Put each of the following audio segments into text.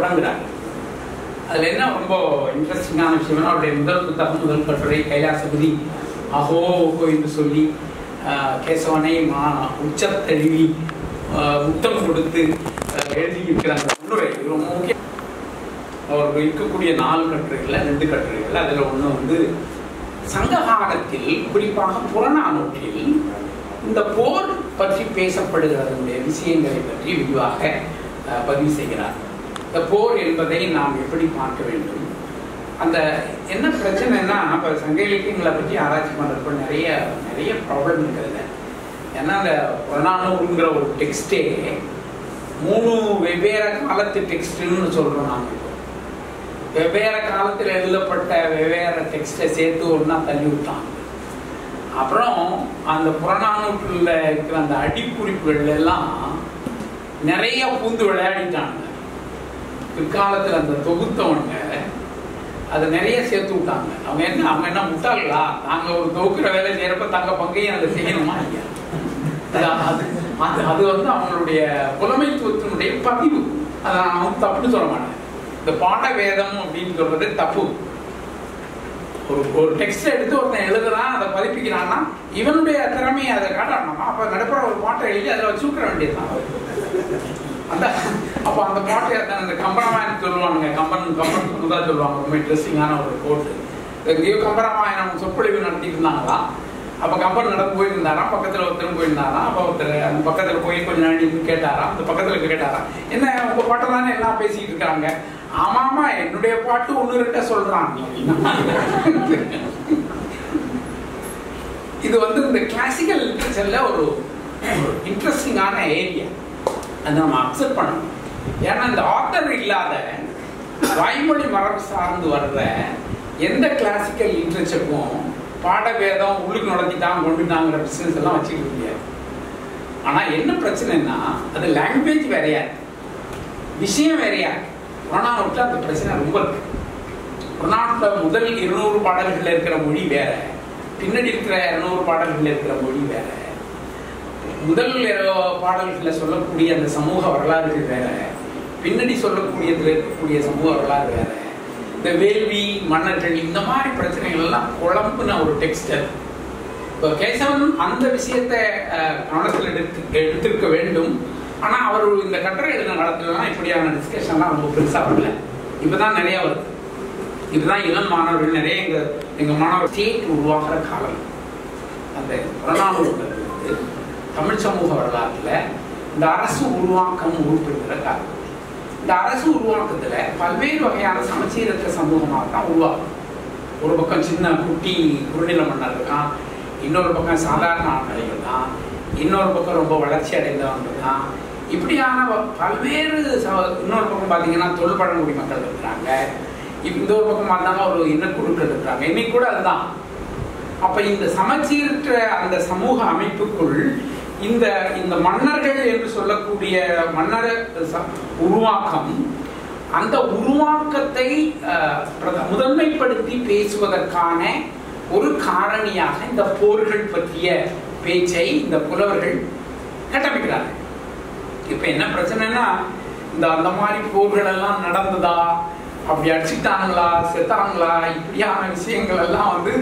தொடங்குறாங்க. அதில் என்ன ரொம்ப இன்ட்ரெஸ்டிங்கான விஷயம்னா, அவருடைய முதல் புத்தகம், முதல் கட்டுரை கைலாசபதி அஹோ என்று சொல்லி கேசவனை உச்சத்தழுவி முத்தம் கொடுத்து எழுதியிருக்கிற அந்த முன்னுரை ரொம்ப முக்கியம். அவர்கள் இருக்கக்கூடிய 4 கட்டுரைகளில் 2 கட்டுரைகள். அதில் ஒன்று வந்து சங்ககாலத்தில், குறிப்பாக புறநானூற்றில் இந்த போர் பற்றி பேசப்படுகிறதனுடைய விஷயங்களை பற்றி விரிவாக பதிவு செய்கிறார். இந்த போர் என்பதை நாம் எப்படி பார்க்க வேண்டும், அந்த என்ன பிரச்சனைன்னா, இப்போ சங்க இலக்கியங்களை பற்றி ஆராய்ச்சி பண்ணுறப்ப நிறைய ப்ராப்ளம் இருக்கிறது. ஏன்னா அந்த புறநானூறுங்கிற ஒரு டெக்ஸ்டே 3 வெவ்வேறு காலத்து டெக்ஸ்ட்னு சொல்கிறோம். நாங்கள் வெவ்வேறு காலத்தில் எழுதப்பட்ட வெவ்வேறு டெக்ஸ்டை சேர்த்து ஒன்றா தள்ளி விட்டாங்க. அப்புறம் அந்த புறநானூற்றில் இருக்கிற அந்த அடிக்குறிப்புகள் எல்லாம் நிறைய பூந்து விளையாடிட்டாங்க. பிற்காலத்தில் அந்த தொகுத்தவங்க அதை நிறைய சேர்த்து விட்டாங்க. அவங்க என்ன முட்டாளா, நாங்கள் ஒரு தொகுக்கிற வேலை செய்யறப்ப தங்க பங்கையும் அதை செய்யணுமா இல்லையா? அது வந்து அவங்களுடைய புலமைத்துவத்தினுடைய பதிவு. அதை நான் தப்புன்னு சொல்ல மாட்டேன். இந்த பாட வேதம் அப்படின்னு சொல்றது தப்பு. ஒரு டெக்ஸ்ட் எடுத்து ஒருத்தன் எழுதுறான், அதை பதிப்பிக்கிறான்னா இவனுடைய திறமையை அதை காட்டணுமா? அப்ப நடுப்புற ஒரு பாட்டை எழுதி அதில் வச்சுக்கிற வேண்டியதுதான். அப்போ அந்த பாட்டை அந்த கம்பராமாயணம் சொல்லுவானுங்க. கம்பன் தான் சொல்லுவாங்க. ரொம்ப இன்ட்ரெஸ்டிங்கான ஒரு கோட்டு. எங்கேயோ கம்பராமாயணம் சொற்பொழிவு நடத்திட்டு இருந்தாங்களாம். அப்போ கம்பன் நடந்து போயிருந்தாராம். பக்கத்தில் ஒருத்தரும் போயிருந்தாராம். அப்போ ஒருத்தர் அந்த பக்கத்தில் போய் கொஞ்சம் நாள் கேட்டாராம். அந்த பக்கத்தில் கேட்டாராம், என்ன உங்க பாட்டை தானே எல்லாம் பேசிக்கிட்டு இருக்காங்க? ஆமாமா, என்னுடைய பாட்டு 1-2 சொல்றான். இது வந்து இந்த கிளாசிக்கல் லிட்ரேச்சர்ல ஒரு இன்ட்ரெஸ்டிங்கான ஏரியா. அதை நம்ம அக்செப்ட் பண்ணணும். ஏன்னா இந்த ஆத்தர் இல்லாத வாய்மொழி மரபு சார்ந்து வர்ற எந்த கிளாசிக்கல் லிட்ரேச்சருக்கும் பாடவேதம் உள்ளுக்கு நடத்திட்டாங்க கொண்டுட்டாங்கிற பிசினஸ் எல்லாம் வச்சுக்க முடியாது. ஆனா என்ன பிரச்சனைன்னா, அது லாங்குவேஜ் வேறையா இருக்கு, விஷயம் வேறையா இருக்கு. புறநானூற்றில் அந்த பிரச்சனை ரொம்ப இருக்கு. புறநானூற்றில் முதல் 200 பாடல்கள் இருக்கிற மொழி வேற, பின்னாடி இருக்கிற 200 பாடல்கள் இருக்கிற மொழி வேற. முதல் பாடல்களை சொல்லக்கூடிய அந்த சமூக வரலாறுகள் வேற, பின்னாடி சொல்லக்கூடியதுல இருக்கக்கூடிய சமூக வரலாறு வேற. இந்த வேள்வி மன்னர்கள் இந்த மாதிரி பிரச்சனைகள் எல்லாம் குழம்புன ஒரு டெக்ஸ்ட். இப்போ கேசவன் அந்த விஷயத்தை கவனத்தில் எடுத்திருக்க வேண்டும். ஆனா அவர் இந்த கட்டுரை எழுதின காலத்துலலாம் இப்படியான டிஸ்கஷன்லாம் ரொம்ப பெருசா வரல. இப்பதான் நிறைய வருது. இப்பதான் இளம் மாணவர்கள் நிறைய எங்க மாணவர் ஸ்டேட் உருவாக்குற காலம். அந்த புறநானூறு தமிழ் சமூக வரலாற்றுல இந்த அரசு உருவாக்கம் உருப்பெறுகிற காலம். இந்த அரசு உருவாக்கத்துல பல்வேறு வகையான சமச்சீரற்ற சமூகமாக தான் உருவாக்கும். ஒரு பக்கம் சின்ன குட்டி குறுநில மன்னர் இருக்கான், இன்னொரு பக்கம் சாதாரண ஆட்கள் தான், இன்னொரு பக்கம் ரொம்ப வளர்ச்சி அடைந்தவங்க தான். இப்படியான பல்வேறு இன்னொரு பக்கம் பார்த்தீங்கன்னா தொல்பழங்குடி மக்கள் இருக்கிறாங்க. இந்த ஒரு பக்கம் பார்த்தாங்க ஒரு இனக்குழுக்கள் இருக்கிறாங்க. இன்னைக்கு கூட அதுதான். அப்ப இந்த சமச்சீரற்ற அந்த சமூக அமைப்புக்குள் இந்த இந்த மன்னர்கள் என்று சொல்லக்கூடிய மன்னர் உருவாக்கம், அந்த உருவாக்கத்தை முதன்மைப்படுத்தி பேசுவதற்கான ஒரு காரணியாக இந்த போர்கள் பற்றிய பேச்சை இந்த புலவர்கள் கட்டமைக்கிறார்கள். இப்ப என்ன பிரச்சனைனா, இந்த அந்த மாதிரி போர்கள் எல்லாம் நடந்ததா, அப்படி அடிச்சுட்டாங்களா, செத்தாங்களா, இப்படியான விஷயங்கள் எல்லாம் வந்து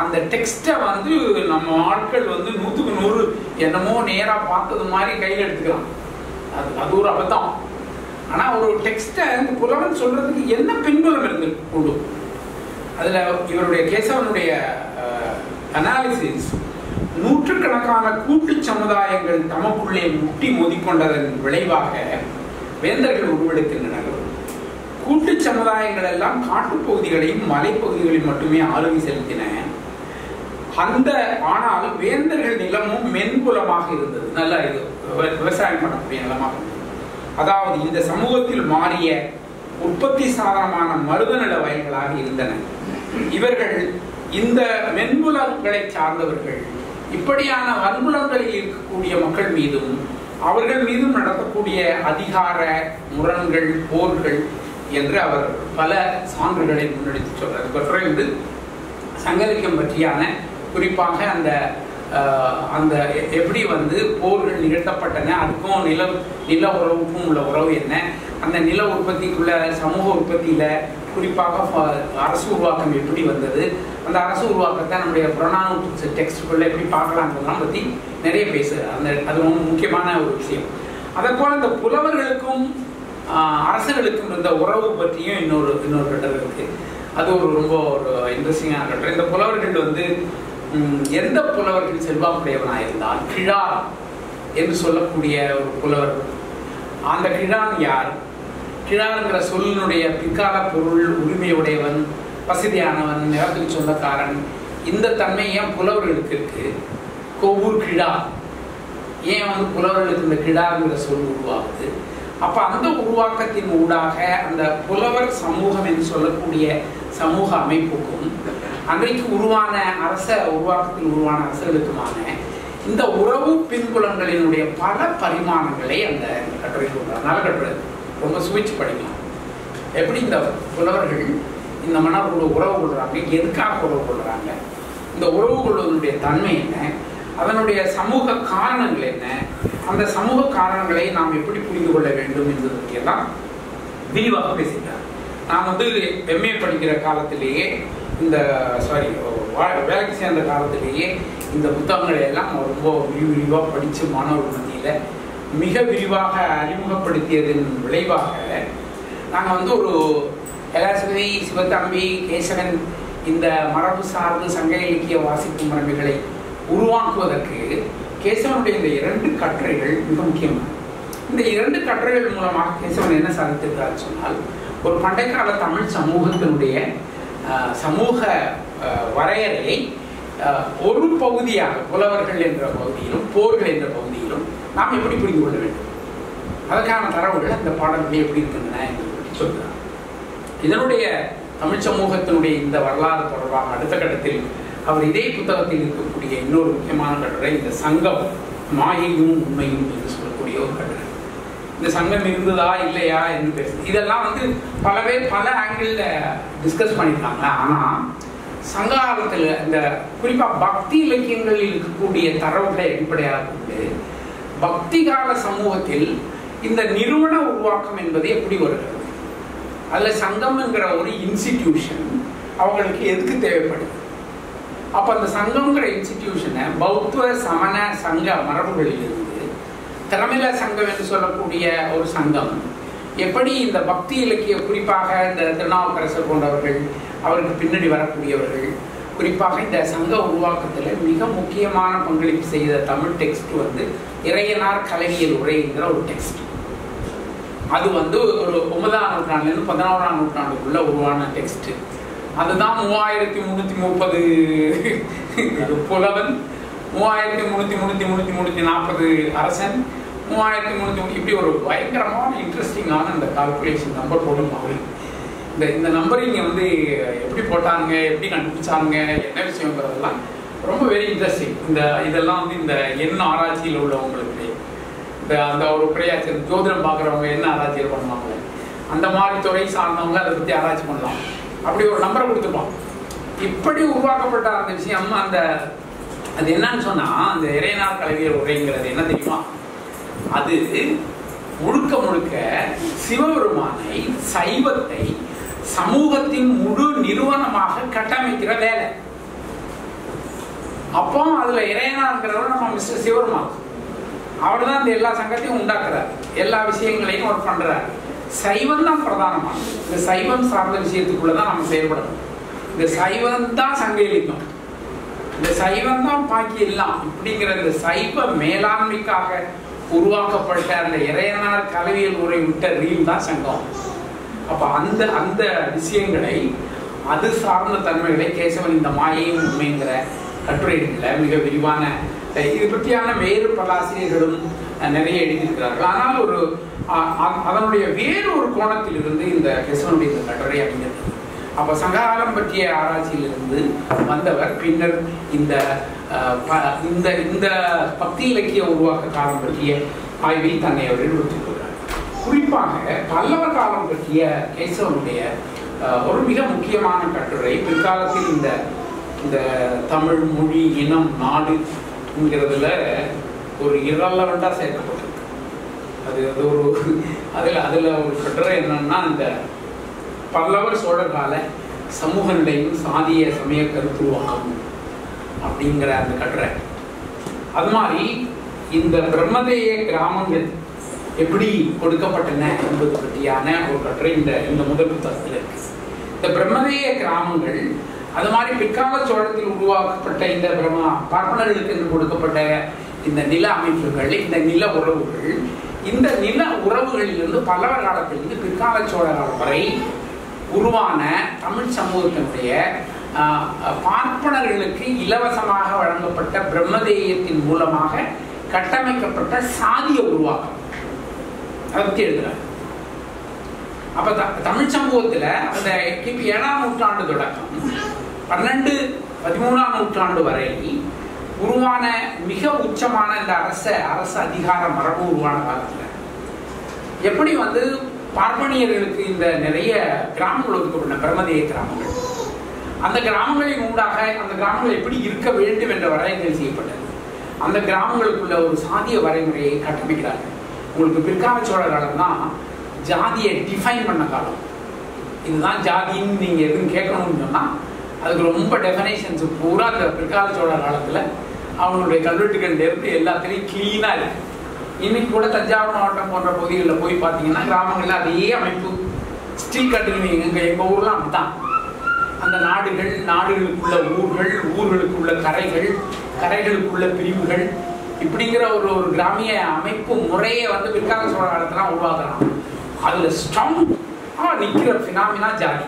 அந்த டெக்ஸ்டை வந்து நம்ம ஆட்கள் வந்து 100க்கு 100 என்னமோ நேரா பார்த்தது மாதிரி கையில் எடுத்துக்கலாம். அது ஒரு அபத்தம். ஆனா ஒரு டெக்ஸ்டை இந்த புலவன் சொல்றதுக்கு என்ன பின்புலம் இருந்து உண்டு. அதுல இவருடைய கேசவனுடைய அனாலிசிஸ், நூற்றுக்கணக்கான கூட்டு சமுதாயங்கள் தமக்குள்ளே முட்டி மோதிக்கொண்டதன் விளைவாக வேந்தர்கள் உருவெடுக்கின்றனர். கூட்டு சமுதாயங்கள் எல்லாம் காட்டுப்பகுதிகளையும் மலைப்பகுதிகளையும் மட்டுமே ஆளுகை செலுத்தின. ஆனால் வேந்தர்கள் நிலமும் மென்புலமாக இருந்தது. நல்ல இது விவசாயம் பண்ணக்கூடிய நிலமாக இருந்தது. அதாவது இந்த சமூகத்தில் மாறிய உற்பத்தி சாதனமான மருதநில வயல்களாக இருந்தன. இவர்கள் இந்த மென்புலங்களை சார்ந்தவர்கள் இப்படியான வன்புலங்களில் இருக்கக்கூடிய மக்கள் மீதும் அவர்கள் மீதும் நடத்தக்கூடிய அதிகார முரண்கள், போர்கள் என்று அவர் பல சான்றுகளை முன்னெடுத்து சொல்றார். கட்டுரை வந்து சங்கலிக்கம் பற்றியான குறிப்பாக அந்த எப்படி வந்து போர்கள் நிகழ்த்தப்பட்டன, அதுக்கும் நில உறவுக்கும் உள்ள உறவு என்ன, அந்த நில உற்பத்திக்குள்ள சமூக உற்பத்தியில குறிப்பாக அரசு உருவாக்கம் எப்படி வந்தது, அந்த அரசு உருவாக்கத்தை நம்முடைய புறநானூற்று டெக்ஸ்டுக்குள்ள எப்படி பார்க்கலாங்கிறதெல்லாம் பற்றி நிறைய அது ரொம்ப முக்கியமான ஒரு விஷயம். அதே போல இந்த புலவர்களுக்கும் அரசர்களுக்கும் இருந்த உறவு பற்றியும் இன்னொரு கட்டுரை இருக்கு. அது ரொம்ப ஒரு இன்ட்ரெஸ்டிங்கான கட்டுரை. இந்த புலவர்கள் எந்த புலவர்கள் செல்வாக்குடையவனாக இருந்தால் கிழார் என்று சொல்லக்கூடிய ஒரு புலவர், அந்த கிழான் யார், கிழாருங்கிற சொல்லினுடைய பிற்கால பொருள், உரிமையுடையவன், வசதியானவன், நிலத்துக்கு சொந்தக்காரன், இந்த தன்மை ஏன் புலவர்களுக்கு இருக்கு? கோவூர் கிழா ஏன் புலவர்களுக்கு இந்த கிழாருங்கிற சொல் உருவாகுது? அப்ப அந்த உருவாக்கத்தின் ஊடாக அந்த புலவர் சமூகம் என்று சொல்லக்கூடிய சமூக அமைப்புக்கும் அன்றைக்கு உருவான உருவாக்கத்தில் உருவான அரசர்களுக்குமான இந்த உறவு பின்புலங்களினுடைய பல பரிமாணங்களை அந்த கட்டுரை சொல்றார். நல்ல கட்டுரை, ரொம்ப சுவைச்சு படிக்கலாம். எப்படி இந்த புலவர்கள் இந்த மன்னர்களோட உறவு கொள்றாங்க, எதுக்காக உறவு கொள்றாங்க, இந்த உறவு கொள்வதனுடைய தன்மை என்ன, அதனுடைய சமூக காரணங்கள் என்ன, அந்த சமூக காரணங்களை நாம் எப்படி புரிந்து கொள்ள வேண்டும் என்பது பற்றியெல்லாம் விரிவாக பேசிட்டார். நான் எம்ஏ படிக்கிற காலத்திலேயே வேலைக்கு சேர்ந்த காலத்திலேயே இந்த புத்தகங்களை எல்லாம் ரொம்ப விரிவாக படித்து மாணவர் மத்தியில் மிக விரிவாக அறிமுகப்படுத்தியதன் விளைவாக நாங்கள் ஒரு எலாசபதி, சிவத்தம்பி, கேசவன் இந்த மரபு சார்ந்து சங்க இலக்கிய வாசிப்பு முறைமைகளை உருவாக்குவதற்கு கேசவனுடைய இந்த 2 கட்டுரைகள் மிக முக்கியமானது. இந்த 2 கட்டுரைகள் மூலமாக கேசவன் என்ன சாதித்திருக்கிறார் சொன்னால், ஒரு பண்டைக்கால தமிழ் சமூகத்தினுடைய சமூக வரையறையை ஒரு பகுதியாக புலவர்கள் என்ற பகுதியிலும் போர்கள் என்ற பகுதியிலும் நாம் எப்படி புரிந்து கொள்ள வேண்டும், அதற்கான தரவுகள் அந்த பாடல்கள் எப்படி இருக்கின்றன என்று பற்றி சொல்கிறார். இதனுடைய தமிழ் சமூகத்தினுடைய இந்த வரலாறு தொடர்பாக அடுத்த கட்டத்தில் அவர் இதே புத்தகத்தில் இருக்கக்கூடிய இன்னொரு முக்கியமான கட்டுரை, இந்த சங்கம் மாயையும் உண்மையும் என்று சொல்லக்கூடிய ஒரு கட்டுரை. இந்த சங்கம் இருந்ததா இல்லையா என்று பேசுது. இதெல்லாம் பல பேர் பல ஆங்கிள் டிஸ்கஸ் பண்ணியிருக்காங்க. ஆனால் சங்க காலத்தில் இந்த குறிப்பாக பக்தி இலக்கியங்களில் இருக்கக்கூடிய தரவுகளை அடிப்படையாக கொண்டு பக்தி கால சமூகத்தில் இந்த நிறுவன உருவாக்கம் என்பது எப்படி வருகிறது, அதில் சங்கம் என்கிற ஒரு இன்ஸ்டிடியூஷன் அவங்களுக்கு எதுக்கு தேவைப்படுது, அப்போ அந்த சங்கம்ங்கிற இன்ஸ்டிடியூஷனை பௌத்த சமண சங்க மரபுகளிலிருந்து திறமில சங்கம் என்று சொல்லக்கூடிய ஒரு சங்கம் எப்படி இந்த பக்தி இலக்கிய குறிப்பாக இந்த திருநாவுக்கரசர் போன்றவர்கள், அவருக்கு பின்னாடி வரக்கூடியவர்கள், குறிப்பாக இந்த சங்க உருவாக்கத்தில் மிக முக்கியமான பங்களிப்பு செய்த தமிழ் டெக்ஸ்ட் இறையனார் கலவியல் உரைங்கிற ஒரு டெக்ஸ்ட். அது ஒரு 9ஆம் நூற்றாண்டுலேருந்து 11ஆம் நூற்றாண்டுக்குள்ள உருவான டெக்ஸ்ட். அதுதான் 3330 புலவன், 3340 அரசன், 3330 இப்படி ஒரு பயங்கரமான இன்ட்ரெஸ்டிங்கான இந்த கால்குலேஷன் நம்பர் போடும். இந்த நம்பரிங் எப்படி போட்டாங்க, எப்படி கண்டுபிடிச்சாங்க, என்ன விஷயங்கிறதெல்லாம் ரொம்ப வெரி இன்ட்ரெஸ்டிங். இதெல்லாம் இந்த எண்ண ஆராய்ச்சியில் உள்ளவங்களுக்கு அந்த ஒரு பிரயாச்சி ஜோதிடம் பார்க்குறவங்க என்ன ஆராய்ச்சியில் பண்ணுவாங்க, அந்த மாதிரி துறை சார்ந்தவங்க அதை பற்றி ஆராய்ச்சி பண்ணலாம். அப்படி ஒரு நம்பரை கொடுத்துருப்பான். இப்படி உருவாக்கப்பட்ட அந்த விஷயம் அது என்னன்னு சொன்னா, அந்த இறையனார் கலவியல் உரைங்கிறது என்ன தெரியுமா, அது முழுக்க முழுக்க சிவபெருமானை, சைவத்தை சமூகத்தின் முழு நிறுவனமாக கட்டமைக்கிற வேலை. அப்போ அதுல இறையனார்ங்கிறவர் நம்ம மிஸ்டர் சிவபெருமான், அவர் தான் இந்த எல்லா சங்கத்தையும் உண்டாக்குறார், எல்லா விஷயங்களையும் அவர் பண்றார். சைவம் தான் பிரதானமானது. இந்த சைவம் சார்ந்த விஷயத்துக்குள்ளதான் நம்ம செயல்படணும். இந்த சைவம் தான் சங்க இலக்கியம், இந்த சைவம் தான் பாக்கி எல்லாம். இப்படிங்கிற இந்த சைவ மேலாண்மைக்காக உருவாக்கப்பட்ட அந்த இறையனார் கலவியல் உரை விட்ட ரீல் தான் சங்கம். அப்ப அந்த விஷயங்களை, அது சார்ந்த தன்மைகளை கேசவன் இந்த மாயையும் உண்மைங்கிற கட்டுரைகளில் மிக விரிவான இது பற்றியான வேறு பல ஆசிரியர்களும் நிறைய எழுதியிருக்கிறார்கள். ஆனால் அதனுடைய வேறு ஒரு கோணத்தில் இருந்து இந்த கேசவனுடைய இந்த கட்டுரை அமைந்தது. அப்ப சங்ககாலம் பற்றிய ஆராய்ச்சியிலிருந்து வந்தவர் பின்னர் இந்த பக்தி இலக்கிய உருவாக்க காலம் பற்றிய ஆய்வில் தன்னை அவர் ஈடுபடுத்திக் குறிப்பாக பல்லவர் காலம் பற்றிய கேசவனுடைய ஒரு மிக முக்கியமான கட்டுரை பிற்காலத்தில் இந்த தமிழ் மொழி இனம் நாடு என்கிறதுல ஒரு இரலவெண்டா சேர்க்கப்பட்டிருக்கு. அது ஒரு அதில் ஒரு கட்டுரை என்னன்னா, இந்த பல்லவர் சோழர் கால சமூக நிலையும் சாதிய சமய கருத்துருவாக்கம் அப்படிங்கிற அந்த கட்டுரை. அது மாதிரி இந்த பிரம்மதேய கிராமங்கள் எப்படி கொடுக்கப்பட்டன என்பது பற்றியான ஒரு கட்டுரை இந்த முதல் புத்தகத்தில் இருக்கு. இந்த பிரம்மதேய கிராமங்கள் அது மாதிரி பிற்கால சோழத்தில் உருவாக்கப்பட்ட இந்த பார்ப்பனர்களுக்கு என்று கொடுக்கப்பட்ட இந்த நில அமைப்புகள், இந்த நில உறவுகள், இந்த நில உறவுகளிலிருந்து பல்லவர் காலத்திலிருந்து பிற்கால சோழ காலம் வரை உருவான தமிழ் சமூகத்தினுடைய பார்ப்பனர்களுக்கு இலவசமாக வழங்கப்பட்ட பிரம்மதேயத்தின் மூலமாக கட்டமைக்கப்பட்ட சாதிய உருவாக்கம் அதை பற்றி எழுதுறாங்க. அப்ப தமிழ் சமூகத்துல அந்த கிபி 7ஆம் நூற்றாண்டு தொடக்கம் 12-13ஆம் நூற்றாண்டு வரை உருவான மிக உச்சமான இந்த அரச அதிகார மரபு உருவான காலத்துல எப்படி பார்ப்பனியர்களுக்கு இந்த நிறைய கிராமங்கள் ஒதுக்கப்பட்ட பிரம்மதேய கிராமங்கள், அந்த கிராமங்களின் ஊடாக அந்த கிராமங்கள் எப்படி இருக்க வேண்டும் என்ற வரையறை செய்யப்பட்டது. அந்த கிராமங்களுக்குள்ள ஒரு சாதிய வரைமுறையை கட்டமைக்கிறார்கள். உங்களுக்கு பிற்கால சோழ காலம் தான் ஜாதியை டிஃபைன் பண்ண காலம். இதுதான் ஜாதின்னு நீங்க எதுவும் கேட்கணும்னு சொன்னா அதுக்கு ரொம்ப டெஃபினேஷன்ஸ் பூரா அந்த பிற்கால சோழ காலத்துல அவங்களுடைய கல்வெட்டுகள் இருந்து எல்லாத்துலேயும் கிளீனா இருக்கு. இன்னைக்கு கூட தஞ்சாவூர் மாவட்டம் போன்ற பகுதிகளில் போய் பார்த்தீங்கன்னா கிராமங்கள்ல அதே அமைப்பு ஸ்டில் கண்டினியூ. எங்க ஊர்லாம் அப்படித்தான். அந்த நாடுகளுக்குள்ள ஊர்கள், ஊர்களுக்குள்ள கரைகளுக்குள்ள பிரிவுகள், இப்படிங்கிற ஒரு கிராமிய அமைப்பு முறையை பிற்கால சோழ காலத்துல உருவாக்குறாங்க. அதுல ஸ்ட்ராங் நிக்கிற பினாமினா ஜாதி.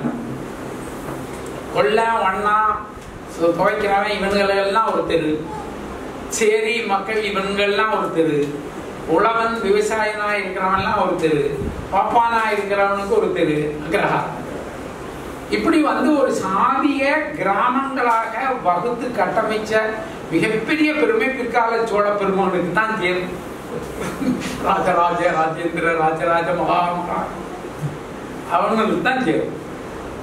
கொல்ல வண்ணா துவைக்கிறவன் இவன்களெல்லாம் ஒரு தெரு, சேரி மக்கள் இவன்கள்லாம் ஒரு தெரு, உழவன் விவசாயனா இருக்கிறவன்லாம் ஒரு தெரு, பாப்பானா இருக்கிறவனுக்கு ஒரு தெரு, அக்ரஹாரம். இப்படி ஒரு சாதிய கிராமங்களாக வகுத்து கட்டமைச்ச மிகப்பெரிய பெருமை பிற்கால சோழ பெருமகனுக்கு தான் சேரும். ராஜராஜ ராஜேந்திர ராஜராஜ மகாமகா அவங்களுக்கு தான் சேரும்.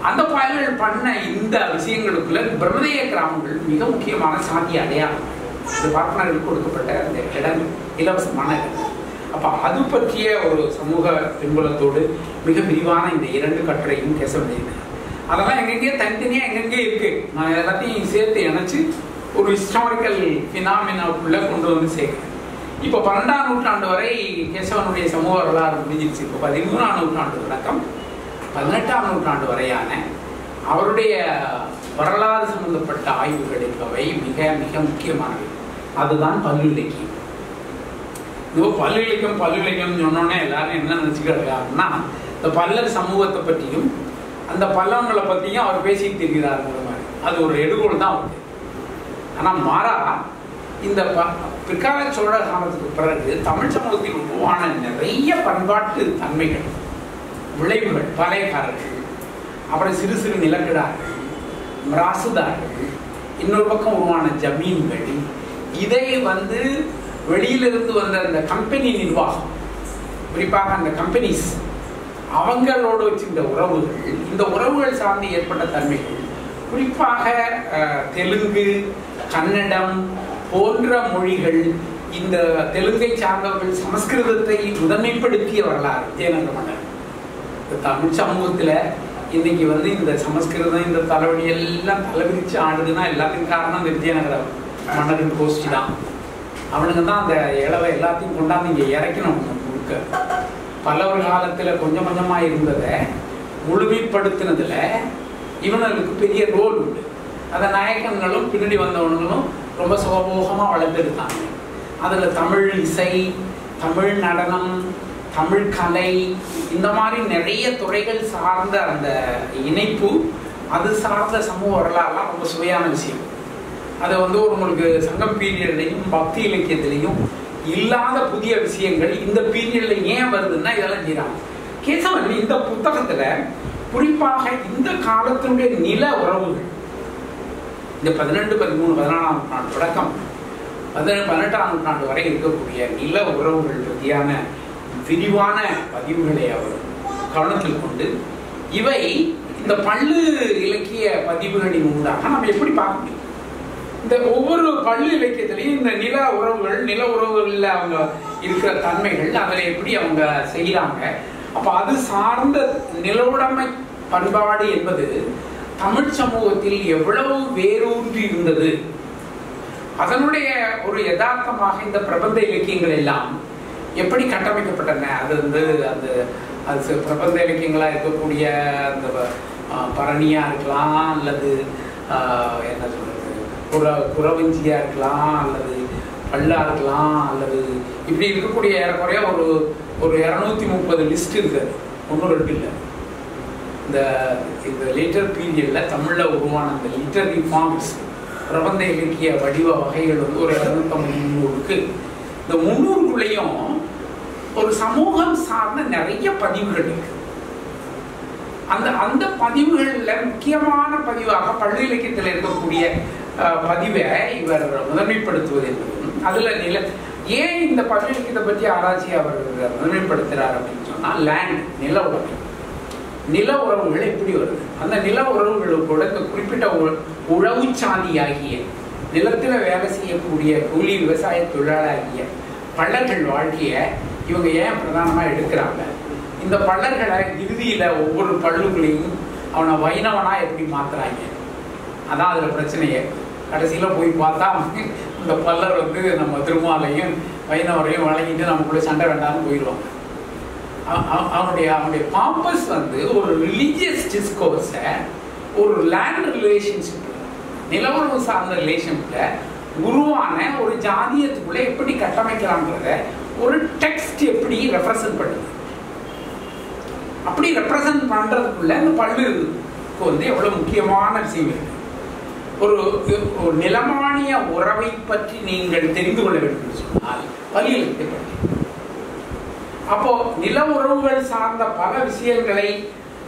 அந்த பயல்கள் பண்ண இந்த விஷயங்களுக்குள்ள பிரம்மதேய கிராமங்கள் மிக முக்கியமான சாதிய அடையாளம். இந்த பார்ப்பனர்களுக்கு கொடுக்கப்பட்ட அந்த இடங்கள் இலவசமான இடங்கள். அப்ப அது பற்றிய ஒரு சமூக பின்புலத்தோடு மிக விரிவான இந்த 2 கட்டுரையும் பேச வேண்டியது. அதெல்லாம் எங்கெங்கே தனித்தனியா எங்கெங்கே இருக்கு. நான் எல்லாத்தையும் சேர்த்து இணைச்சு ஒரு ஹிஸ்டாரிக்கல் பினாமினாக்குள்ள கொண்டு சேர்க்கிறேன். இப்போ 12ஆம் நூற்றாண்டு வரை கேசவனுடைய சமூக வரலாறு முடிஞ்சிருச்சு. இப்போ 13ஆம் நூற்றாண்டு தொடக்கம் 18ஆம் நூற்றாண்டு வரையான அவருடைய வரலாறு சம்பந்தப்பட்ட ஆய்வுகள் என்பவை மிக மிக முக்கியமானவை. அதுதான் பல்லிலக்கியம். பல்லிலக்கியம் சொன்னோன்னே எல்லாரும் என்ன நினைச்சுக்கிறாருன்னா, இந்த பல்லர் சமூகத்தை பற்றியும் அந்த பல்லவங்களை பற்றியும் அவர் பேசிட்டு இருக்கிறார். அது ஒரு எடுகோள் தான் அவருக்கு. ஆனா மாறா இந்த பிற்கால சோழ காலத்துக்கு பிறகு தமிழ் சமூகத்தில் உருவான நிறைய பண்பாட்டு தன்மைகள், விளைவுகள், பாளையக்காரர்கள், அப்புறம் சிறு சிறு நிலக்கிடார்கள், மிராசுதார்கள், இன்னொரு பக்கம் உருவான ஜமீன்கள், இதை வெளியிலிருந்து வந்த அந்த கம்பெனி நிர்வாகம், குறிப்பாக அந்த கம்பெனிஸ் அவங்களோடு வச்சிருந்த உறவுகள், இந்த உறவுகள் சார்ந்து ஏற்பட்ட தன்மைகள், குறிப்பாக தெலுங்கு, கன்னடம் போன்ற மொழிகள், இந்த தெலுங்கை சார்ந்தவர்கள் சமஸ்கிருதத்தை முதன்மைப்படுத்திய வரலாறு விஜயநகர மன்னர். தமிழ் சமூகத்துல இன்னைக்கு இந்த சமஸ்கிருதம் இந்த தலைவலி எல்லாம் தலைவிரிச்சு ஆடுதுன்னா எல்லாத்துக்கும் காரணம் இந்த விஜயநகர மன்னரின் கோஷ்டி தான். அவனுங்க தான் அந்த இளவை எல்லாத்தையும் கொண்டாந்து இங்க இறக்கணும். முழுக்க பல்லவர் காலத்துல கொஞ்சம் கொஞ்சமா இருந்ததை முழுமைப்படுத்தினதுல இவனுக்கு பெரிய ரோல் உண்டு. அந்த நாயக்கங்களும் பின்னாடி வந்தவனுங்களும் ரொம்ப சுகபோகமா வளர்ந்துருக்காங்க. அதுல தமிழ் இசை, தமிழ் நடனம், தமிழ் கலை, இந்த மாதிரி நிறைய துறைகள் சார்ந்த அந்த இணைப்பு, அது சார்ந்த சமூக வரலாறுலாம் ரொம்ப சுவையான விஷயம். அதை உங்களுக்கு சங்கம் பீரியட்லையும் பக்தி இலக்கியத்திலையும் இல்லாத புதிய விஷயங்கள் இந்த பீரியட்ல ஏன் வருதுன்னா இதெல்லாம் செய்யறாங்க. கேசவன் இந்த புத்தகத்துல குறிப்பாக இந்த காலத்தினுடைய நில உறவுகள், இந்த 12, 13, 14ஆம் நூற்றாண்டு தொடக்கம் 18ஆம் நூற்றாண்டு வரை இருக்கக்கூடிய நில உறவுகள் பற்றியான விரிவான பதிவுகளை அவர் கவனத்தில் கொண்டு, இவை இந்த பள்ளு இலக்கிய பதிவுகளின் ஊடாக நம்ம எப்படி பார்க்க முடியும்? இந்த ஒவ்வொரு பள்ளு இலக்கியத்திலையும் இந்த நில உறவுகள்ல அவங்க இருக்கிற தன்மைகள், அதில் எப்படி அவங்க செய்யறாங்க, அப்ப அது சார்ந்த நிலவுடைமை பண்பாடு என்பது தமிழ் சமூகத்தில் எவ்வளவு வேரூன்றி இருந்தது, அதனுடைய ஒரு யதார்த்தமாக இந்த பிரபந்த இலக்கியங்கள் எல்லாம் எப்படி கட்டமைக்கப்பட்டன. அது அது பிரபந்த இலக்கியங்களா இருக்கக்கூடிய அந்த பரணியா இருக்கலாம், அல்லது என்ன சொல்றது குறவஞ்சியா இருக்கலாம், அல்லது பல்லா இருக்கலாம், அல்லது இப்படி இருக்கக்கூடிய ஏறக்குறைய ஒரு 230 லிஸ்ட் இருக்குது, 1-2 இல்லை. இந்த லேட்டர் பீரியட்ல தமிழ்ல உருவான அந்த லிட்டரரி ஃபார்ம்ஸ் பிரபந்த இலக்கிய வடிவ வகைகள் வந்து ஒரு 250-300 இந்த 300க்குள்ளேயும் ஒரு சமூகம் சார்ந்த நிறைய பதிவுகள் இருக்கு. அந்த பதிவுகள்ல முக்கியமான பதிவாக பள்ளி இலக்கியத்தில் இருக்கக்கூடிய பதிவை இவர் முதன்மைப்படுத்துவது என்பதும், அதுல ஏன் இந்த பள்ளி இலக்கியத்தை பற்றி ஆராய்ச்சி அவர் முதன்மைப்படுத்துறார் அப்படின்னு சொன்னா, லேண்ட் நில உறவுகள் எப்படி வருது, அந்த நில உறவுகளோட இந்த குறிப்பிட்ட உழவு சாதியாகிய நிலத்தில் வேலை செய்யக்கூடிய கூலி விவசாய தொழிலாளியாகிய பள்ளர்கள் வாழ்க்கைய இவங்க ஏன் பிரதானமா எடுக்கிறாங்க, இந்த பள்ளர்களை இறுதியில ஒவ்வொரு பள்ளுகளையும் அவனை வைணவனா எப்படி மாத்துறாங்க, அதான் அதுல பிரச்சனையே. கடைசியில போய் பார்த்தா இந்த பல்லர் வந்து நம்ம திருமாலையும் வைணவரையும் வழங்கிட்டு நமக்குள்ள சண்டை வேண்டாம்னு போயிடுவாங்க. அவனுடைய பாம்பஸ் வந்து ஒரு ரிலீஜியஸ் டிஸ்கோர்ஸை ஒரு லேண்ட் ரிலேஷன்ஷிப், நிலவுறவு சார்ந்த ரிலேஷன்ல உருவான ஒரு ஜாதியத்துக்குள்ள எப்படி கட்டமைக்கலாம்ன்றத ஒரு டெக்ஸ்ட் எப்படி ரெப்ரசன்ட் பண்ணுது, அப்படி ரெப்ரசன்ட் பண்றதுக்குள்ள இந்த பல்லுக்கு வந்து எவ்வளவு முக்கியமான விஷயம் இருக்கு. ஒரு நிலமானிய உறவை பற்றி நீங்கள் தெரிந்து கொள்ள வேண்டும் என்று சொன்னால் பள்ளி இலக்கியத்தை பற்றி, அப்போ நில உறவுகள் சார்ந்த பல விஷயங்களை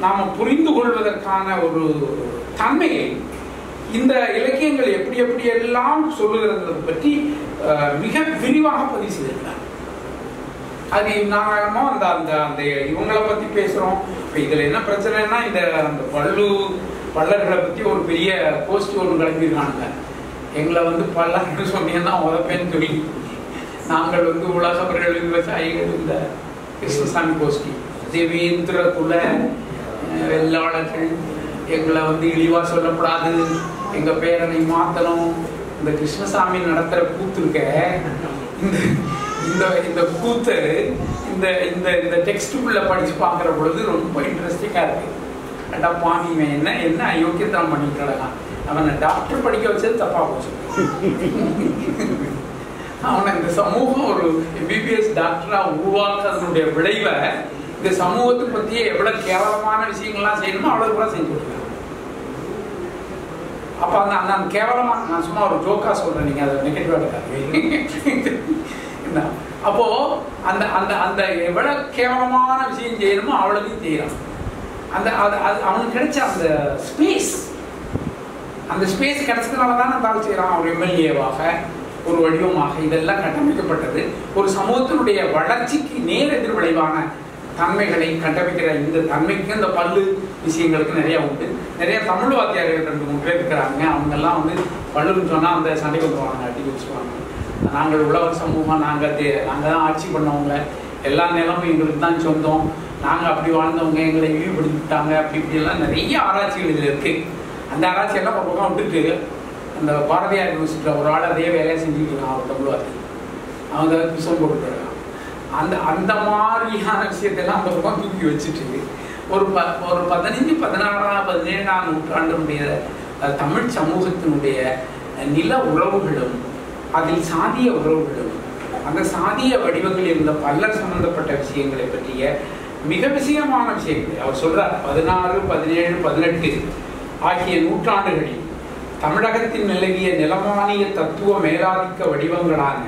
நாம புரிந்து கொள்வதற்கான ஒரு தன்மையை இந்த இலக்கியங்கள் எப்படி எல்லாம் சொல்லுகிறது பற்றி மிக விரிவாக பதிவு செய்திருக்கிறார். அது நாம அந்த இவங்களை பத்தி பேசுறோம். இதுல என்ன பிரச்சனைன்னா, அந்த பல்லர்களை பத்தி ஒரு பெரிய போஸ்ட் ஒன்று கிளம்பியிருக்காங்க. எங்களை வந்து பல்லர்னு சொன்னீங்கன்னா உதப்பேன்னு சொல்லி, நாங்கள் வந்து உலகவர்கள் விவசாயிகள், இந்த கிருஷ்ணசாமி கோஷ்டி தேவேந்திர குல வெள்ளாளர்கள், எங்களை வந்து இழிவா சொல்லக்கூடாது, எங்க பேரனை மாத்தணும், இந்த கிருஷ்ணசாமி நடத்துற கூத்து இருக்க, இந்த கூத்து இந்த டெக்ஸ்டுக்குள்ள படிச்சு பார்க்குற பொழுது ரொம்ப இன்ட்ரெஸ்டிங்கா இருக்கு. அடா பாமிங்க என்ன அயோக்கியத்தனம் பண்ணிட்டு கிடக்கான், அவனை டாக்டர் படிக்க வச்சது தப்பா போச்சு. அவனை இந்த சமூகம் ஒரு MBBS டாக்டரா உருவாக்குறதுடைய விளைவை இந்த சமூகத்தை பத்தியே எவ்வளவு கேவலமான விஷயங்கள்லாம் செய்யணுமோ அவ்வளவு கூட செஞ்சு கொடுக்குறாங்க. அப்ப அந்த கேவலமா, நான் சும்மா ஒரு ஜோக்கா சொல்றேன், நீங்க அதை நெகட்டிவா எடுக்காது. அப்போ அந்த எவ்வளவு கேவலமான விஷயம் செய்யணுமோ அவ்வளவையும் செய்யறான். அவனுக்கு கிடைச்ச அந்த ஸ்பேஸ் கிடைச்சதுனாலதான் நான் செய்யறான். ஒரு MLA-வாக ஒரு வடிவமாக இதெல்லாம் கட்டமைக்கப்பட்டது. ஒரு சமூகத்தினுடைய வளர்ச்சிக்கு நேர் எதிர் விளைவான தன்மைகளை கட்டமைக்கிற இந்த தன்மைக்கு இந்த பல்லு விஷயங்களுக்கு நிறைய உண்டு. நிறைய தமிழ் வாத்தியார்கள் 2-3 பேர் இருக்கிறாங்க. அவங்க எல்லாம் வந்து பல்லுன்னு சொன்னா அந்த சண்டைக்கு வந்துருவாங்க, அடி வச்சுக்குவாங்க. நாங்கள் உழவர் சமூகம், நாங்கள் தான் ஆட்சி பண்ணவங்க, எல்லா நிலமும் எங்களுக்கு தான் சொந்தம், நாங்கள் அப்படி வாழ்ந்தவங்க, எங்களை இழிவுபடுத்திட்டாங்க, அப்படி இப்படியெல்லாம் நிறைய ஆராய்ச்சிகள் இதில் இருக்கு. அந்த ஆராய்ச்சியெல்லாம் ஒரு பக்கம் விட்டுட்டு அந்த பாரதியார் யூனிவர்சிட்டியில் ஒரு ஆள் அதே வேலையை செஞ்சுக்கலாம். அவர் தமிழ்வாதி, அவங்க புத்தகம் போட்டுருக்காங்க. அந்த மாதிரியான விஷயத்தெல்லாம் அந்த பக்கம் தூக்கி வச்சுட்டு ஒரு 15, 16, 17ஆம் நூற்றாண்டினுடைய தமிழ் சமூகத்தினுடைய நில உறவுகளும் அதில் சாதிய உறவுகளும் அந்த சாதிய வடிவங்கள் இருந்த பல்லர் சம்பந்தப்பட்ட விஷயங்களை பற்றிய மிக விஷயமான விஷயங்கள் அவர் சொல்றார். 16, 17, 18 ஆகிய நூற்றாண்டுகளில் தமிழகத்தின் நிலவிய நிலமானிய தத்துவ மேலாதிக்க வடிவங்களான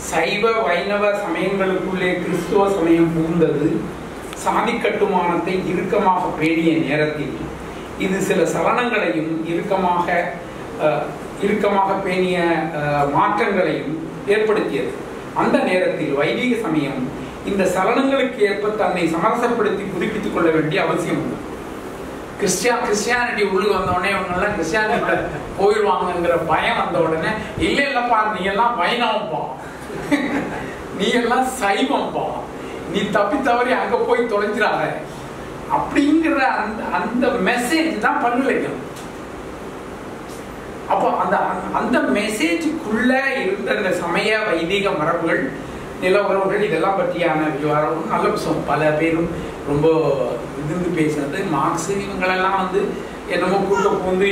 சைவ வைணவ சமயங்களுக்குள்ளே கிறிஸ்துவ சமயம் புகுந்தது. சாதி கட்டுமானத்தை இறுக்கமாக பேணிய நேரத்தில் இது சில சலனங்களையும் இறுக்கமாக பேணிய மாற்றங்களையும் ஏற்படுத்தியது. அந்த நேரத்தில் வைதிக சமயம் இந்த சலனங்களுக்கு ஏற்ப தன்னை சமரசப்படுத்தி புதுப்பித்துக் கொள்ள வேண்டிய அவசியம் உண்டு. கிறிஸ்டியானிட்டி உள்ளுக்கு வந்த உடனே இவங்கெல்லாம் கிறிஸ்டியானிட்டி போயிடுவாங்கிற பயம் வந்த உடனே இல்லப்பா, நீ எல்லாம் வைணவப்பா, நீ எல்லாம் சைவம்ப்பா, நீ தப்பி தவறி அங்க போய் தொலைஞ்சிடாத அப்படிங்கிற அந்த அந்த மெசேஜ் தான் பல்கலைக்கழகம். அப்போ அந்த அந்த மெசேஜுக்குள்ள இருந்த அந்த சமய வைதிக மரபுகள், நில உறவுகள், இதெல்லாம் பற்றியான விவகாரம் நல்ல புத்தகம். பல பேரும் ரொம்ப இருந்து பேசுறது. மார்க்ஸ் இவங்களெல்லாம் வந்து என்னமோ கூட்ட பூந்து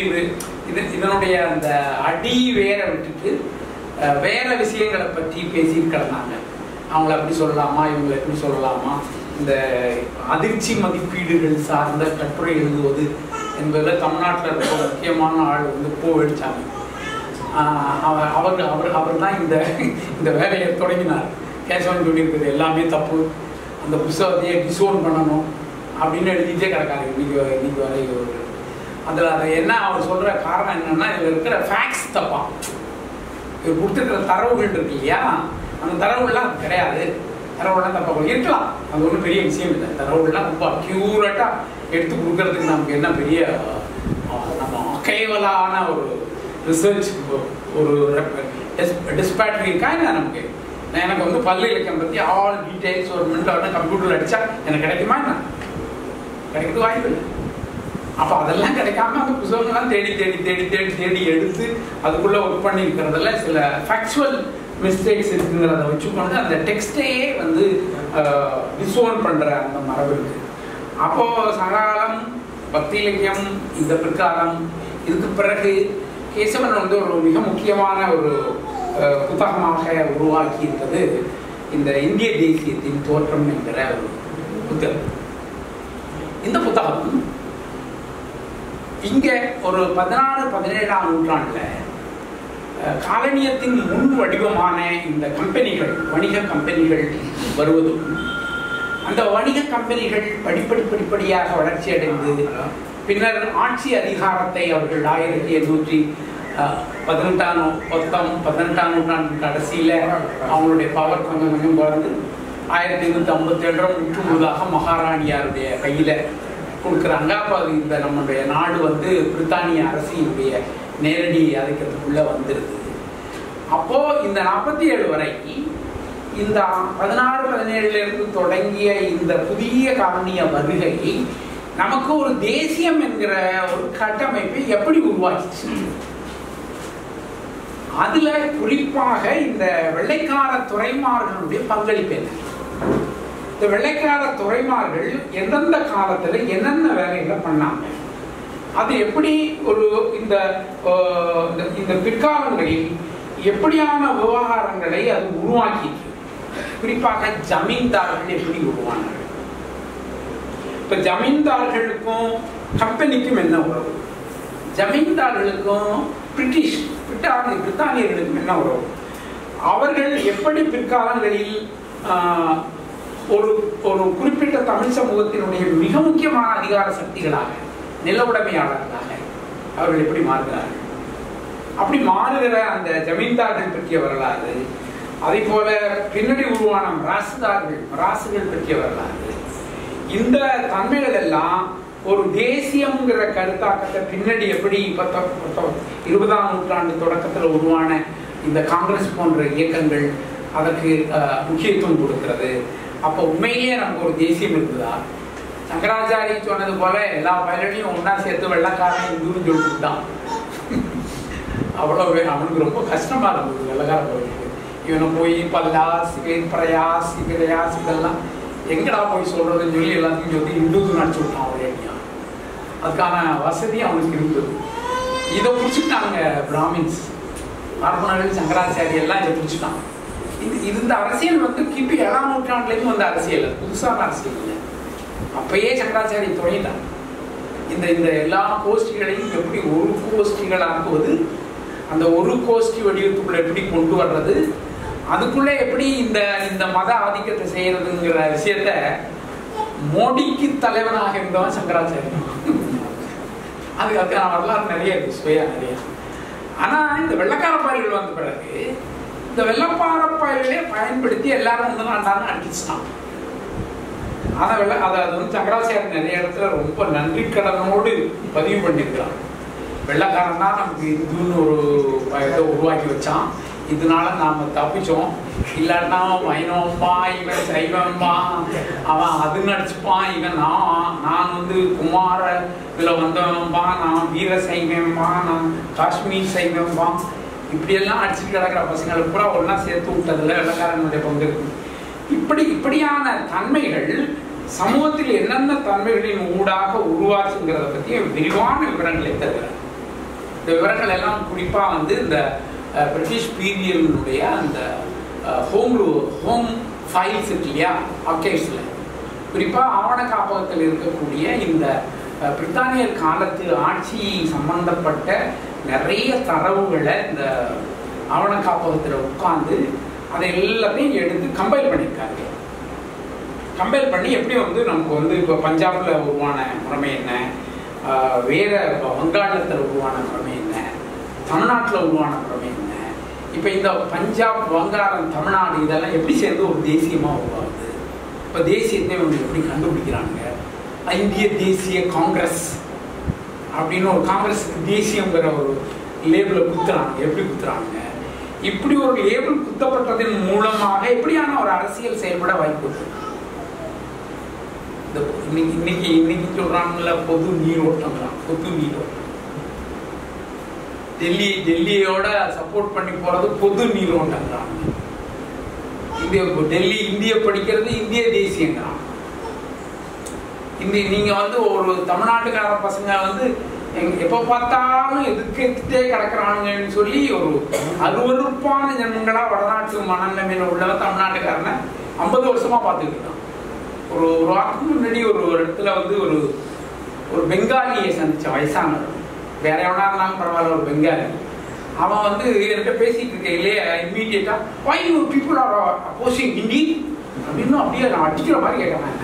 இதனுடைய அந்த அடி வேற விட்டுட்டு வேற விஷயங்களை பற்றி பேசியிருக்கிறாங்க. அவங்கள அப்படி சொல்லலாமா, இவங்களை எப்படி சொல்லலாமா, இந்த அதிர்ச்சி மதிப்பீடுகள் சார்ந்த கட்டுரை எழுதுவது என்பதில் தமிழ்நாட்டில் ரொம்ப முக்கியமான ஆள் வந்து வெடிச்சாங்க. அவர் தான் இந்த வேலையை தொடங்கினார். கேசவன் சொல்லியிருக்கிறது எல்லாமே தப்பு, அந்த புத்தகத்தையே டிசோன் பண்ணணும் அப்படின்னு எழுதிட்டே கிடக்காரு. இன்னைக்கு வரை அதில் அதை என்ன அவர் சொல்கிற காரணம் என்னன்னா, இதில் இருக்கிற ஃபேக்ட்ஸ் தப்பா, இவர் கொடுத்துருக்கிற தரவுகள் இருக்கு இல்லையா, அந்த தரவுகள்லாம் கிடையாது. தரவுகள்லாம் தப்பாக இருக்கலாம், அது ஒன்றும் பெரிய விஷயம் இல்லை. தரவுகள்லாம் ரொம்ப அக்யூரேட்டாக எடுத்து கொடுக்கறதுக்கு நமக்கு என்ன பெரிய நம்ம அக்கைவலான ஒரு ரிசர்ச் ஒரு டிஸ்பேட்டரி இருக்கா என்ன நமக்கு? எனக்கு வந்து பல்லு இலக்கியம் பற்றி ஆல் டீட்டெயில்ஸ் ஒரு மினிட் கம்ப்யூட்டரில் அடித்தா எனக்கு கிடைக்குமா என்ன? கிடைக்கிறது வாய்ப்பு இல்லை. அப்போ அதெல்லாம் கிடைக்காம அந்த புத்தகங்கள்லாம் தேடி தேடி தேடி தேடி தேடி எடுத்து அதுக்குள்ளே ஒர்க் பண்ணி இருக்கிறதுல சில ஃபேக்சுவல் மிஸ்டேக்ஸ் இருக்குங்கிறத வச்சுக்கொண்டு அந்த டெக்ஸ்டையே வந்து டிசோன் பண்ணுற அந்த மரபு இருக்கு. அப்போது சகாலம், பக்தி இலக்கியம், இந்த பிற்காலம், இதுக்கு பிறகு கேசவன் வந்து ஒரு மிக முக்கியமான ஒரு புத்தகமாக உருவாக்கி இருப்பது இந்த இந்திய தேசியத்தின் தோற்றம் என்கிற ஒரு புத்தகம். இந்த புத்தகம் இங்க ஒரு 16-17ஆம் நூற்றாண்டில் காலனியத்தின் முன் வடிவமான இந்த கம்பெனிகள், வணிக கம்பெனிகள் வருவதும், அந்த வணிக கம்பெனிகள் படிப்படியாக வளர்ச்சி அடைந்து பின்னர் ஆட்சி அதிகாரத்தை அவர்கள் 1818ஆம் நூற்றாண்டு கடைசியில் அவங்களுடைய பவர் கொஞ்சம் கொஞ்சம் குறைந்து 1857 முற்றுமுழுதாக மகாராணியாருடைய கையில் கொடுக்குறாங்க. அப்போ அது இந்த நம்முடைய நாடு வந்து பிரித்தானிய அரசினுடைய நேரடி ஆதிக்கத்துக்குள்ள வந்துருது. அப்போ இந்த 47 வரை இந்த 16-17 தொடங்கிய இந்த புதிய காலனிய வருகை நமக்கு ஒரு தேசியம் என்கிற ஒரு கட்டமைப்பை எப்படி உருவாக்கிச்சு? அதுல குறிப்பாக இந்த வெள்ளைக்கார துறைமார்களுடைய பங்களிப்பு என்ன? இந்த வெள்ளைக்கார துறைமார்கள் எந்தெந்த காலத்துல என்னென்ன வேலைகளை பண்ணாங்க, அது எப்படி ஒரு இந்த பிற்காலங்களில் எப்படியான விவகாரங்களை அது உருவாக்கி, குறிப்பாக ஜமீன்தார்கள் எப்படி உருவானார்கள்? இப்ப ஜமீன்தார்களுக்கும் கம்பெனிக்கும் என்ன உறவு? ஜமீன்தார்களுக்கும் பிரித்தானியர்களுக்கும் என்ன உறவு? அவர்கள் எப்படி பிற்காலங்களில் ஒரு ஒரு குறிப்பிட்ட தமிழ் சமூகத்தினுடைய மிக முக்கியமான அதிகார சக்திகளாக, நில உடைமையாளர்களாக அவர்கள் எப்படி மாறுகிறார்கள்? அப்படி மாறுகிற அந்த ஜமீன்தார்கள் பற்றிய வரலாறு, அதே போல பின்னணி உருவான மராசுகள் பற்றிய வரலாறு, இந்த தன்மைகள் எல்லாம் ஒரு தேசியம்ங்கிற கருத்தாக்கத்தை பின்னாடி எப்படி 20ஆம் நூற்றாண்டு தொடக்கத்தில் உருவான இந்த காங்கிரஸ் போன்ற இயக்கங்கள் அதற்கு முக்கியத்துவம் கொடுக்கிறது. அப்போ உண்மையிலேயே நமக்கு ஒரு தேசியம் இருக்குதா? சங்கராச்சாரி சொன்னது போல எல்லா பயிலையும் ஒன்னா சேர்த்து வெள்ளக்காரன் இந்துன்னு சொல்லிட்டுதான். அவ்வளவு அவனுக்கு ரொம்ப கஷ்டமா இருந்தது வெள்ளக்கார பயிலுக்கு. இவனை போய் பல்லாஸ், பிரயாஸ், பிரயாஸ் இதெல்லாம் எங்கடா போய் சொல்றதுன்னு சொல்லி எல்லாத்தையும் சொல்லி இந்துக்கு நடிச்சு விட்டான் ஒரேடியா. அதுக்கான வசதி அவனுக்கு இருந்தது. இதை பிடிச்சிட்டாங்க பிராமின்ஸ், பார்ப்பனர்கள், சங்கராச்சாரி எல்லாம் இதை பிடிச்சிட்டாங்க. இந்த அரசியல் வந்து கிபி 7ஆம் நூற்றாண்டுலேயும் வந்த அரசியல், புதுசான அரசியல் இல்லை. அப்பயே சங்கராச்சாரி தொடங்கிட்டாங்க. இந்த எல்லா கோஷ்டிகளையும் எப்படி ஒரு கோஷ்டிகளாக்குவது, அந்த ஒரு கோஷ்டி வடிவத்துக்குள்ள எப்படி கொண்டு வர்றது, அதுக்குள்ள எப்படி இந்த மத ஆதிக்கத்தை செய்யறதுங்கிற விஷயத்த மோடிக்கு தலைவனாக இருந்தவன் சங்கராச்சாரி. அதுக்கான வரலாறு நிறைய இருக்கு, சுவையா நிறைய. ஆனா இந்த வெள்ளக்கார பாயல்கள் வந்த பிறகு இந்த வெள்ளப்பார பாயல்களே பயன்படுத்தி எல்லாரும் ஒன்றுதான் அடிச்சுட்டான். ஆனா அது வந்து சங்கராச்சாரி நிறைய இடத்துல ரொம்ப நன்றி கடனோடு பதிவு பண்ணியிருக்கிறான். வெள்ளக்காரன் தான் நமக்கு இந்துன்னு ஒரு இதை உருவாக்கி வச்சான், இதனால நாம தப்பிச்சோம், இல்லாட்டினா வைணவம்பா, இவன் சைவம்பா, அவன் அது நடிச்சுப்பான், இவன் நான் வந்து குமார இதில் வந்தவன்பா, நான் வீர சைவம்பா, நான் காஷ்மீர் சைவம்பா, இப்படியெல்லாம் அடிச்சுட்டு கிடக்கிற பசங்களை பூரா ஒன்றா சேர்த்து விட்டதில் வெள்ளக்காரனுடைய பங்கு இருக்கு. இப்படியான தன்மைகள் சமூகத்தில் என்னென்ன தன்மைகளின் ஊடாக உருவாச்சுங்கிறத பற்றி விரிவான விவரங்களை தருகிறார். இந்த விவரங்கள் எல்லாம் குறிப்பாக வந்து இந்த பிரிட்டிஷ் பீரியனுடைய அந்த ஹோம் ஃபைல்ஸ் இருக்கு இல்லையா, ஆர்கைவ்ஸில், குறிப்பாக ஆவண காப்பகத்தில் இருக்கக்கூடிய இந்த பிரித்தானியர் காலத்து ஆட்சி சம்பந்தப்பட்ட நிறைய தரவுகளை இந்த ஆவண காப்பகத்தில் உட்கார்ந்து அதை எல்லாத்தையும் எடுத்து கம்பைல் பண்ணியிருக்காங்க. கம்பைல் பண்ணி எப்படி வந்து நமக்கு வந்து இப்போ பஞ்சாபில் உருவான முறைமை என்ன, வேற வங்காளத்தில் உருவான முறைமை என்ன, தமிழ்நாட்டில் உருவான முறைமை என்ன, இப்போ இந்த பஞ்சாப், வங்காளம், தமிழ்நாடு இதெல்லாம் எப்படி சேர்ந்து ஒரு தேசியமாக உருவாகுது, இப்போ தேசியத்தை இவங்க எப்படி கண்டுபிடிக்கிறாங்க, இந்திய தேசிய காங்கிரஸ் அப்படின்னு ஒரு காங்கிரஸுக்கு தேசியங்கிற ஒரு லேபிளை குத்துறாங்க, எப்படி குத்துறாங்க, இப்படி ஒரு லேபிள் குத்தப்பட்டதன் மூலமாக எப்படியான ஒரு அரசியல் செயல்பட வாய்ப்பு இருக்கு. இன்னைக்கு சொல்றாங்கல்ல பொது நீரோட்டம், பொது நீரோட்டம், டெல்லியோட சப்போர்ட் பண்ணி போறது பொது நீரோட்டங்கிறாங்க. டெல்லி இந்திய படிக்கிறது இந்திய தேசியங்கிறாங்க. நீங்க வந்து ஒரு தமிழ்நாட்டுக்கார பசங்க வந்து எப்ப பார்த்தாலும் எதிர்த்தே கிடக்குறானுங்கன்னு சொல்லி ஒரு அருவருப்பான ஜனங்களா வடநாட்டு மனநிலைமையில உள்ளவன் தமிழ்நாட்டுக்காரனை 50 வருஷமா பார்த்துட்டு இருக்கான். ஒரு வாரத்துக்கு முன்னாடி ஒரு இடத்துல வந்து ஒரு பெங்காலியை சந்திச்ச வயசானவர், வேற எவனா இருந்தாலும் பரவாயில்ல, ஒரு பெங்காலி. அவன் வந்து என்கிட்ட பேசிட்டு இருக்க இல்லையா, இம்மீடியட்டா why you people are opposing Hindi அப்படின்னு அப்படியே நான் அடிக்கிற மாதிரி கேட்கறேன்.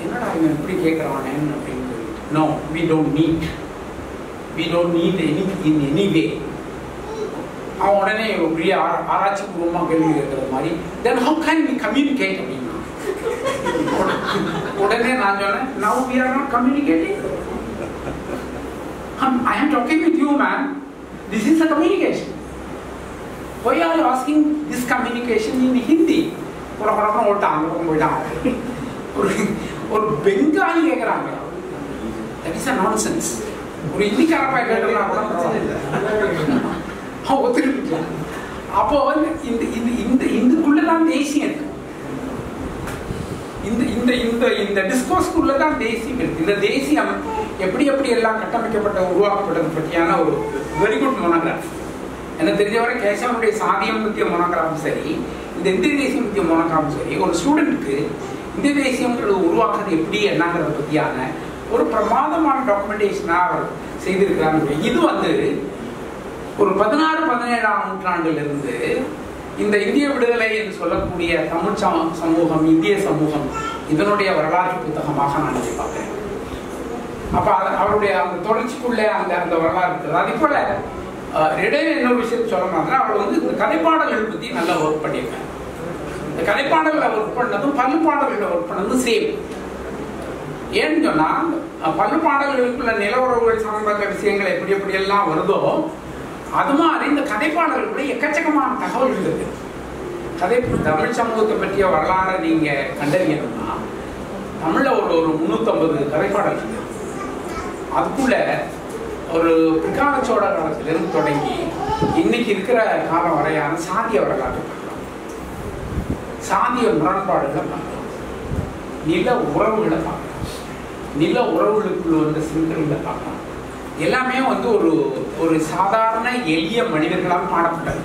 என்னடா இவன் எப்படி கேட்கறானே அப்படின்னு. No, we don't need anything in any way. அவன் உடனே பெரிய ஆராய்ச்சி பூர்வமாக கேள்வி கேட்கற மாதிரி, then how can we communicate அப்படின்னா உடனே நான் சொன்னேன், now we are not communicating. I am talking with you, man. This is a communication. Why are you asking this communication in Hindi? ஒரு பெங்காலி கேட்குறாங்க, that is a nonsense. ஒரு இந்திக்காரப்பா கேட்டுலாம் கூட ஒத்துக்கிட்டு. அப்போ இதுக்குள்ளதான் தேசியம் இருக்கு, இந்த டிஸ்கோர்ஸ்க்குள்ளதான் தேசியம் இருக்கு. இந்த தேசியம் எப்படி எல்லாம் கட்டமைக்கப்பட்ட உருவாக்கப்பட்டது பற்றியான ஒரு வெரி குட் மோனோகிராஃப். எனக்கு தெரிஞ்சவரை கேசவனுடைய சாதியம் பற்றிய மோனோகிராஃபும் சரி, இந்த இந்திய தேசியம் பற்றிய மோனோகிராஃபும் சரி, ஒரு ஸ்டூடெண்ட்டுக்கு இந்திய தேசியங்கிறது உருவாக்குறது எப்படி என்னங்கிறத பற்றியான ஒரு பிரமாதமான டாக்குமெண்டேஷனாக அவர் செய்திருக்கிறாங்க. இது வந்து ஒரு 16-17ஆம் நூற்றாண்டிலிருந்து இந்த இந்திய விடுதலை என்று சொல்லக்கூடிய தமிழ் சமூகம், இந்திய சமூகம், இதனுடைய வரலாற்று புத்தகமாக நான் இதை பார்க்கிறேன். அப்ப அவருடைய அந்த தொடர்ச்சிக்குள்ளே அந்த வரலாறு இருக்குது. அதே போல இடையில இன்னொரு விஷயத்தை சொல்ல மாதிரி அவர் வந்து இந்த கதைப்பாடல்கள் பற்றி நல்லா ஒர்க் பண்ணியிருக்காங்க. இந்த கதைப்பாடல்களை ஒர்க் பண்ணதும் பல்லு பாடல்களை ஒர்க் பண்ணதும் சேம். ஏன்னு சொன்னா பல்லு பாடல்களுக்குள்ள நிலவரவுகள் சம்பந்த விஷயங்கள் எப்படியெல்லாம் வருதோ அது மாதிரி இந்த கதைப்பாடல்களுக்குள்ள எக்கச்சக்கமான தகவல்கள் இருக்கு. தமிழ் சமூகத்தை பற்றிய வரலாறை நீங்க கண்டறியணும்னா தமிழ்ல ஒரு 350 கதைப்பாடல் இருக்கு. அதுக்குள்ள ஒரு பிற்கால சோழ காலத்திலிருந்து தொடங்கி இன்னைக்கு இருக்கிற காலம் வரையான சாதிய வரலாறு பார்க்கலாம், சாதிய முரண்பாடுகளை பார்க்கலாம், நில உறவுகளை பார்க்கலாம், நில உறவுகளுக்குள்ள வந்த சிந்தனைகளை பார்க்கலாம். எல்லாமே வந்து ஒரு சாதாரண எளிய மனிதர்களால் பாடப்பட்டது.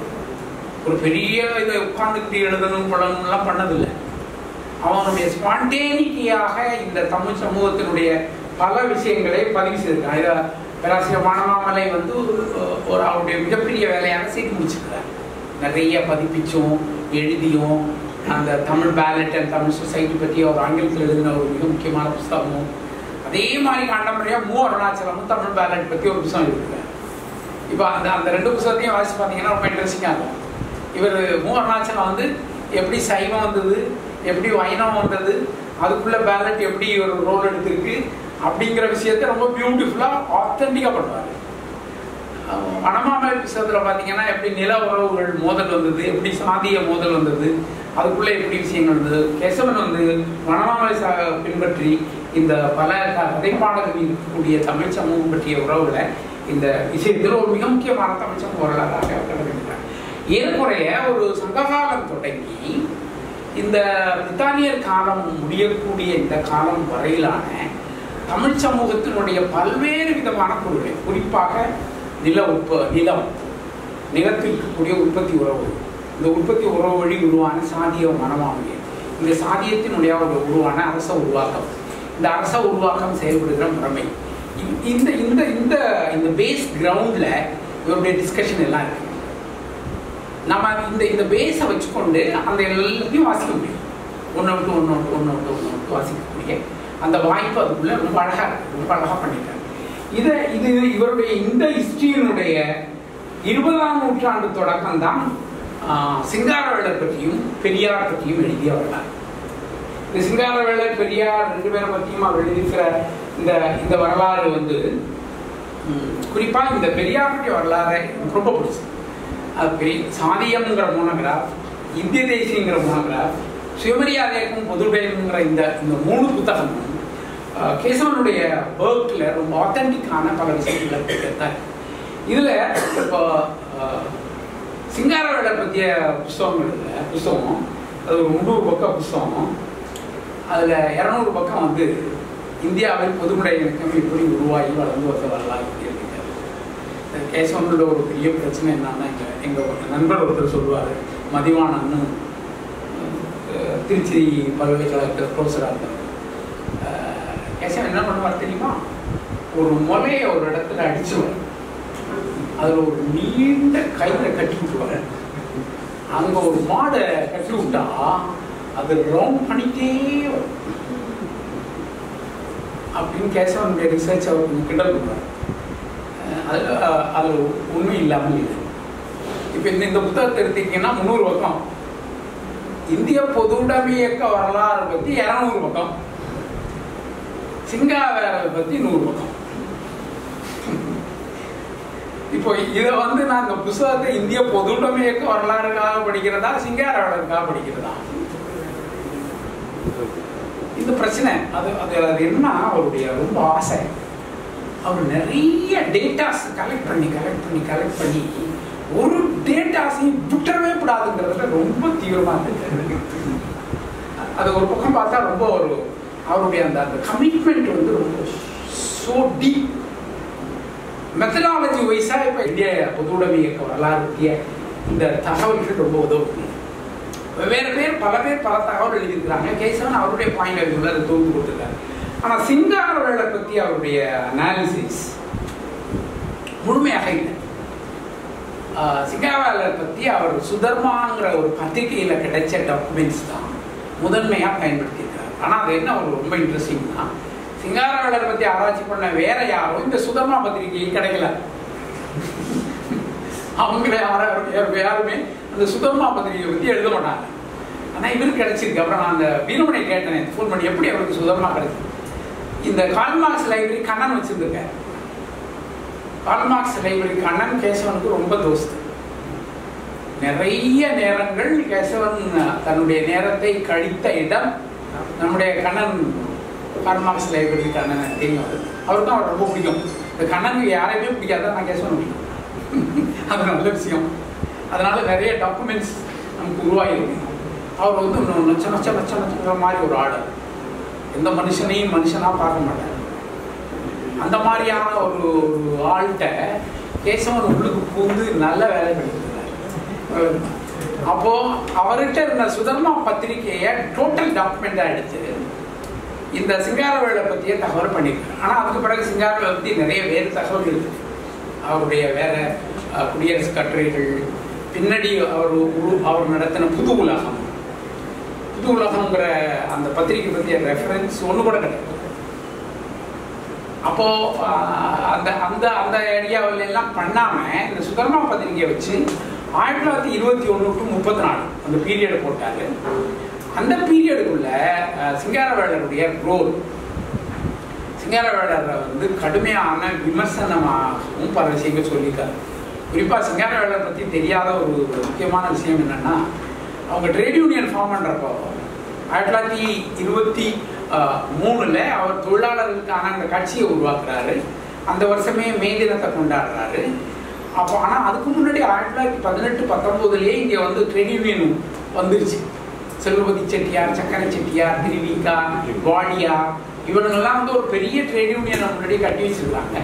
ஒரு பெரிய இதை உட்கார்ந்துக்கிட்டு எழுதணும் பழணும்லாம் பண்ணதில்லை. அவனுடைய ஸ்பான்டேனிட்டியாக இந்த தமிழ் சமூகத்தினுடைய பல விஷயங்களை பதிவு செய்திருக்கான். இதை பேராசிரியர் வானமாமலை வந்து ஒரு அவருடைய மிகப்பெரிய வேலையாக செய்து முடிச்சிருக்கிறார். நிறைய பதிப்பிச்சும் எழுதியும் அந்த Tamil ballet and Tamil society பற்றி ஒரு ஆங்கிலத்தில் எழுதின ஒரு மிக முக்கியமான புத்தகமும், அதே மாதிரி காண்டமுறையாக மு அருணாச்சலமும் தமிழ் பேலட் பற்றி ஒரு புத்தகம் எழுதியிருக்கார். இப்போ அந்த 2 புத்தகத்தையும் வாசிச்சு பார்த்தீங்கன்னா ரொம்ப இன்ட்ரெஸ்டிங்காக இருக்கும். இவர் மு அருணாச்சலம் வந்து எப்படி சைவம் வந்தது, எப்படி வைணவம் வந்தது, அதுக்குள்ள பேலட் எப்படி ஒரு ரோல் எடுத்திருக்கு அப்படிங்கிற விஷயத்த ரொம்ப பியூட்டிஃபுல்லாக ஆத்தென்டிக்காக பண்ணுவார். வனமாமலை புத்தகத்தில் பார்த்தீங்கன்னா எப்படி நில உறவுகள் மோதல் வந்தது, எப்படி சாதிய மோதல் வந்தது, அதுக்குள்ளே எப்படி விஷயங்கள் வந்தது. கேசவன் வந்து வனமாமலை பின்பற்றி இந்த பல கதைப்பாடல்கள் இருக்கக்கூடிய தமிழ் சமூகம் பற்றிய உறவுகளை இந்த விஷயத்தில் ஒரு மிக முக்கியமான தமிழ் சமூக வரலாறாக கருதுகிறார். ஏறக்குறைய ஒரு சங்ககாலம் தொடங்கி இந்த பிரித்தானியர் காலம் முடியக்கூடிய இந்த காலம் வரையிலான தமிழ் சமூகத்தினுடைய பல்வேறு விதமான பொருட்கள், குறிப்பாக நிலத்தில் இருக்கக்கூடிய உற்பத்தி உறவு, இந்த உற்பத்தி உறவு வழி உருவான சாதிய மனமாகிய இந்த சாதியத்தினுடைய ஒரு உருவான அரச உருவாக்கம், இந்த அரச உருவாக்கம் செயல்படுகிற முறைமை, இந்த இந்த இந்த இந்த பேஸ் கிரவுண்ட்ல இவருடைய டிஸ்கஷன் எல்லாம் இருக்கு. நம்ம இந்த பேஸை வச்சுக்கொண்டு அந்த எல்லாத்தையும் வாசிக்க முடியும். ஒன்று வாசிக்கக்கூடிய அந்த வாய்ப்பு அதுக்குள்ள ரொம்ப அழகா பண்ணிட்டாங்க. இது இவருடைய இந்த ஹிஸ்டரியினுடைய 20ஆம் நூற்றாண்டு தொடக்கம் தான் சிங்காரவேலர் பற்றியும் பெரியார் பற்றியும் எழுதிய வரலாறு. இந்த சிங்காரவேலர் பெரியார் 2 பேரை பற்றியும் அவர் எழுதியிருக்கிற இந்த வரலாறு வந்து குறிப்பா இந்த பெரியார் பற்றிய வரலாறை ரொம்ப பிடிச்சது. அது சாதியம்ங்கிற மோனோகிராஃப், இந்திய தேசியங்கிற மோனோகிராஃப், சுயமரியாதைக்கும் பொதுடையங்கிற இந்த 3 புத்தகமும் கேசவனுடைய ஒர்க்ல ரொம்ப ஆத்தென்டிக்கான பல விஷயங்களை கொடுத்தார். இதுல இப்போ சிங்காரவேலர் பற்றிய புஸ்தகம் அது ஒரு 300 பக்கம் புஸ்தகம். அதுல 200 பக்கம் வந்து இந்தியாவில் பொதுமுறை இயக்கம் எப்படி உருவாகி வளர்ந்து வந்த வரலாறு எழுதியிருக்காரு. கேசவனோட ஒரு பெரிய பிரச்சனை என்னன்னா, எங்க நண்பர் ஒருத்தர் சொல்லுவார், மதிவானன்னு திருச்சி பல்கலைக்கழகத்தில் ப்ரொஃபஸராக இருந்தார். கேசவன் என்ன பண்ணுவார் தெரியுமா? ஒரு முலையை ஒரு இடத்துல அடிச்சுவார், அதில் ஒரு நீண்ட கயிறை கட்டி விட்டுருவார். அங்கே ஒரு மாடை கட்டி விட்டா அது ரவுண்ட் பண்ணிட்டே வரும் அப்படின்னு கேசவனுடைய ரிசர்ச் அவர் கொஞ்சம் கிண்டல் பண்ணுவார். அதில் உண்மை இல்லாமல் இல்லை. இப்போ இந்த புத்தகத்தை எடுத்தீங்கன்னா 300 பக்கம், இந்திய பொதுவுடைமை இயக்க வரலாறு பற்றி 200 பக்கம், சிங்காரவேலரை பற்றி 100 பக்கம். இப்போ இதை வந்து நான் இந்த புத்தகத்தை இந்திய பொதுவுடைமை இயக்க வரலாறுக்காக படிக்கிறதா சிங்காரவேலருக்காக படிக்கிறதா, இந்த பிரச்சனை. அது என்ன, அவருடைய ரொம்ப ஆசை, அவர் நிறைய டேட்டாஸ் கலெக்ட் பண்ணி ஒரு டேட்டாஸையும் விட்டுறவே கூடாதுங்கிறதுல ரொம்ப தீவிரமா இருக்கு. அது ஒரு பக்கம் பார்த்தா ரொம்ப அவருடைய அந்த கமிட்மெண்ட் வந்து ரொம்ப சோ டீப். மெத்தடாலஜி வைஸா இப்ப இந்திய பொதுவுடைமை இயக்க வரலாறு பற்றிய இந்த தகவல்கள் ரொம்ப உதவும். பல பேர் பல தகவல் எழுதியிருக்கிறாங்க. கேசவன் அவருடைய பாயிண்ட் ஆஃப் வியூல அதை தொகுத்து கொடுத்துருக்காரு. ஆனா சிங்காரவேலர் பற்றி அவருடைய அனாலிசிஸ் முழுமையாக இல்லை. சிங்காரவேலர் பற்றி அவர் சுதர்மாங்கிற ஒரு பத்திரிகையில கிடைச்ச டாக்குமெண்ட்ஸ் தான் முதன்மையா பயன்படுத்தியிருக்காரு. ஆனா அது என்ன ஒரு ரொம்ப இன்ட்ரெஸ்டிங்னா, சிங்காரவேலர் பற்றி ஆராய்ச்சி பண்ண வேற யாரும் இந்த சுதர்மா பத்திரிகை கிடைக்கல. அவங்கள யாருமே அந்த சுதர்மா பத்திரிகை பற்றி எழுத மாட்டாங்க. ஆனா இவருக்கு கிடைச்சிருக்கு. அப்புறம் நான் அந்த வீரமனை கேட்டேன் ஃபோன் பண்ணி, எப்படி அவருக்கு சுதர்மா கிடைச்சது. இந்த கால்மார்க்ஸ் லைப்ரரி கண்ணன் வச்சிருந்திருக்காரு. கால்மார்க்ஸ் லைப்ரரி கண்ணன் கேசவனுக்கு ரொம்ப தோஸ்து. நிறைய நேரங்கள் கேசவன் தன்னுடைய நேரத்தை கழித்த இடம் நம்முடைய கண்ணன். கால்மார்க்ஸ் லைப்ரரி கண்ணன் தெரியும், அவருக்கும் அவர் ரொம்ப பிடிக்கும். இந்த கண்ணனுக்கு யாரையுமே பிடிக்காதான், நான் கேசவன் பிடிக்கும். அது நல்ல விஷயம். அதனால நிறைய டாக்குமெண்ட்ஸ் நமக்கு உருவாகிருக்கு. அவர் வந்து நச்ச மாதிரி ஒரு ஆளு, எந்த மனுஷனையும் மனுஷனா பார்க்க மாட்டார். அந்த மாதிரியான ஒரு ஆள்கிட்ட கேசவன் உள்ளுக்கு பூந்து நல்ல வேலை பண்ணிருக்கிறார். அப்போ அவர்கிட்ட இருந்த சுதர்மா பத்திரிகையை டோட்டல் டாக்குமெண்டா எடுத்து இந்த சிங்காரவேலர் பற்றிய தகவல் பண்ணியிருக்காரு. ஆனா அதுக்கு பிறகு சிங்காரவேலர் பற்றி நிறைய வேறு தகவல் இருக்கு. அவருடைய வேற குடியரசு கட்டுரைகள், பின்னாடி அவர் நடத்தின புது உலகம்ங்கிற அந்த பத்திரிகை பற்றிய ரெஃபரன்ஸ் ஒன்று கூட கிடையாது. அப்போ அந்த அந்த அந்த ஏரியாவில் எல்லாம் பண்ணாம இந்த சுதர்மா பத்திரிகையை வச்சு 1921 to 34 அந்த பீரியட் போட்டாரு. அந்த பீரியடுக்குள்ள சிங்காரவேலருடைய ரோல் சிங்காரவேலரை வந்து கடுமையான விமர்சனமாகவும் பல விஷயங்கள் சொல்லியிருக்காரு. குறிப்பாக சிங்காரவேலரை பற்றி தெரியாத ஒரு முக்கியமான விஷயம் என்னென்னா, அவங்க ட்ரேட் யூனியன் ஃபார்ம் பண்ணுறப்போ 1923 அவர் தொழிலாளர்களுக்கான அந்த கட்சியை உருவாக்குறாரு. அந்த வருஷமே மே தினத்தை கொண்டாடுறாரு. அப்போ ஆனால் அதுக்கு முன்னாடி 1918-19 இங்கே வந்து ட்ரேட் யூனியன் வந்துருச்சு. செல்வபதி செட்டியார், சக்கரை செட்டியார், திருவிகா, வாடியா இவனுங்கெல்லாம் வந்து ஒரு பெரிய ட்ரேட் யூனியனை முன்னாடி கட்டி வச்சிருக்காங்க.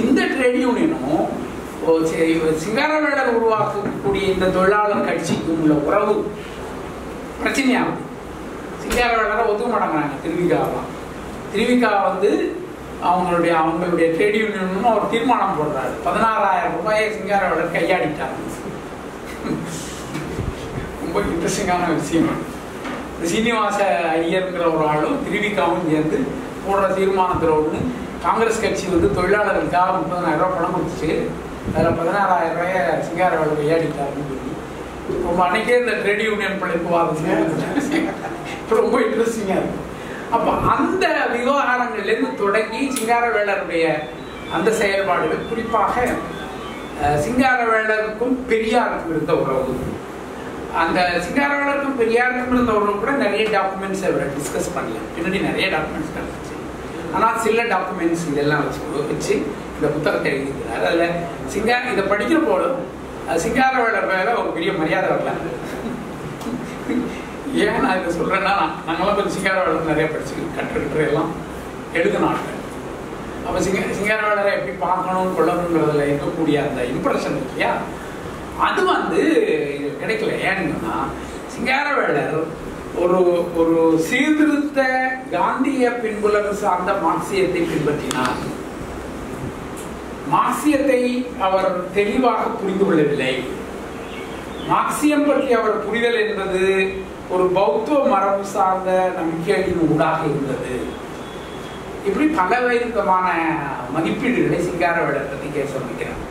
இந்த ட்ரேட் யூனியனும் சிங்காரவேலர் உருவாக்கக்கூடிய இந்த தொழிலாளர் கட்சிக்கும் உள்ள உறவு பிரச்சனையாகுது. சிங்காரவேலரை ஒத்துக்க மாட்டேங்கிறாங்க திருவிகாவெல்லாம். திருவிகா வந்து அவங்களுடைய ட்ரேட் யூனியன் ஒரு தீர்மானம் போடுறாரு. 16,000 ரூபாயை சிங்காரவேலர் கையாடிட்டாங்க. ரொம்ப இன்ட்ரெஸ்டிங்கான விஷயம். சீனிவாச ஐயருங்கிற ஒரு ஆளும் திருவிகாவும் சேர்ந்து போடுற தீர்மானத்தில் ஒன்று, காங்கிரஸ் கட்சி வந்து தொழிலாளர்களுக்காக 30,000 ரூபாய் பணம் கொடுத்துச்சு, அதில் 16,000 ரூபாயை சிங்காரவேலர் கையாடிட்டாருன்னு சொல்லி ரொம்ப அன்னைக்கே இந்த ட்ரேட் யூனியன் பிழைப்பு வாதம் ரொம்ப இன்ட்ரெஸ்டிங்காக இருக்கும். அப்போ அந்த விவகாரங்கள்லேருந்து தொடங்கி சிங்காரவேலருடைய அந்த செயல்பாடுகள், குறிப்பாக சிங்காரவேலருக்கும் பெரியாருக்கும் இருந்த உறவு, அந்த சிங்காரவேலருக்கும் பெரியாருக்கும் இருந்த உறவு கூட நிறைய டாக்குமெண்ட்ஸ் அவரை டிஸ்கஸ் பண்ணலாம். பின்னாடி நிறைய டாக்குமெண்ட்ஸ் கிடச்சிச்சு. ஆனால் சில டாக்குமெண்ட்ஸ் இதெல்லாம் வச்சு இந்த புத்தகத்தை எழுதிக்கிறார். அதில் இதை படிக்கிற போதும் சிங்காரவேலர் மேலே ஒரு பெரிய மரியாதை வரலாம். ஏன் நான் இதை சொல்கிறேன்னா, நாங்களாம் கொஞ்சம் சிங்காரவேலர் நிறைய படிச்சு கட்டுரை எல்லாம் எழுதினாங்க. அப்போ சிங்காரவேலரை எப்படி பார்க்கணும் கொள்ளணுங்கிறதுல இருக்கக்கூடிய அந்த இம்ப்ரெஷன் இல்லையா, அது வந்து கிடைக்கல. ஏன்னா சிங்காரவேலர் ஒரு ஒரு சீர்திருத்த காந்திய பின்புலகு சார்ந்த மார்க்சியத்தை பின்பற்றினார். மார்க்சியத்தை அவர் தெளிவாக புரிந்து கொள்ளவில்லை. மார்க்சியம் பற்றி அவர் புரிதல் என்பது ஒரு பௌத்த மரபு சார்ந்த நம்பிக்கையின் ஊடாக இருந்தது. இப்படி பல விதமான மதிப்பீடுகளை சிங்காரவேலர் பற்றி கேட்க வைக்கிறார்.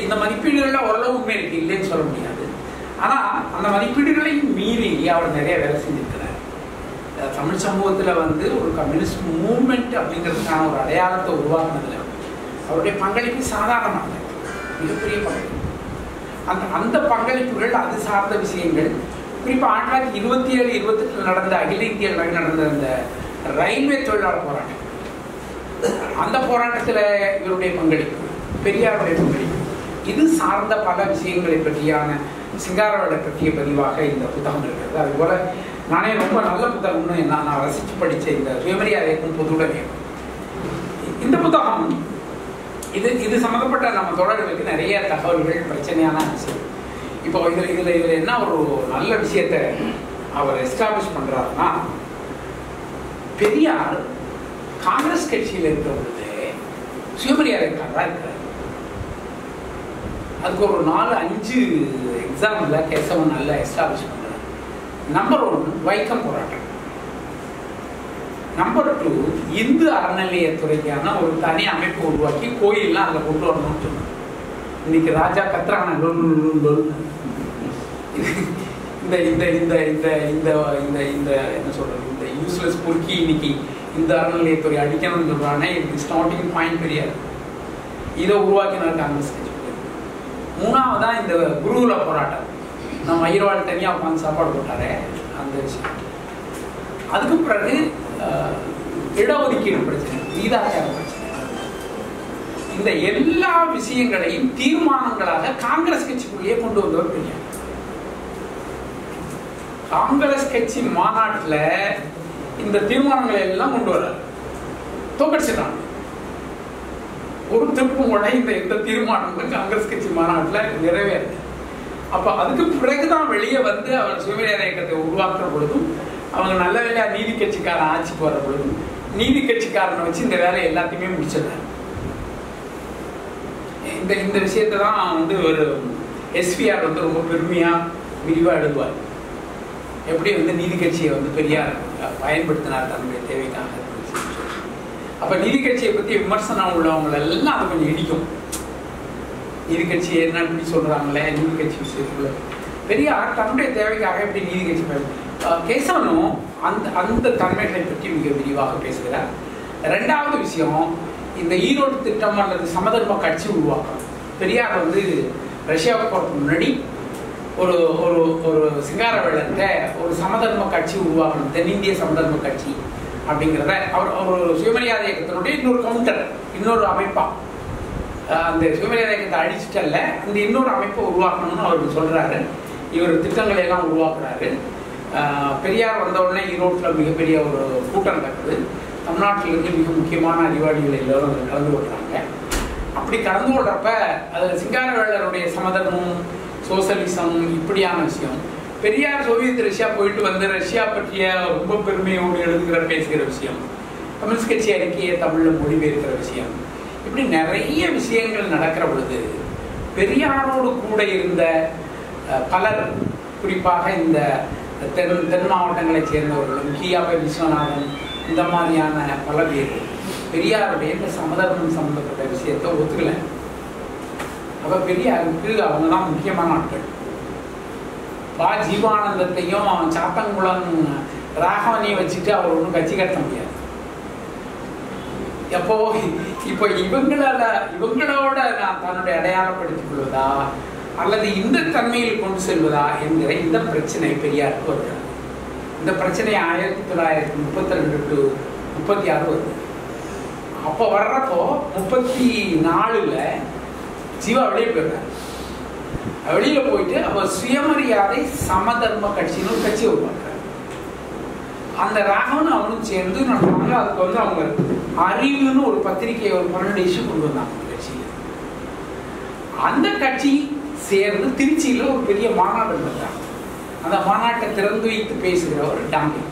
இந்த மதிப்பீடுகள்ல ஓரளவு உண்மை இருக்கு, இல்லைன்னு சொல்ல முடியாது. ஆனா அந்த மதிப்பீடுகளை மீறி அவர் நிறைய வேலை செஞ்சிருக்கிறார். தமிழ் சமூகத்துல வந்து ஒரு கம்யூனிஸ்ட் மூவ்மெண்ட் அப்படிங்கிறதுக்கான ஒரு அடையாளத்தை உருவாக்குனதுல அவருடைய பங்களிப்பு சாதாரணமாக மிகப்பெரிய பங்களிப்பு. அந்த பங்களிப்புகள், அது சார்ந்த விஷயங்கள், குறிப்பாக 1927-28 நடந்த அகில இந்திய அளவில் நடந்த அந்த ரயில்வே தொழிலாளர் போராட்டம், அந்த போராட்டத்தில் இவருடைய பங்களிப்பு, பெரியாருடைய பங்களிப்பு, இது சார்ந்த பல விஷயங்களை பற்றியான சிங்காரவேலர் பற்றிய பதிவாக இந்த புத்தகம் இருக்கிறது. அதுபோல நானே ரொம்ப நல்ல புத்தகம்னு நான் ரசித்து படித்த இந்த சுயமரியாதைக்கும் பொதுவுடைமை, இந்த புத்தகம் இது சம்மந்தப்பட்ட நம்ம தோழர்களுக்கு நிறைய தகவல்கள், பிரச்சனையான விஷயம். இப்போ இதில் என்ன ஒரு நல்ல விஷயத்தை அவர் எஸ்டாப்ளிஷ் பண்ணுறாருன்னா, பெரியார் காங்கிரஸ் கட்சியில் இருக்கிற பொழுது சுயமரியாதைக்காரராக இருக்கிறார். அதுக்கு ஒரு 4-5 எக்ஸாம்பிள் கேசவன் நல்லா எஸ்டாப்ளிஷ் பண்ணுறார். நம்பர் 1 வைக்கம் போராட்டம். நம்பர் 2 இந்து அறநிலையத்துறைக்கான ஒரு தனி அமைப்பு உருவாக்கி கோயில்லாம் அதில் கொண்டு வரணும்னு சொன்னார். இன்னைக்கு ராஜா கத்துறான என்ன சொல்றது, இந்த யூஸ்லெஸ் பொறுக்கி இன்னைக்கு இந்த அறநிலையத்துறை அடிக்கணும்னு சொல்றானே, இது ஸ்டார்டிங் பாயிண்ட் பெரியார். இதை உருவாக்கினார் காங்கிரஸ் கட்சி. 3ஆவதா இந்த குருகுல போராட்டம், நம்ம ஐயர்வாள் தனியாக உட்காந்து சாப்பாடு போட்டாரே அந்த விஷயம். அதுக்கு பிறகு இடஒதுக்கீடு பிரச்சனை, வீதாச்சார பிரச்சனை, இந்த எல்லா விஷயங்களையும் தீர்மானங்களாக காங்கிரஸ் கட்சிக்குள்ளேயே கொண்டு வந்தவர் பெரியார். காங்கிரஸ் கட்சி மாநாட்டில் இந்த தீர்மானங்களை எல்லாம் கொண்டு வர்றாரு. தோக்கடிச்சிடறாங்க. ஒரு திருப்பும் கூட இந்த தீர்மானங்கள் காங்கிரஸ் கட்சி மாநாட்டில் நிறைவேறது. அப்போ அதுக்கு பிறகுதான் வெளியே வந்து அவர் சுயமரியாதை இயக்கத்தை உருவாக்குற பொழுதும், அவங்க நல்ல வேலையா நீதி கட்சிக்காரன் ஆட்சிக்கு வர பொழுதும் நீதி கட்சிக்காரனை வச்சு இந்த வேலையை எல்லாத்தையுமே முடிச்சிடுறாரு. இந்த விஷயத்தை தான் வந்து ஒரு எஸ்பிஆர் வந்து ரொம்ப பெருமையா விரிவா எழுதுவார். எப்படி வந்து நீதி கட்சியை வந்து பெரியார் பயன்படுத்தினார் தன்னுடைய தேவைக்காக. அப்ப நீதி கட்சியை பத்தி விமர்சனம் உள்ளவங்க எல்லாம் அதை கொஞ்சம் இடிக்கும். நீதி கட்சி என்ன இப்படி சொல்றாங்களே, நீதி கட்சி விஷயத்துக்குள்ள பெரியார் தன்னுடைய தேவைக்காக எப்படி நீதி கட்சி கேசவனும் அந்த தன்மைகளை பற்றி மிக விரிவாக பேசுகிறார். ரெண்டாவது விஷயம், இந்த ஈரோடு திட்டம் அல்லது சமதர்ம கட்சி உருவாக்கம். பெரியார் வந்து ரஷ்யாவுக்கு போகிறதுக்கு முன்னாடி ஒரு ஒரு ஒரு சிங்காரவேலர்கிட்ட ஒரு சமதர்ம கட்சி உருவாக்கணும், தென்னிந்திய சமதர்ம கட்சி அப்படிங்கிறத அவர் ஒரு சுயமரியாதை இயக்கத்தினுடைய இன்னொரு கவுண்டர், இன்னொரு அமைப்பா, அந்த சுயமரியாதை இயக்கத்தை அழிச்சிட்டல்ல, அந்த இன்னொரு அமைப்பை உருவாக்கணும்னு அவருக்கு சொல்றாரு. இவர் திட்டங்களை எல்லாம் உருவாக்குறாரு. பெரியார் வந்த உடனே ஈரோட்டில் மிகப்பெரிய ஒரு கூட்டம் நடக்குது. தமிழ்நாட்டிலிருந்து மிக முக்கியமான அறிவாளிகள் எல்லோரும் அதில் கலந்து கொள்றாங்க. அப்படி கலந்து கொள்றப்ப அதில் சிங்காரவேலருடைய சமதர்மம், சோசலிசம் இப்படியான விஷயம், பெரியார் சோவியத் ரஷ்யா போயிட்டு வந்து ரஷ்யா பற்றிய ரொம்ப பெருமையோடு எழுதுகிற பேசுகிற விஷயம், கம்யூனிஸ்ட் கட்சி அறிக்கையை தமிழில் மொழிபெயர்க்கிற விஷயம், இப்படி நிறைய விஷயங்கள் நடக்கிற பொழுது பெரியாரோடு கூட இருந்த பலர், குறிப்பாக இந்த தென் மாவட்டங்களைச் சேர்ந்தவர்களும் கியாபை விஸ்வநாதன் இந்த மாதிரியான பல பேர் பெரியாருடைய இந்த சமதர்மம் சம்பந்தப்பட்ட விஷயத்தை ஒத்துக்கல. அப்ப பெரியாருக்கு அவங்க தான் முக்கியமான ஆட்கள். பா ஜீவானந்தத்தையும் சாத்தங்குளம் ராகவனையும் வச்சுட்டு அவர் ஒன்றும் கட்சி கட்ட முடியாது. எப்போ இப்போ இவங்களோட நான் தன்னுடைய அடையாளப்படுத்திக் கொள்வதா அல்லது இந்த தன்மையில் கொண்டு செல்வதா என்கிற இந்த பிரச்சனை பெரியாருக்கு வருகிறது. இந்த பிரச்சனை 1932 to 36 வருது. அப்போ வர்றப்போ 34 ஜீவா வெளியே போயிடுறாரு. வெளியில போயிட்டு அவர் சுயமரியாதை சமதர்ம கட்சின்னு ஒரு கட்சி உருவாக்குறாரு. அந்த ராகவன் அவனும் சேர்ந்து நடந்தாங்க. அதுக்கு வந்து அவங்க அறிவுன்னு ஒரு பத்திரிகையை ஒரு 12 இஷ்யூ கொண்டு வந்தாங்க கட்சியில். அந்த கட்சி சேர்ந்து திருச்சியில ஒரு பெரிய மாநாடு நடந்தாங்க. அந்த மாநாட்டை திறந்து வைத்து பேசுகிறவர் டாங்கி.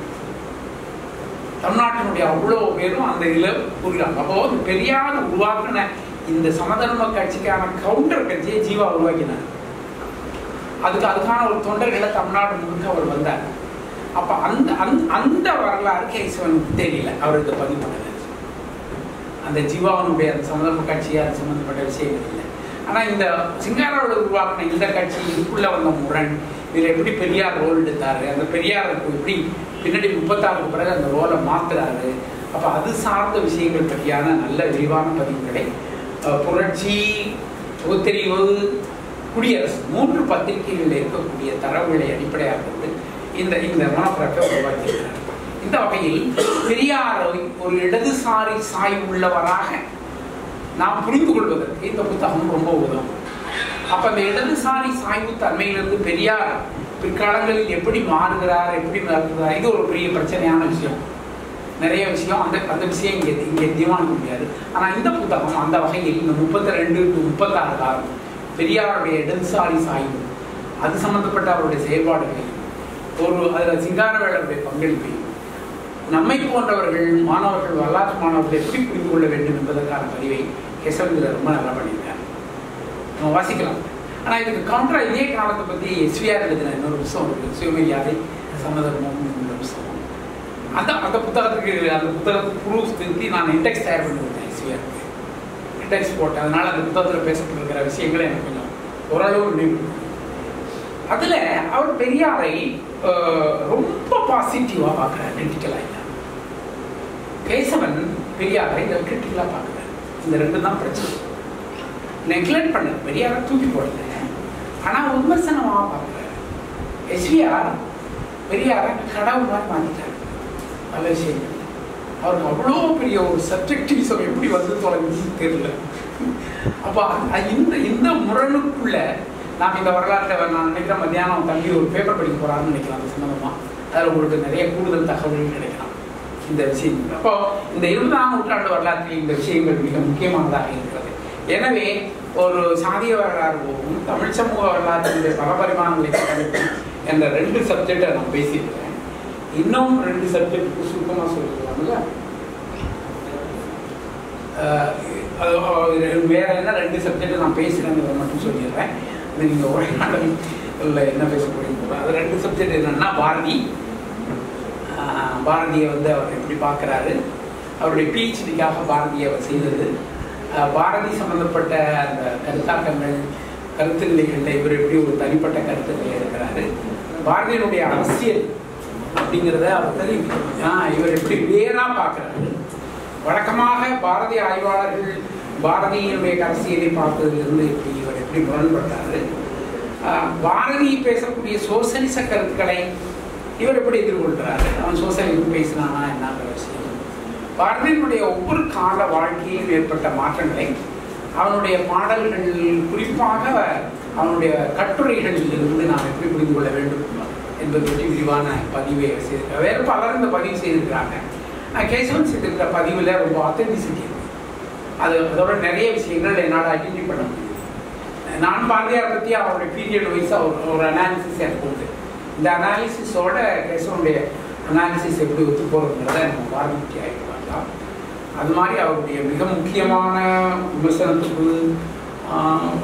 தமிழ்நாட்டினுடைய அவ்வளோ பேரும் அந்த இதில் கூறுகிறாங்க. அப்போ பெரியார் உருவாக்கின இந்த சமதர்ம கட்சிக்கான கவுண்டர் கட்சியை ஜீவா உருவாக்கினார். அதுக்கான ஒரு தொண்டர்களை தமிழ்நாடு முழுக்க அவர் வந்தார். அப்ப அந்த வரலாறு கேசவனுக்கு தெரியல, அவர் இதை பதிவு பண்ணல. அந்த ஜீவாவனுடைய அந்த சமதர்ம கட்சி அது சம்பந்தப்பட்ட விஷயங்கள் இல்லை. ஆனா இந்த சிங்காரோட உருவாக்கின இந்த கட்சி, இதுக்குள்ள வந்த முரண், இதுல எப்படி பெரியார் ரோல் எடுத்தாரு, அந்த பெரியாருக்கு எப்படி பின்னாடி 36க்கு பிறகு அந்த ரோலை மாத்துறாரு. அப்ப அது சார்ந்த விஷயங்கள் பற்றியான நல்ல விரிவான பதிவுகளை புரட்சி, பகுத்தறிவு, குடியரசு 3 பத்திரிகைகளில் இருக்கக்கூடிய தரவுகளை அடிப்படையாக கொண்டு இந்த மனப்பரப்பை உருவாக்கியிருக்கிறார். இந்த வகையில் பெரியாரை ஒரு இடதுசாரி சாய்வு உள்ளவராக நாம் புரிந்து கொள்வதற்கு இந்த புத்தகம் ரொம்ப உதவும். அப்ப அந்த இடதுசாரி சாய்வு தன்மையிலிருந்து பெரியார் பிற்காலங்களில் எப்படி மாறுகிறார், எப்படி மாறுகிறார், இது ஒரு பெரிய பிரச்சனையான விஷயம். நிறைய விஷயம் அந்த விஷயம் இங்கே தீர்மானிக்க முடியாது. ஆனா இந்த புத்தகம் அந்த வகையில் இந்த 32 to 36 காலம் பெரியாருடைய இடதுசாரி சாய்வு, அது சம்பந்தப்பட்ட அவருடைய செயல்பாடுகளையும் அதில் சிங்காரவேலருடைய பங்களிப்பையும் நம்மை போன்றவர்கள் மாணவர்கள், வரலாற்று மாணவர்கள் எப்படி புரிந்து கொள்ள வேண்டும் என்பதற்கான பதிவை கெசவந்தில் ரொம்ப நல்லா பண்ணியிருக்காங்க. நம்ம வாசிக்கலாம். ஆனால் இதுக்கு கவுண்டரா இதே காலத்தை பற்றி எஸ்விஆர் எழுதின இன்னொரு புத்தகம் இருக்கு, சுயமரியாதை சமதர்மம் புத்தகம். அந்த புத்தகத்துக்கு ப்ரூஃப் திருத்தி நான் இண்டெக்ஸ் தயார் பண்ணி கொடுத்தேன். எஸ்விஆருக்கு இண்டெக்ஸ் போட்டேன். அதனால அந்த புத்தகத்தில் பேசப்பட்டிருக்கிற விஷயங்களை எனக்கு கொஞ்சம் ஓரளவு நினைவு. அதுல அவர் பெரியாரை ரொம்ப பாசிட்டிவா பார்க்கிறார், கிரிட்டிக்கலா இல்லை. கேசவன் பெரியாரை கிரிட்டிக்கலா பார்க்கிறார். இந்த 2 தான் பிரச்சனை. நெக்லெக்ட் பண்ண பெரியாரை தூக்கி போடல, ஆனா விமர்சனமா பார்க்கிறார். எஸ்விஆர் பெரியாரை கடவுள் மாதிரி மாத்திட்டார். நல்ல விஷயம். அவருக்கு அவ்வளோ பெரிய ஒரு சப்ஜெக்டிவிசம் எப்படி வந்து தொலைஞ்சுன்னு தெரியல. அப்ப இந்த முரணுக்குள்ள நாம் இந்த வரலாற்றை நான் நினைக்கிறேன். மத்தியானம் தம்பி ஒரு பேப்பர் படிக்க போறாருன்னு நினைக்கலாம். அது சம்பந்தமா அதில் உங்களுக்கு நிறைய கூடுதல் தகவல்கள் கிடைக்கலாம் இந்த விஷயம். அப்போ இந்த 20ஆம் நூற்றாண்டு வரலாற்றில் இந்த விஷயங்கள் மிக முக்கியமானதாக இருக்கிறது. எனவே ஒரு சாதிய வரலாறும் தமிழ் சமூக வரலாற்றினுடைய பரபரிமானங்களை கட்டமைக்கும் என்ற 2 சப்ஜெக்டை நான் பேசியிருக்கிறேன். இன்னும் 2 சப்ஜெக்டுக்கு சுருக்கமாக சொல்லிக்கலாம்ல. வேற என்ன 2 சப்ஜெக்ட் நான் பேசுகிறேங்கிறத மட்டும் சொல்லிடுறேன். நீங்கள் உரையாடல் என்ன பேச போறீங்க. அது 2 சப்ஜெக்ட் என்னன்னா, பாரதியை வந்து அவர் எப்படி பார்க்குறாரு, அவருடைய பிஹெச்டிக்காக பாரதியை அவர் செய்தது, பாரதி சம்பந்தப்பட்ட அந்த கருத்தாக்கங்கள், கருத்துநிலைகளில் இவர் எப்படி ஒரு தனிப்பட்ட கருத்துக்களை எடுக்கிறாரு, பாரதியினுடைய அரசியல் அப்படிங்கிறத அவர் தெரிவிக்கிறார். இவர் எப்படி வேறா பார்க்குறாரு, வழக்கமாக பாரதிய ஆய்வாளர்கள் பாரதியினுடைய அரசியலை பார்ப்பதிலிருந்து இவர் எப்படி முரண்பட்டாரு, பாரதி பேசக்கூடிய சோசலிச கருத்துக்களை இவர் எப்படி எதிர்கொள்கிறாரு, அவன் சோசலிசம் பேசினானா என்னங்கிற விஷயம், பாரதியினுடைய ஒவ்வொரு கால வாழ்க்கையில் ஏற்பட்ட மாற்றங்களை அவனுடைய பாடல்கள் குறிப்பாக அவனுடைய கட்டுரைகளில் இருந்து நாம் எப்படி புரிந்து கொள்ள வேண்டும் என்பது பற்றி விரிவான பதிவை செய்திருக்கிறார். வேறு பலர் இந்த பதிவு செய்திருக்கிறாங்க. கேசவன் செய்திருக்கிற பதிவில் ரொம்ப ஆத்தென்டிசிட்டி இருக்கு. அதோட நிறைய விஷயங்கள் என்னால் ஐடென்டிஃபை பண்ண முடியும். நான் பாரதியார் பற்றி அவருடைய பீரியட் வைஸாக ஒரு அனாலிசிஸ் எனக்கு உண்டு. இந்த அனாலிசிஸோட கேசவனுடைய அனாலிசிஸ் எப்படி ஒத்து போகிறதுங்கிறத நம்ம பாரதி ஆகிட்டு வரலாம். அது மாதிரி அவருடைய மிக முக்கியமான விமர்சனத்துக்கு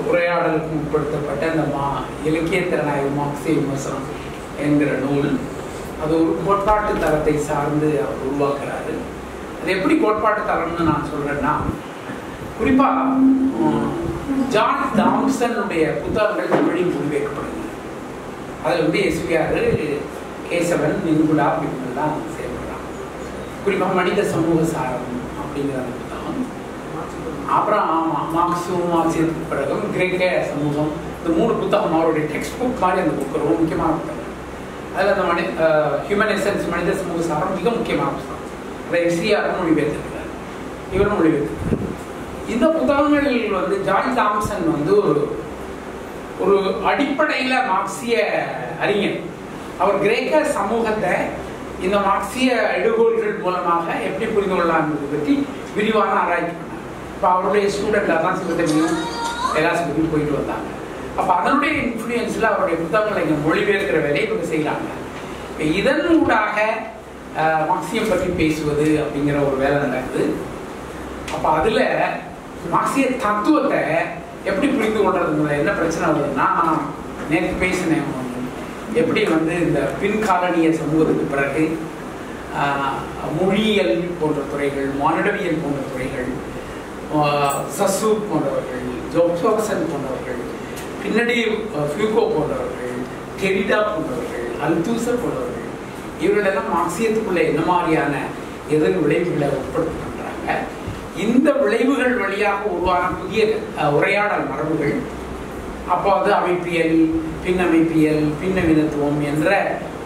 உரையாடலுக்கு உட்படுத்தப்பட்ட அந்த இலக்கிய திறனாய்வு மார்க்சிய விமர்சனம் என்கிற நூல், அது ஒரு கோட்பாட்டு தரத்தை சார்ந்து அவர் உருவாக்குறாரு. அது எப்படி கோட்பாட்டு தரம்னு நான் சொல்றேன்னா, குறிப்பாக ஜான் தாம்சனுடைய புத்தகங்கள் தமிழில் மொழிபெயர்க்கப்படுங்க. அதில் வந்து எஸ்விஆர், கேசவன், நிங்குலா அப்படிங்கிறதெல்லாம் செயல்படுறாங்க. குறிப்பாக மனித சமூக சாரம் அப்படிங்கிற அந்த புத்தகம், அப்புறம் மார்க்சியத்துக்கு பிறகு கிரேக்க சமூகம், இந்த 3 புத்தகம் அவருடைய டெக்ஸ்ட் புக் மாதிரி அந்த புக் ரொம்ப முக்கியமான புத்தகம். அதில் அந்த ஹியூமன் எசன்ஸ் மனித சமூக சாரம் மிக முக்கியமான புத்தகம். அதை எஸ்விஆர் மொழிபெயர்த்திருக்கிறார், இவரும் மொழிபெயர்த்திருக்கிறார். இந்த புத்தகங்கள் வந்து ஜான் தாம்சன் வந்து ஒரு அடிப்படையில் மார்க்சிய அறிஞர். அவர் கிரேக்க சமூகத்தை இந்த மார்க்சிய எடுகோள்கள் மூலமாக எப்படி புரிந்து கொள்ளலாம் என்பதை பற்றி விரிவான ஆராய்ச்சி பண்ணார். இப்போ அவருடைய ஸ்டூடெண்ட் அதான் சிவத்தமியும் கைலாசபதியும் போயிட்டு வந்தாங்க. அப்போ அதனுடைய இன்ஃப்ளூயன்ஸில் அவருடைய புத்தகங்களை இங்கே மொழிபெயர்க்கிற வேலையை இவங்க செய்கிறாங்க. இப்போ இதன் ஊடாக மார்க்சியம் பற்றி பேசுவது அப்படிங்கிற ஒரு வேலை நடக்குது. அப்போ அதில் மார்க்சிய தத்துவத்தை எப்படி புரிந்து கொள்றதுங்கிற என்ன பிரச்சனை வருதுன்னா, நேற்று பேசினேன் எப்படி வந்து இந்த பின்காலனிய சமூகத்துக்கு பிறகு மொழியியல் போன்ற துறைகள், மானிடவியல் போன்ற துறைகள், சசு போன்றவர்கள், ஜோப்சோக்சன் போன்றவர்கள், பின்னாடி ஃபியூகோ போன்றவர்கள், டெரிடா போன்றவர்கள், அல்தூசர் போன்றவர்கள், இவர்களெல்லாம் மார்க்சியத்துக்குள்ள என்ன மாதிரியான எதிர் விளைவுகளை உட்படுத்துகின்றாங்க. இந்த விளைவுகள் வழியாக உருவான புதிய உரையாடல் மரபுகள், அப்போ அது அமைப்பியல், பின்னமைப்பியல், பின்னவினத்துவம் என்ற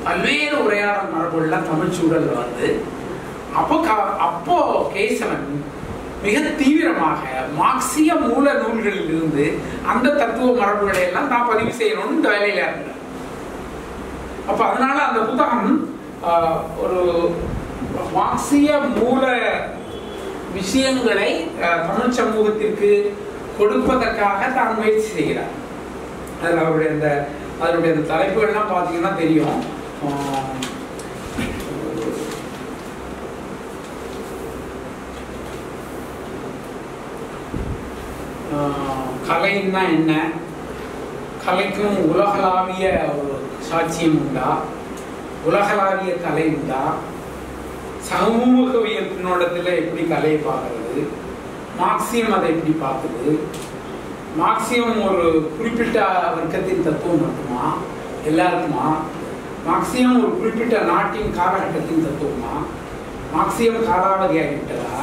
பல்வேறு உரையாடல் மரபுகள்லாம் தமிழ் சூழல் வந்து அப்போ கேசவன் மிக தீவிரமாக மார்க்சிய மூல நூல்களில் இருந்து அந்த தத்துவ மரபுகளை எல்லாம் தான் பதிவு செய்யணும்னு இந்த வேலையில இருந்தார். அப்ப அதனால அந்த புத்தகம் ஒரு மார்க்சிய மூல விஷயங்களை தமிழ் சமூகத்திற்கு கொடுப்பதற்காக தான் முயற்சி செய்கிறார். அதில் அவருடைய அதனுடைய அந்த தலைப்புகள்லாம் பார்த்தீங்கன்னா தெரியும். கலைன்னா என்ன, கலைக்கும் உலகளாவிய ஒரு சாட்சியம் உண்டா, உலகளாவிய கலை உண்டா, சமூகவியல் பின்னோட்டத்தில் எப்படி கலையை பார்க்கறது, மார்க்சியம் அதை எப்படி பார்க்குது, மார்க்சியம் ஒரு குறிப்பிட்ட வர்க்கத்தின் தத்துவம் மட்டுமா, எல்லாருக்குமா, மார்க்சியம் ஒரு குறிப்பிட்ட நாட்டின் காலகட்டத்தின் தத்துவமா, மார்க்சியம் காலாவதியாகிவிட்டதா,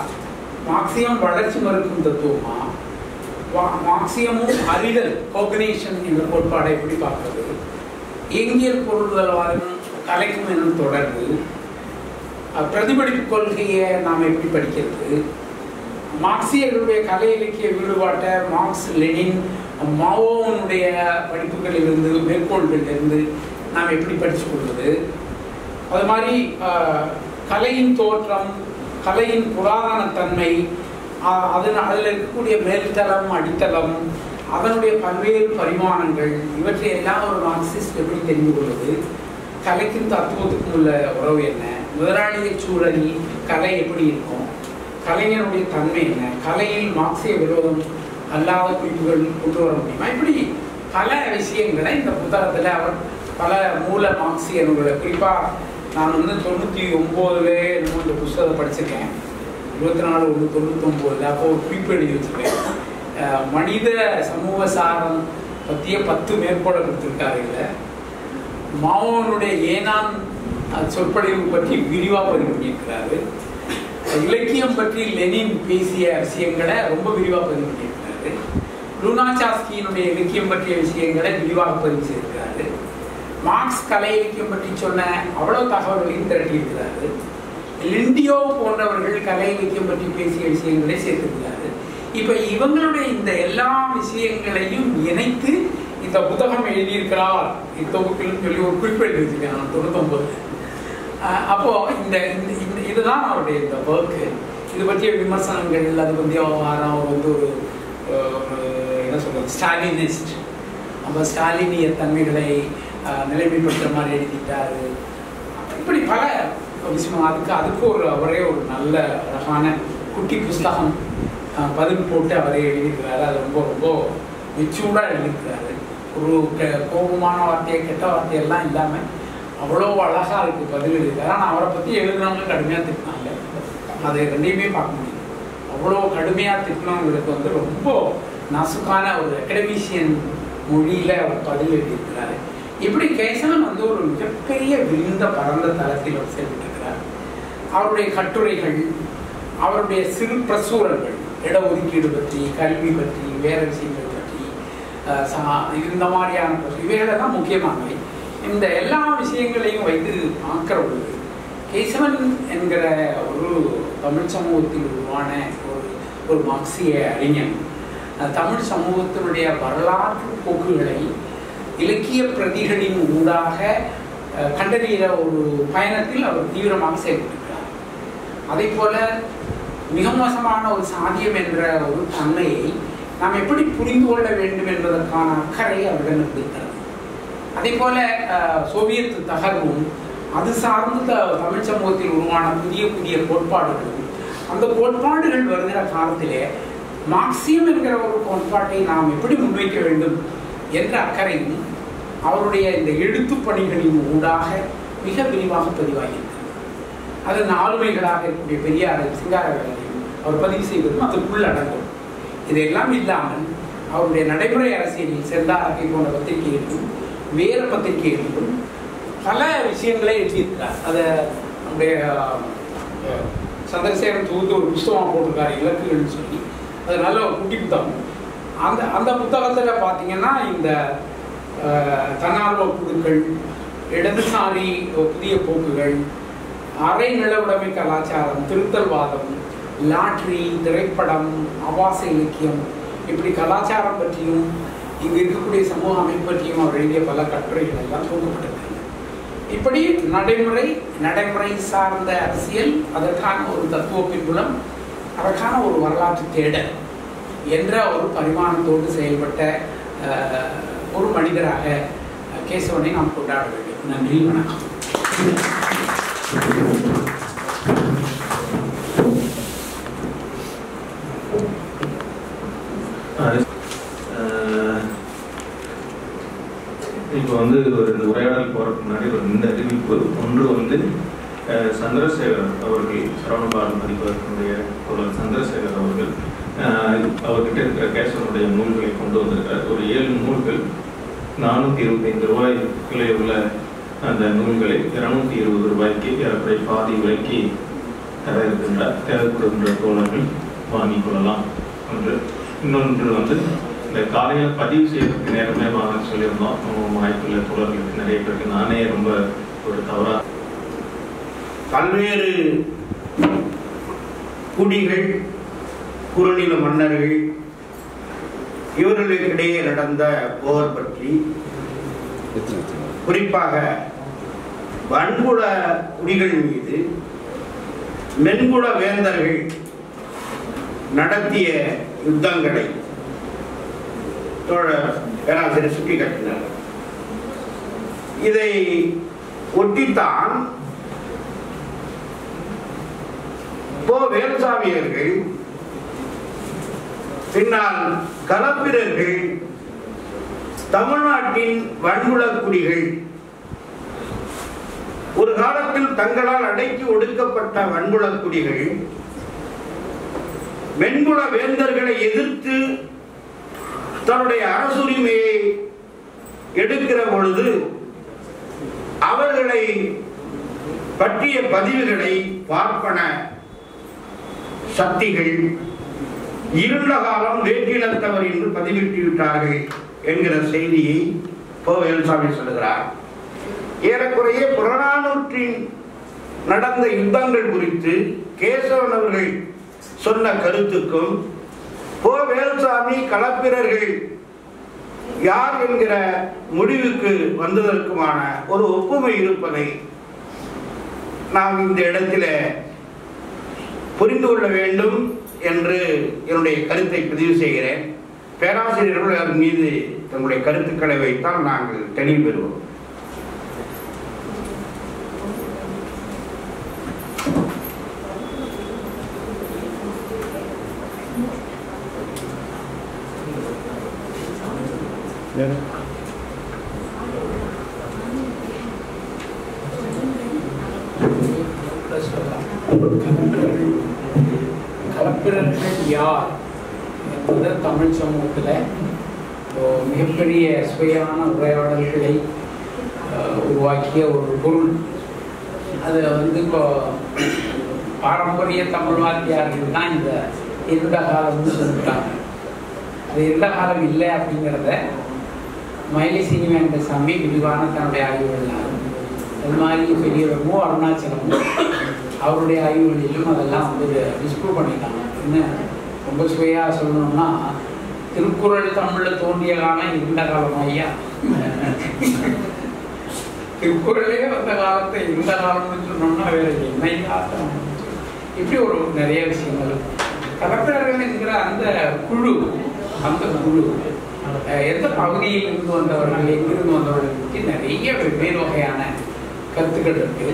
மார்க்சியம் வளர்ச்சி மறுக்கும் தத்துவமா, மார்க்சியமும் அறிதல் கோக்னிஷன் என்ற கோட்பாடை எப்படி பார்க்கிறது, இயங்கியல் பொருள்களும் கலைக்கும் என்னும் தொடர்பு, பிரதிபலிப்பு கொள்கையை நாம் எப்படி படிக்கிறது, மார்க்சியர்களுடைய கலை இலக்கிய ஈடுபாட்டை மார்க்ஸ், லெனின், மாவோனுடைய படிப்புகளிலிருந்து மேற்கோள்களிலிருந்து நாம் எப்படி படித்து கொள்வது, அது மாதிரி கலையின் தோற்றம், கலையின் புராதன தன்மை, அதில் இருக்கக்கூடிய மேல்தளம், அடித்தளம், அதனுடைய பல்வேறு பரிமாணங்கள், இவற்றை எல்லாம் ஒரு மார்க்சிஸ்ட் எப்படி தெரிந்து கொள்வது, கலைக்கும் தத்துவத்துக்கும் உள்ள உறவு என்ன, முதலாளிய சூழலில் கலை எப்படி இருக்கும், கலைஞருடைய தன்மை என்ன, கலையில் மார்க்சிய விரோதம் அல்லாத குறிப்புகள் கொண்டு வர முடியுமா, இப்படி பல விஷயங்களை இந்த புத்தகத்தில் அவர் பல மூல மார்க்சிய நூல்களை, குறிப்பாக நான் வந்து 99 இந்த புத்தகத்தை படிச்சிருக்கேன், 24/1/99 அப்போ ஒரு குறிப்பு எழுதி வச்சுருக்கேன். மனித சமூக சாரம் பற்றிய 10 மேற்கோளை கொடுத்துருக்காரு. இதில் மாவோனுடைய ஏனான் சொற்பொழிவு பற்றி விரிவாக பதிவு பண்ணியிருக்கிறாரு. இலக்கியம் பற்றி லெனின் பேசிய விஷயங்களை ரொம்ப விரிவாக பதிவு பண்ணியிருக்கிறாரு. லூனாசாஸ்கியினுடைய இலக்கியம் பற்றிய விஷயங்களை விரிவாக பதிவு செய்திருக்கிறாரு. மார்க்ஸ் கலை இலக்கியம் பற்றி சொன்ன அவ்வளவு தகவல்களையும் திரட்டியிருக்கிறாரு. லிண்டியோ போன்றவர்கள் கலை இலக்கியம் பற்றி பேசிய விஷயங்களை சேர்த்திருக்கிறாரு. இப்ப இவங்களுடைய இந்த எல்லா விஷயங்களையும் இணைத்து இந்த புத்தகம் எழுதியிருக்கிறார் இத்தொகுப்பில் சொல்லி ஒரு குறிப்பு எழுதி வச்சிருக்கேன் 99. அப்போ இந்த இதுதான் அவருடைய இந்த ஒர்க்கு. இது பற்றிய விமர்சனங்கள், அது பற்றிய விவகாரம், அவர் ஒரு என்ன சொல்றது ஸ்டாலினிஸ்ட், அப்போ ஸ்டாலினிய தன்மைகளை நிலைமைப்படுத்துற மாதிரி எழுதிட்டாரு. இப்படி பல விஷயம். அதுக்கு ஒரு அவரே ஒரு நல்ல அழகான குட்டி புஸ்தகம் பதில் போட்டு அவரே எழுதியிருக்கிறாரு. அது ரொம்ப ரொம்ப மெச்சூர்டாக எழுதியிருக்கிறாரு. ஒரு கோபமான வார்த்தையை, கெட்ட வார்த்தையெல்லாம் இல்லாமல் அவ்வளோ அழகாக இருக்குது பதில் எழுதியிருக்காரு. ஆனால் அவரை பற்றி எழுதுனவங்க கடுமையாக திட்டினாங்க. அதை ரெண்டையுமே பார்க்க முடியும். அவ்வளோ கடுமையாக திட்டினவங்களுக்கு ரொம்ப நசுக்கான ஒரு அகடமிஷியன் மொழியில் அவர் பதில் எழுதியிருக்கிறாரு. இப்படி கேசவன் ஒரு மிகப்பெரிய விரிந்த பரந்த தளத்தில் அவர் செயல்பட்டிருக்கிறார். அவருடைய கட்டுரைகள், அவருடைய சிறு பிரசுரங்கள், இடஒதுக்கீடு பற்றி, கல்வி பற்றி, வேற விஷயங்கள் பற்றி, இந்த மாதிரியான இவைகளை தான் முக்கியமானவை. இந்த எல்லா விஷயங்களையும் வைத்து பார்க்கிற பொழுது கேசவன் என்கிற ஒரு தமிழ் சமூகத்தில் உருவான ஒரு மார்க்சிய அறிஞன் தமிழ் சமூகத்தினுடைய வரலாற்று போக்குகளை இலக்கிய பிரதிகளின் ஊடாக கண்டறிகிற ஒரு பயணத்தில் அவர் தீவிரமாக செயல்பட்டிருக்கிறார். அதே போல மிக மோசமான ஒரு சாதியம் என்ற ஒரு தன்மையை நாம் எப்படி புரிந்து கொள்ள வேண்டும் என்பதற்கான அக்கறை அவரிடம் இருக்கிறது. அதே போல சோவியத் தகர்வும் அது சார்ந்த தமிழ் சமூகத்தில் உருவான புதிய புதிய கோட்பாடுகளும், அந்த கோட்பாடுகள் வருகிற காலத்திலே மார்க்சியம் என்கிற ஒரு கோட்பாட்டை நாம் எப்படி முன்வைக்க வேண்டும் என்ற அக்கறையும் அவருடைய இந்த எழுத்து பணிகளின் ஊடாக மிக விரிவாக பதிவாகியிருக்கிறது. அது ஆளுமைகளாக இருக்கக்கூடிய பெரியாரை, சிங்காரவேலரையும் அவர் பதிவு செய்வதும் அதற்குள் அடங்கும். இதெல்லாம் இல்லாமல் அவருடைய நடைமுறை அரசியலில் செந்தாரகை போன்ற பத்திரிகைகளிலும் வேறு பத்திரிகைகளிலும் பல விஷயங்களை எழுதியிருக்கிறார். அதை நம்முடைய சந்திரசேகரன் தொகுத்து ஒரு புத்தகம் போட்டிருக்காரு, இலக்குகள்னு சொல்லி. அது நல்ல ஒரு குட்டி புத்தகம். அந்த புத்தகத்தில் பார்த்தீங்கன்னா இந்த தன்னார்வ குழுக்கள், இடதுசாரி புதிய போக்குகள், அரை நிலவுடைமை கலாச்சாரம், திருத்தல்வாதம், லாட்ரி, திரைப்படம், ஆபாச இலக்கியம், இப்படி கலாச்சாரம் பற்றியும் இங்கு இருக்கக்கூடிய சமூக அமைப்பு பற்றியும் அவர் எழுதிய பல கட்டுரைகள் எல்லாம் தொகுக்கப்பட்டிருக்கிறது. இப்படி நடைமுறை சார்ந்த அரசியல், அதற்கான ஒரு தத்துவ பின்புலம், அதற்கான ஒரு வரலாற்று தேடல் என்ற ஒரு பரிமாணத்தோடு செயல்பட்ட ஒரு மனிதராக கேசவனை நாம் கொண்டாட வேண்டும். நன்றி, வணக்கம். இப்போ ஒரு உரையாடல் போறதுக்கு முன்னாடி ஒரு 2 அறிவிப்பு. ஒன்று சந்திரசேகர் அவர்கள், சரவணபாரன் பதிப்பகத்தினுடைய தோழர் சந்திரசேகர் அவர்கள் அவர்கிட்ட இருக்கிற கேசவனுடைய நூல்களை கொண்டு வந்திருக்கிறார். ஒரு 7 நூல்கள், 425 ரூபாய் விலை உள்ள அந்த நூல்களை 220 ரூபாய்க்கு ஏறக்குறைய பாதி விலைக்கு தர இருக்கின்றார். தேவைப்படுகின்ற தோழர்கள் வாங்கிக் கொள்ளலாம். இன்னொன்று இந்த காலையில் பதிவு செய்யறதுக்கு நேரமே வாங்க சொல்லியிருந்தோம். வாய்ப்புள்ள தோழர்களுக்கு நிறைய பேருக்கு நானே ரொம்ப ஒரு தவறா பல்வேறு குடிகள், குறுநில மன்னர்கள், இவர்களுக்கிடையே நடந்த போர் பற்றி, குறிப்பாக வன்குல குடிகள் மீது மென்குல வேந்தர்கள் நடத்திய யுத்தங்களை பேராசிரியர் சுட்டிக்காட்டினார். இதை ஒட்டித்தான் வேலுசாமி அவர்கள், பின்னால் களப்பிரர்கள், தமிழ்நாட்டின் வன்குல குடிகள், ஒரு காலத்தில் தங்களால் அடக்கி ஒடுக்கப்பட்ட வன்குல குடிகள் மென்குல வேந்தர்களை எதிர்த்து தன்னுடைய அரசுரிமையை எடுக்கிற பொழுது அவர்களை பற்றிய பதிவுகளை பார்ப்பன சக்திகள் இருண்ட காலம் வேற்றினத்தவர் என்று பதிவிட்டு விட்டார்கள் என்கிற செய்தியை வேலுசாமி சொல்லுகிறார். ஏறக்குறைய புறநானூற்றின் நடந்த யுத்தங்கள் குறித்து கேசவன் அவர்கள் சொன்ன கருத்துக்கும் வேலுசாமி களப்பிரர்கள் யார் என்கிற முடிவுக்கு வந்ததற்குமான ஒரு ஒப்புமை இருப்பதை நாம் இந்த இடத்தில் புரிந்து கொள்ள வேண்டும் என்று என்னுடைய கருத்தை பதிவு செய்கிறேன். பேராசிரியர்கள் அதன் மீது தங்களுடைய கருத்துக்களை வைத்தால் நாங்கள் தெளிவு பெறுவோம். களப்பிரர்கள் யார் என்பது தமிழ் சமூகத்தில் மிகப்பெரிய சுவையான உரையாடல்களை உருவாக்கிய ஒரு பொருள். அது இப்போ பாரம்பரிய தமிழ் வாத்தியார்கள் தான் இந்த இருண்ட காலம்னு சொல்லிட்டாங்க. அது இருண்ட காலம் இல்லை அப்படிங்கிறத மயிலை சீனிவானசாமி விரிவான தன்னுடைய ஆய்வுகள்லாம் அது மாதிரி பெரியவரும் அருணாச்சலமும் அவருடைய ஆய்வுகளிலும் அதெல்லாம் டிஸ்ப்ரூவ் பண்ணிட்டாங்க. இன்னும் ரொம்ப சுவையாக சொல்லணும்னா திருக்குறள் தமிழில் தோன்றிய காலம் இருண்ட காலம் ஐயா. திருக்குறளே வந்த காலத்தை இருண்ட காலம்னு சொன்னோம்னா வேற என்னையா இப்படி ஒரு நிறைய விஷயங்கள். களப்பிரர்கள் என்கிற அந்த குழு எந்த பகுதியில் இருந்து வந்தவர்கள் எங்கிருந்து வந்தவர்கள் பற்றி நிறைய வெவ்வேறு வகையான கருத்துக்கள் இருக்கு.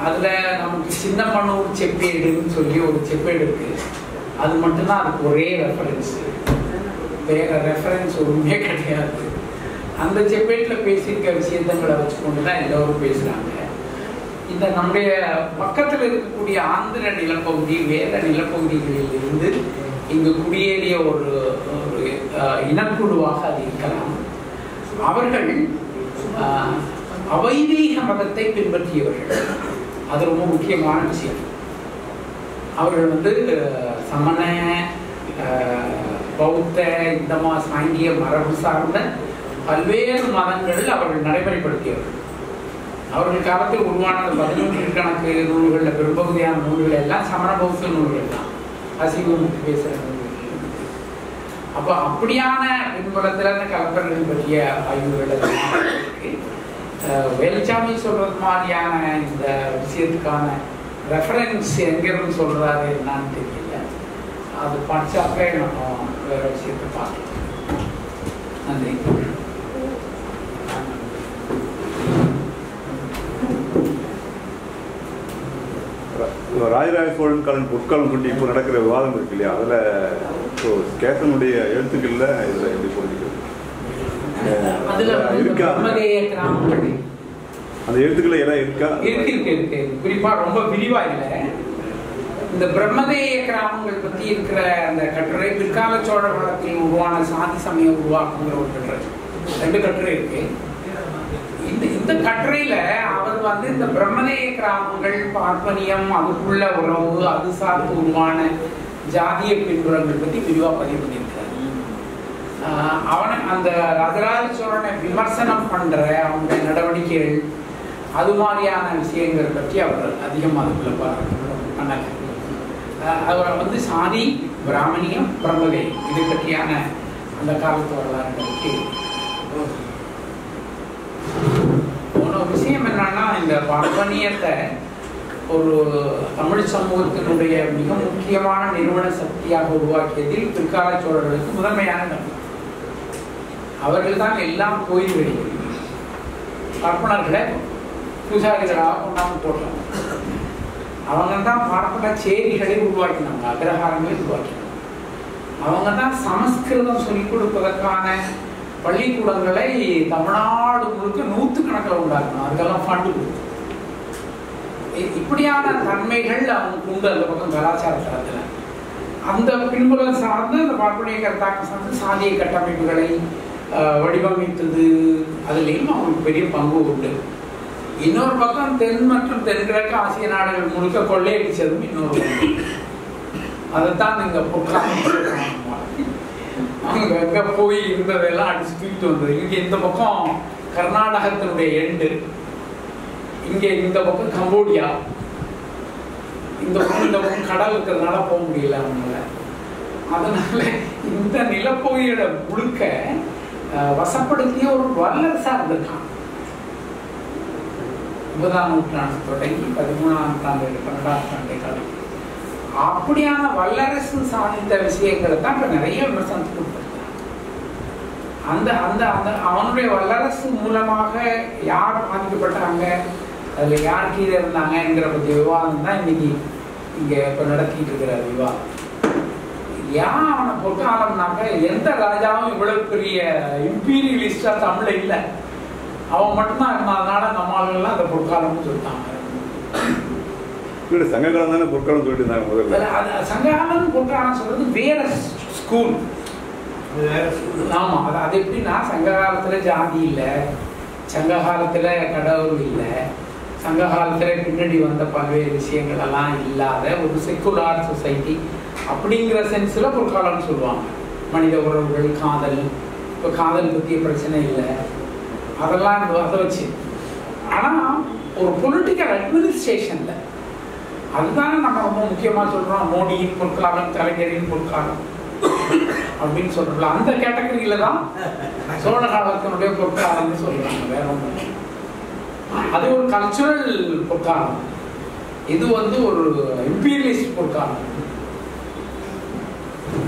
அதுல நமக்கு சின்னமனூர் செப்பேடுன்னு சொல்லி ஒரு செப்பேடு இருக்கு. அது மட்டும்தான் அதுக்கு ஒரே ரெஃபரன்ஸ், வேற ரெஃபரன்ஸ் ஒன்றுமே கிடையாது. அந்த செப்பேட்டில் பேசியிருக்க விஷயத்தங்களை வச்சுக்கொண்டு தான் எல்லோரும் பேசுறாங்க. இந்த நம்முடைய பக்கத்தில் இருக்கக்கூடிய ஆந்திர நிலப்பகுதி வேற நிலப்பகுதிகளில் இருந்து இங்கு குடியேறிய ஒரு இனக்குழுவாக அது இருக்கலாம். அவர்கள் அவைதீக மதத்தை பின்பற்றியவர்கள். அது ரொம்ப முக்கியமான விஷயம். அவர்கள் சமண பௌத்த இந்த சாங்கிய மரபு சார்ந்த பல்வேறு மதங்கள் அவர்கள் நடைமுறைப்படுத்தியவர்கள். அவர்கள் காலத்தில் உருவான 11 கணக்கு நூல்களில் பெரும்பகுதியான நூல்கள் எல்லாம் சமண பௌத்த நூல்கள் தான், அசிங்கம் பேசுகிற நூல்கள். அப்போ அப்படியான பின்புலத்தில் அந்த கலப்பர்கள் பற்றிய ஆய்வுகள் இருக்கு. வேலுச்சாமி சொல்றது மாதிரியான இந்த விஷயத்துக்கான ரெஃபரன்ஸ் எங்கிருந்து சொல்றாரு என்னன்னு தெரியல. அது படிச்சாப்பே நம்ம வேற விஷயத்தை பார்க்கலாம். நன்றி. ராஜராஜ சோழன் காலம் பொற்காலம் கொண்டு இப்போ நடக்கிற விவாதம் இருக்கு இல்லையா, அதில் கேசனுடைய எழுத்துக்கள்ல இதில் எப்படி புரிஞ்சுக்கிறது இருக்கா? அந்த எழுத்துக்கள் எல்லாம் இருக்கா? இருக்கு. குறிப்பா ரொம்ப விரிவா இல்லை. இந்த பிரம்மதேய கிராமங்கள் பத்தி இருக்கிற அந்த கட்டுரை பிற்கால சோழ காலத்தில் உருவான சாதி சமய உருவாக்குங்கிற ஒரு கட்டுரை, 2 கட்டுரை இருக்கு. இந்த கட்டுரையில அவர் இந்த பிரம்மதேய கிராமங்கள், பார்ப்பனியம், அதுக்குள்ள உறவு, அது சார்ந்து உருவான ஜாதிய பின்புலங்கள் பத்தி விரிவா பதிவு பண்ணியிருக்காரு. அந்த ராஜராஜ சோழனை விமர்சனம் பண்ற அவனுடைய நடவடிக்கைகள், அது மாதிரியான விஷயங்கள் பற்றி அவர் அதிகமாக அதுக்குள்ள பண்ணல. அவர் சாதி, பிராமணியம், பிரம்மதேயம் இதை பற்றியான அந்த காலத்து வரலாறு பற்றி போன விஷயம் என்னன்னா, இந்த பார்ப்பனியத்தை ஒரு தமிழ் சமூகத்தினுடைய மிக முக்கியமான நிறுவன சக்தியாக உருவாக்கியதில் பிற்கால சோழர்களுக்கு முதன்மையான நன்மை. அவர்கள் தான் எல்லாம் கோயில்களில் பார்ப்பனர்களை பூசாரிகளாக கொண்டாந்து போட்டாங்க. அவங்க தான் பார்ப்பன சேரிகளை உருவாக்கினாங்க, அக்ரஹாரங்களை உருவாக்கினாங்க. அவங்க தான் சமஸ்கிருதம் சொல்லிக் கொடுப்பதற்கான பள்ளிக்கூடங்களை தமிழ்நாடு முழுக்க 100கணக்கில் உண்டாக்கணும். அதுக்கெல்லாம் ஃபண்டு கொடுக்கும். இப்படியான தன்மைகள் அவங்க உண்டு அந்த பக்கம் கலாச்சார தரத்தில். அந்த பின்புலம் சார்ந்து அந்த பார்ப்பனிய கருத்தாக்கம் சார்ந்து சாதிய கட்டமைப்புகளை வடிவமைத்தது, அதுலேயும் அவங்களுக்கு பெரிய பங்கு உண்டு. இன்னொரு பக்கம் தென் மற்றும் தென்கிழக்கு ஆசிய நாடுகள் முழுக்க கொள்ளையடிச்சதும் இன்னொரு. அதைத்தான் இங்கே பொற்காலம். அவங்க எங்கே போய் இருந்ததெல்லாம் அடிச்சு தூக்கிட்டு வந்தது. இங்கே இந்த பக்கம் கர்நாடகத்தினுடைய எண்டு, இங்கே இந்த பக்கம் கம்போடியா, இந்த பக்கம் கடல் இருக்கிறதுனால போக முடியல அவங்களால. அதனால இந்த நிலப்பகுதியோட முழுக்க வசப்படுத்திய ஒரு வல்லரசா இருந்திருக்கான். 9ஆம் நூற்றாண்டு தொடங்கி 13ஆம் நூற்றாண்டு 12ஆம் நூற்றாண்டை காலம் அப்படியான வல்லரசு சாதித்த விஷயங்களை தான் இப்ப நிறைய விமர்சனத்துக்கு கொடுத்திருக்காங்க. அந்த அந்த அந்த அவனுடைய வல்லரசு மூலமாக யார் பாதிக்கப்பட்டாங்க, அதுல யார் கீழே இருந்தாங்கங்கிற பற்றிய விவாதம் தான் இன்னைக்கு இங்க இப்ப நடத்திட்டு இருக்கிற விவாதம். ஏன் அவனை பொற்காலம்னாக்க எந்த ராஜாவும் இவ்வளவு பெரிய இம்பீரியலிஸ்டா தமிழ்ல இல்லை, அவன் மட்டும்தான் இருந்ததுனால நம்மளால அந்த பொற்காலம்னு சொல்லிட்டாங்க. சங்ககாலம் தானே பொற்காலம் சொல்லிட்டு இருந்தாங்க முதல்ல. சங்ககாலம் பொற்காலம் சொல்றது வேற ஸ்கூல். ஆமா, அது எப்படின்னா சங்க காலத்துல ஜாதி இல்லை, சங்க காலத்துல கடவுள் இல்லை, சங்க காலத்துல பின்னாடி வந்த பல்வேறு விஷயங்கள் எல்லாம் இல்லாத ஒரு செக்குலார் சொசைட்டி அப்படிங்கிற சென்ஸ்ல பொற்காலம்னு சொல்லுவாங்க. மனித உறவுகள், காதல், இப்போ காதல் பற்றிய பிரச்சனை இல்லை, அதெல்லாம் அதை வச்சு. ஆனா ஒரு பொலிட்டிக்கல் அட்மினிஸ்ட்ரேஷன்ல அதுதானே நம்ம ரொம்ப முக்கியமா சொல்றோம். மோடியின் பொற்காலம், கலைஞரின் பொற்காலம் அப்படின்னு சொல்றோம்ல, அந்த கேட்டகரியில தான் சோழ காலத்தினுடைய பொற்காலம்னு சொல்றாங்க. வேற ஒன்று, அது ஒரு கல்ச்சுரல் பொற்காலம், இது ஒரு இம்பீரியலிஸ்ட் பொற்காலம்.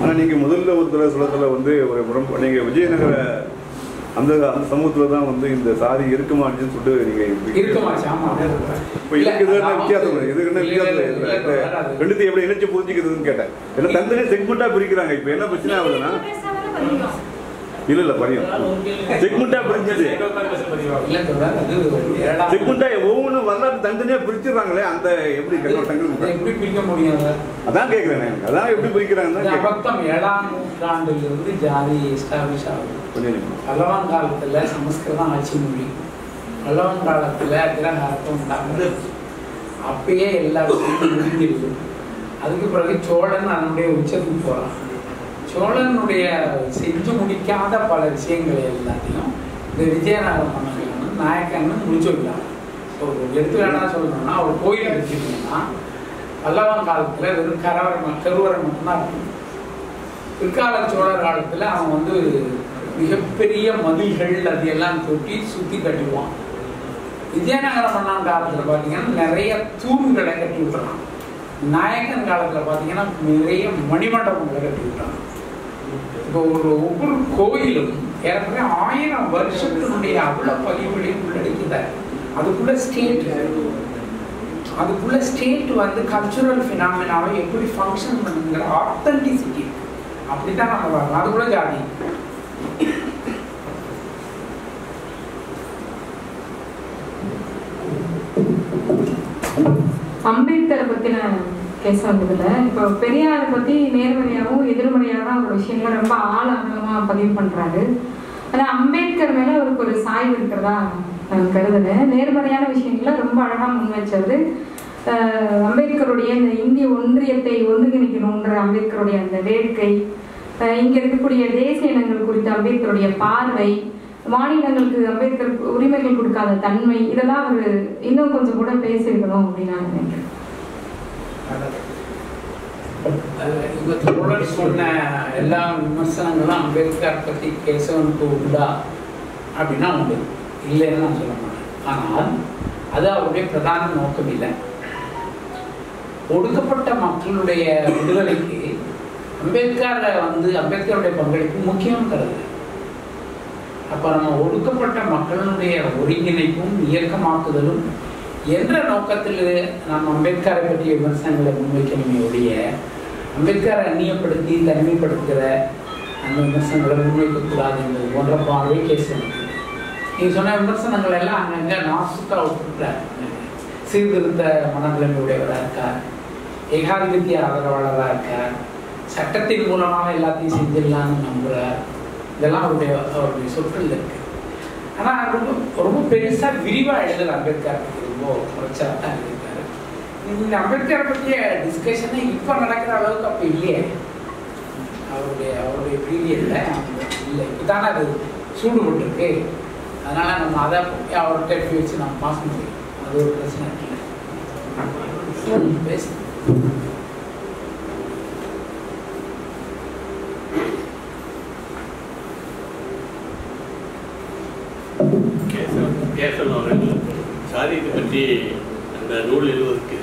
ஆனா நீங்க முதல்ல ஒரு தடவை சொல்லத்துல ஒரு நீங்க விஜயநகர அந்த அந்த சமூகத்துல தான் இந்த சாதி இருக்குமான்னு சொல்லிட்டு நீங்க ரெண்டுத்தையும் எப்படி இணைச்சு புரிஞ்சுக்கிறதுன்னு கேட்டேன். ஏன்னா தந்தனே செக்மெண்டா பிரிக்கிறாங்க. இப்ப என்ன பிரச்சனை ஆகுதுன்னா, இல்ல பரியம் செக்மெண்டா பிரிஞ்சது, செக்மெண்டா ஒவ்வொன்றும் வரலாற்று தனித்தனியா பிரிச்சிடறாங்களே, அந்த எப்படி கண்ணோட்டங்கள் எப்படி பிரிக்க முடியும்? அதான் கேட்கிறேன். அதான் எப்படி பிரிக்கிறாங்க? 7ஆம் நூற்றாண்டிலிருந்து ஜாதி எஸ்டாப்ளிஷ் ஆகுது. பல்லவன் காலத்துல சமஸ்கிருதம் ஆட்சி மொழி, பல்லவன் காலத்துல கிரகார்த்தம் உண்டாங்க, அப்பயே எல்லா விஷயமும் முடிஞ்சிருக்கு. அதுக்கு பிறகு சோழன் அதனுடைய உச்சத்துக்கு போறான். சோழனுடைய செஞ்சு முடிக்காத பல விஷயங்களை எல்லாத்தையும் இந்த விஜயநகர மன்னர்கள் நாயக்கன்னு முடிச்சு வைக்கலாம். ஒரு எடுத்துக்காட்டா சொல்லணும்னா, ஒரு கோயில் எடுத்துக்கிட்டீங்கன்னா பல்லவன் காலத்துல வெறும் கருவறை மட்டும்தான் இருக்கும். பிற்கால சோழர் காலத்துல அவன் மிகப்பெரிய மதில்கள் அதையெல்லாம் தொட்டி சுத்தி கட்டிடுவான். விஜயநகர மன்னன் காலத்துல பாத்தீங்கன்னா நிறைய தூண்களை கட்டி விட்டுறான். நாயக்கன் காலத்துல பாத்தீங்கன்னா நிறைய மணிமண்டபங்களை கட்டி விட்டுறான். இப்போ ஒவ்வொரு கோயிலும் ஏறக்குறைய 1000 வருஷத்தினுடைய அவ்வளவு பதிவுகளையும் உள்ளடக்கித. அதுக்குள்ள ஸ்டேட் கல்ச்சுரல் பினாமினாவை எப்படி ஃபங்க்ஷன் பண்ணுங்கிற ஆத்தென்டிசிட்டி அப்படித்தான் நம்ம வரணும். அது கூட ஜாதி. அம்பேத்கரை பத்தின கேஸ் வந்ததுல இப்போ பெரியாரை பத்தி நேர்மறையாகவும் எதிர்மறையாகவும் அவரோட விஷயங்களை ரொம்ப ஆழமா பதிவு பண்றாரு. ஆனா அம்பேத்கர் மேல அவருக்கு ஒரு சாய்வு இருக்கிறதா நான் கருதுனேன். நேர்மறையான விஷயங்களை ரொம்ப அழகா முன் வச்சது அம்பேத்கருடைய இந்த இந்திய ஒன்றியத்தை ஒருங்கிணைக்கணும்ன்ற அம்பேத்கருடைய அந்த வேட்கை, இங்க இருக்கக்கூடிய தேசிய இனங்கள் குறித்த அம்பேத்கருடைய பார்வை, மாநிலங்களுக்கு அம்பேத்கர் உரிமைகள் கொடுக்காத தன்மை, இதெல்லாம் அவர் இன்னும் கொஞ்சம் கூட பேசியிருக்கணும் அப்படின்னு நான் நினைக்கிறேன். சொன்ன எல்லா விமர்சனங்களும் அம்பேத்கர் பத்தி கேசவனுக்கு உண்டா அப்படின்னா உண்டு, இல்லைன்னு நான் சொல்ல மாட்டேன். ஆனால் அது அவருடைய பிரதான நோக்கம் இல்லை. ஒடுக்கப்பட்ட மக்களுடைய விடுதலைக்கு அம்பேத்கருடைய பங்களிப்பு முக்கியம் கருது. அப்ப நம்ம ஒடுக்கப்பட்ட மக்களுடைய ஒருங்கிணைப்பும் இயக்கமாக்குதலும் என்ற நோக்கத்தில் நாம் அம்பேத்கரை பற்றிய விமர்சனங்களை முன்வைக்கணுமே ஒழிய அம்பேத்கரை அந்நியப்படுத்தி தனிமைப்படுத்துகிற அந்த விமர்சனங்களை முன்வைக்கக்கூடாது என்பது போன்ற பார்வை கேசவன். நீங்க சொன்ன விமர்சனங்கள் எல்லாம் அங்கங்க நாசுக்கா விட்டுட்டார். சீர்திருத்த மனநிலைமை உடையவராக இருக்கார், ஏகாதிபத்திய ஆதரவாளராக இருக்கார், சட்டத்தின் மூலமாக எல்லாத்தையும் செஞ்சிடலான்னு நம்புறார். இதெல்லாம் அவருடைய சொற்கள் இருக்கு. ஆனால் ரொம்ப ரொம்ப பெருசாக விரிவாக எழுதல அம்பேத்கர் ரொம்ப குறைச்சா தான் எழுதியிருக்காரு. இந்த அம்பேத்கரை பற்றிய டிஸ்கஷனே இப்போ நடக்கிற அளவுக்கு அப்போ இல்லையே. அவருடைய பீரியடில் இல்லை, இப்போ தானே அது சூடுபட்டுருக்கு. அதனால் நம்ம அதை அவர்கிட்ட எப்படி வச்சு நம்ம பாஸ் முடியும், அது ஒரு பிரச்சனை இல்லை. பேசு. கேசவன் அவர்கள் சாதியத்தை பற்றி அந்த நூல் எழுதுவதற்கு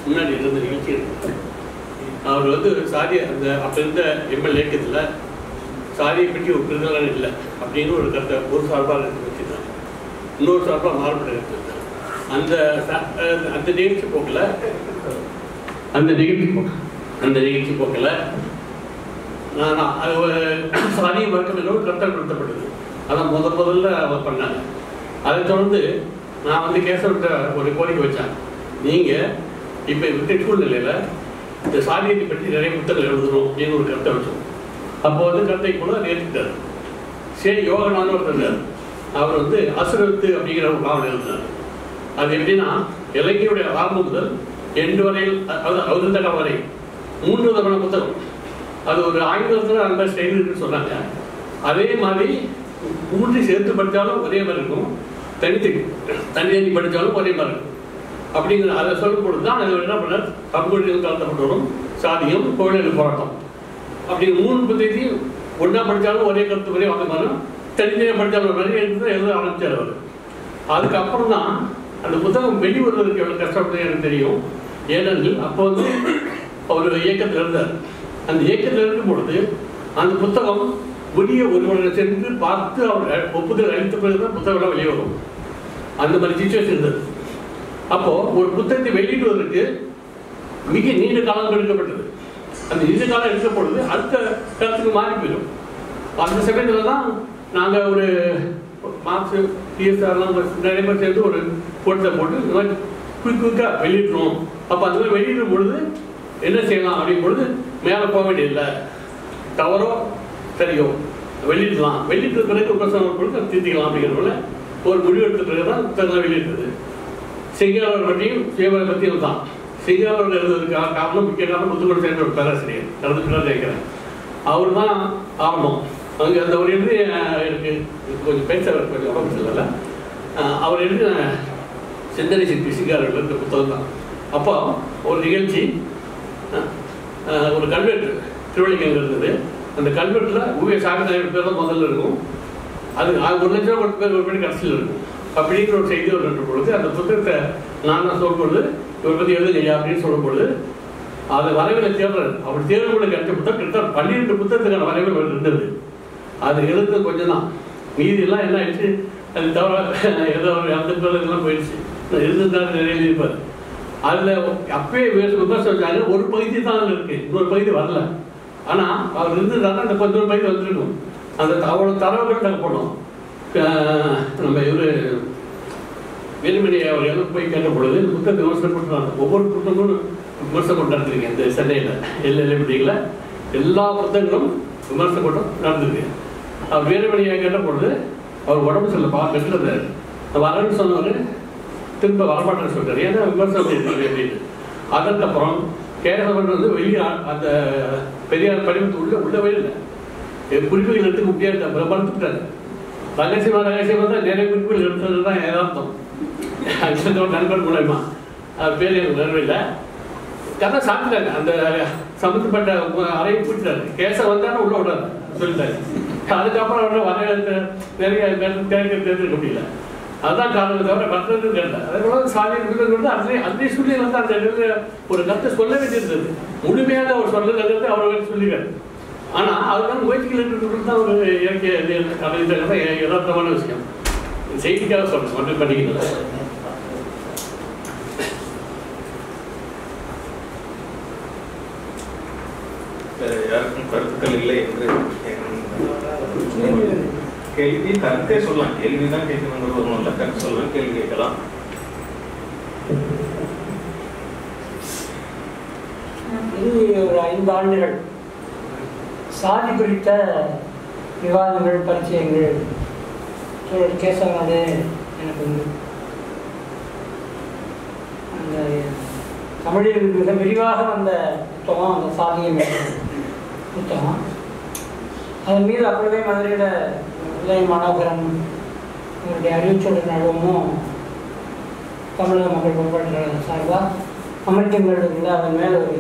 முன்னாடி இருந்த நிகழ்ச்சி இருக்கு. அவர் வந்து சாதி அந்த அப்போ இருந்த எம்எல் இயக்கத்தில் சாதியை பற்றி ஒரு பிரிதலான இல்லை அப்படின்னு ஒரு கருத்தை ஒரு சார்பாக வச்சுருந்தாங்க, இன்னொரு சார்பாக மாறுபட்ட கருத்து இருந்தாங்க. அந்த நிகழ்ச்சி போக்கில் நான் அது சாதியை மறுக்க ஒரு கருத்தை கொடுத்தப்பட்டது. அதான் முதல்ல அவர் பண்ணாங்க. அதை தொடர்ந்து நான் வந்து கேசவர்கிட்ட ஒரு கோரிக்கை வச்சேன், நீங்கள் இப்போ இருக்கிற சூழ்நிலையில் இந்த சாதியத்தை பற்றி நிறைய புத்தகங்கள் எழுதணும் அப்படின்னு ஒரு கருத்தை வச்சோம். அப்போ வந்து கருத்தை கூட ஏற்றுக்கிட்டார். சரி, யோகனான்னு ஒருத்தர் அவர் வந்து அசுரத்து அப்படிங்கிற ஒரு நாவல் எழுதினார். அது எப்படின்னா இலங்கையுடைய ஆரம்பம் முதல் எண்டு வரையில், அதாவது அவருந்தக வரை 3 விதமான புத்தகம். அது ஒரு ஆங்கிலத்தில் அந்த ஸ்டைல் இருக்குன்னு சொன்னாங்க. அதே மாதிரி 3 சேர்த்து படித்தாலும் ஒரே மாதிரி இருக்கும், தனி படித்தாலும் ஒரே மாதிரி இருக்கும். அப்படிங்கிற அதை சொல்லும் பொழுது தான் அது என்ன பண்ணார், கம்ப்யூட்டர் கலந்தப்பட்டு வரும் சாதியம் கோயிலில் போராட்டம் அப்படிங்கிற 3 புத்தகத்தையும் ஒன்றா படித்தாலும் ஒரே கருத்து வரையும் அந்த மாதிரி, தனித்தனியாக படித்தாலும் மாதிரி எழுத ஆரம்பித்தார் அவர். அதுக்கப்புறம் தான் அந்த புத்தகம் வெளிவருவதற்கு எவ்வளோ கஷ்டப்பட்டு எனக்கு தெரியும். ஏனெனில் அப்போ வந்து அவர் இயக்கத்தில் இருந்தார். அந்த இயக்கத்தில் இருக்கும் பொழுது அந்த புத்தகம் வெளியே ஒருவரை சென்று பார்த்து அவர் ஒப்புதல் அளித்த பிறகுதான் புத்தகம் வெளியே வரும். அந்த மாதிரி சிச்சுவேஷன் இருந்தது. அப்போ ஒரு புத்தகத்தை வெளியிடுவதற்கு மிக நீண்ட காலம் எடுக்கப்பட்டது. அந்த நீண்ட காலம் எடுக்க பொழுது அடுத்த காலத்துக்கு மாறி போயிடும். அந்த சமயத்தில் தான் நாங்கள் ஒரு மார்க்ஸ் டிஎஸ்ஆர்லாம் நிறைய பேர் சேர்ந்து ஒரு போட்டத்தை போட்டு இந்த மாதிரி குயிக்காக வெளியிடணும். அப்போ அந்த மாதிரி வெளியிடும் பொழுது என்ன செய்யலாம் அப்படிங்கும் பொழுது மேலே போக வேண்டியதில்லை, தவறோ சரியோ வெளியிடலாம், வெளியிட்ட பிறகு உபசம் பொழுது திருத்திக்கலாம் அப்படிங்கிறதுல ஒரு முடிவு எடுத்த பிறகு தான் புத்தகங்கள் வெளியிட்டது. சிங்காளர் பற்றியும் சேவரை பற்றியும் தான். சிங்காளர் எழுதுவதற்கான காரணம், முக்கிய காரணம் புத்தகம் சேர்ந்த ஒரு பேராசிரியர் நடந்துட்டு கேட்கிறேன். அவர் தான் ஆரம்பம். அங்கே அந்த ஒரு எழுதி எனக்கு கொஞ்சம் பேச கொஞ்சம் உடம்பு சொல்லலை. அவர் எழுதி சிந்தனை சிற்பி சிங்காளர் எழுந்த புத்தகம் தான். அப்போ ஒரு நிகழ்ச்சி, ஒரு கல்வெட்டு திருவள்ளிக்கங்க இருந்தது. அந்த கல்வெட்டில் உபய சாமிநாயகர் பேர் தான் முதல்ல இருக்கும். அது 1 லட்சம் ரூபா பேர் ஒரு மணி கடைசியில் இருக்கும். அப்படிங்கிற ஒரு செய்தி ஒரு ரெண்டு பொழுது அந்த புத்தகத்தை நான் தான் சொல்லும்பொழுது இவரை பற்றி எழுதுங்க அப்படின்னு சொல்லும் பொழுது அதை வரைவில் தேடுறாரு. அப்படி தேர்வுகளுக்கு கிடைச்ச புத்தகம் கிட்டத்தட்ட 12 புத்தகத்துக்கான வரைவில் இருந்தது. அது எழுதுறது கொஞ்சம் தான், மீதியெல்லாம் என்ன ஆயிடுச்சு, அது தவிர ஏதோ ஒரு அந்த இதெல்லாம் போயிடுச்சு. எழுதுதான் நிறைய எழுதியிருப்பார். அதில் அப்பயே விமர்சனம் வச்சாங்க, ஒரு பகுதி தான் அதில் இருக்குது, இன்னொரு பகுதி வரல. ஆனால் அவர் இருந்ததுனால அந்த 11 பகுதி வந்துருக்கும். அந்த அவ்வளோ தரவுகள் நாங்கள் போனோம். நம்ம இவர் வேலுமணி அவர் எல்லாம் போய் கேட்ட பொழுது இந்த புத்தகத்தை விமர்சனம் பண்ணுறாங்க. ஒவ்வொரு புத்தகமும் விமர்சனம் நடந்துருக்கீங்க. இந்த சென்னையில் எல்லைப்பட்டியில் எல்லா புத்தகங்களும் விமர்சனம் கூட்டம் நடந்துருக்கு. அவர் வேலுமணியை கேட்ட பொழுது அவர் உடம்பு சொல்ல பெற்றுறாரு. வரேன்னு சொன்னவர் திரும்ப வரமாட்டேன்னு சொல்கிறார். ஏன்னா விமர்சனம் இருக்குது அப்படின்னு. அதற்கப்புறம் கேசவன் வந்து வெளியே அந்த பெரியார் படிவத்து உள்ளவே இல்லை. குறிப்புகள் எடுத்துக்க முடியாது, அப்புறம் மறுத்துட்டாரு. ரகசியமாக தான் நிறைய குறிப்புகள் எடுத்தது தான் ஏதார்த்தம். நண்பர் மூலயமா அது பேர் எனக்கு நினைவில்லை. கதை சாப்பிட்டாங்க. அந்த சம்மந்தப்பட்ட அறையை கூட்டிட்டாரு. கேச வந்தாலும் உள்ள விடாது சொல்லிட்டாரு. அதுக்கப்புறம் அவரை வர நிறைய தெரிஞ்சுக்க முடியல. அதுதான் காரணம், தவிர மற்றது கேட்டேன். அதே போல சாமி வந்து அதே சூழ்நிலை வந்து அந்த இடத்துல ஒரு கருத்தை சொல்ல வேண்டியிருந்தது. முழுமையாக அவர் சொல்லுங்கிறது அவரை சொல்லிடுறாரு. ஆனால் அதுதான் முயற்சிகள் இருக்கிறது தான் ஒரு இயற்கை யதார்த்தமான விஷயம். செய்திக்காக சொல்றேன், மட்டும் பண்ணிக்கல. யாருக்கும் கருத்துக்கள் இல்லை என்று கேள்வி கருத்தே சொல்லலாம். கேள்விதான் கேட்கணுங்கிற ஒரு நல்ல கருத்து சொல்றேன், கேள்வி கேட்கலாம். இது ஒரு 5 ஆண்டுகள் சாதி குறித்த விவாதங்கள், பரிச்சயங்கள் கேசவனோடு எனக்கு அந்த தமிழில் மிக விரிவாக வந்த புத்தகம் அந்த சாதியம் புத்தகம். அதன் மீது அப்படியே மதுரையில் இளைய மாணவகரன் அவருடைய அறிவுச்சொல் நடுவமும் தமிழக மக்கள் முற்பட்ட சார்பாக அமெரிக்கன் கல்லூரியில் அதன் மேலே ஒரு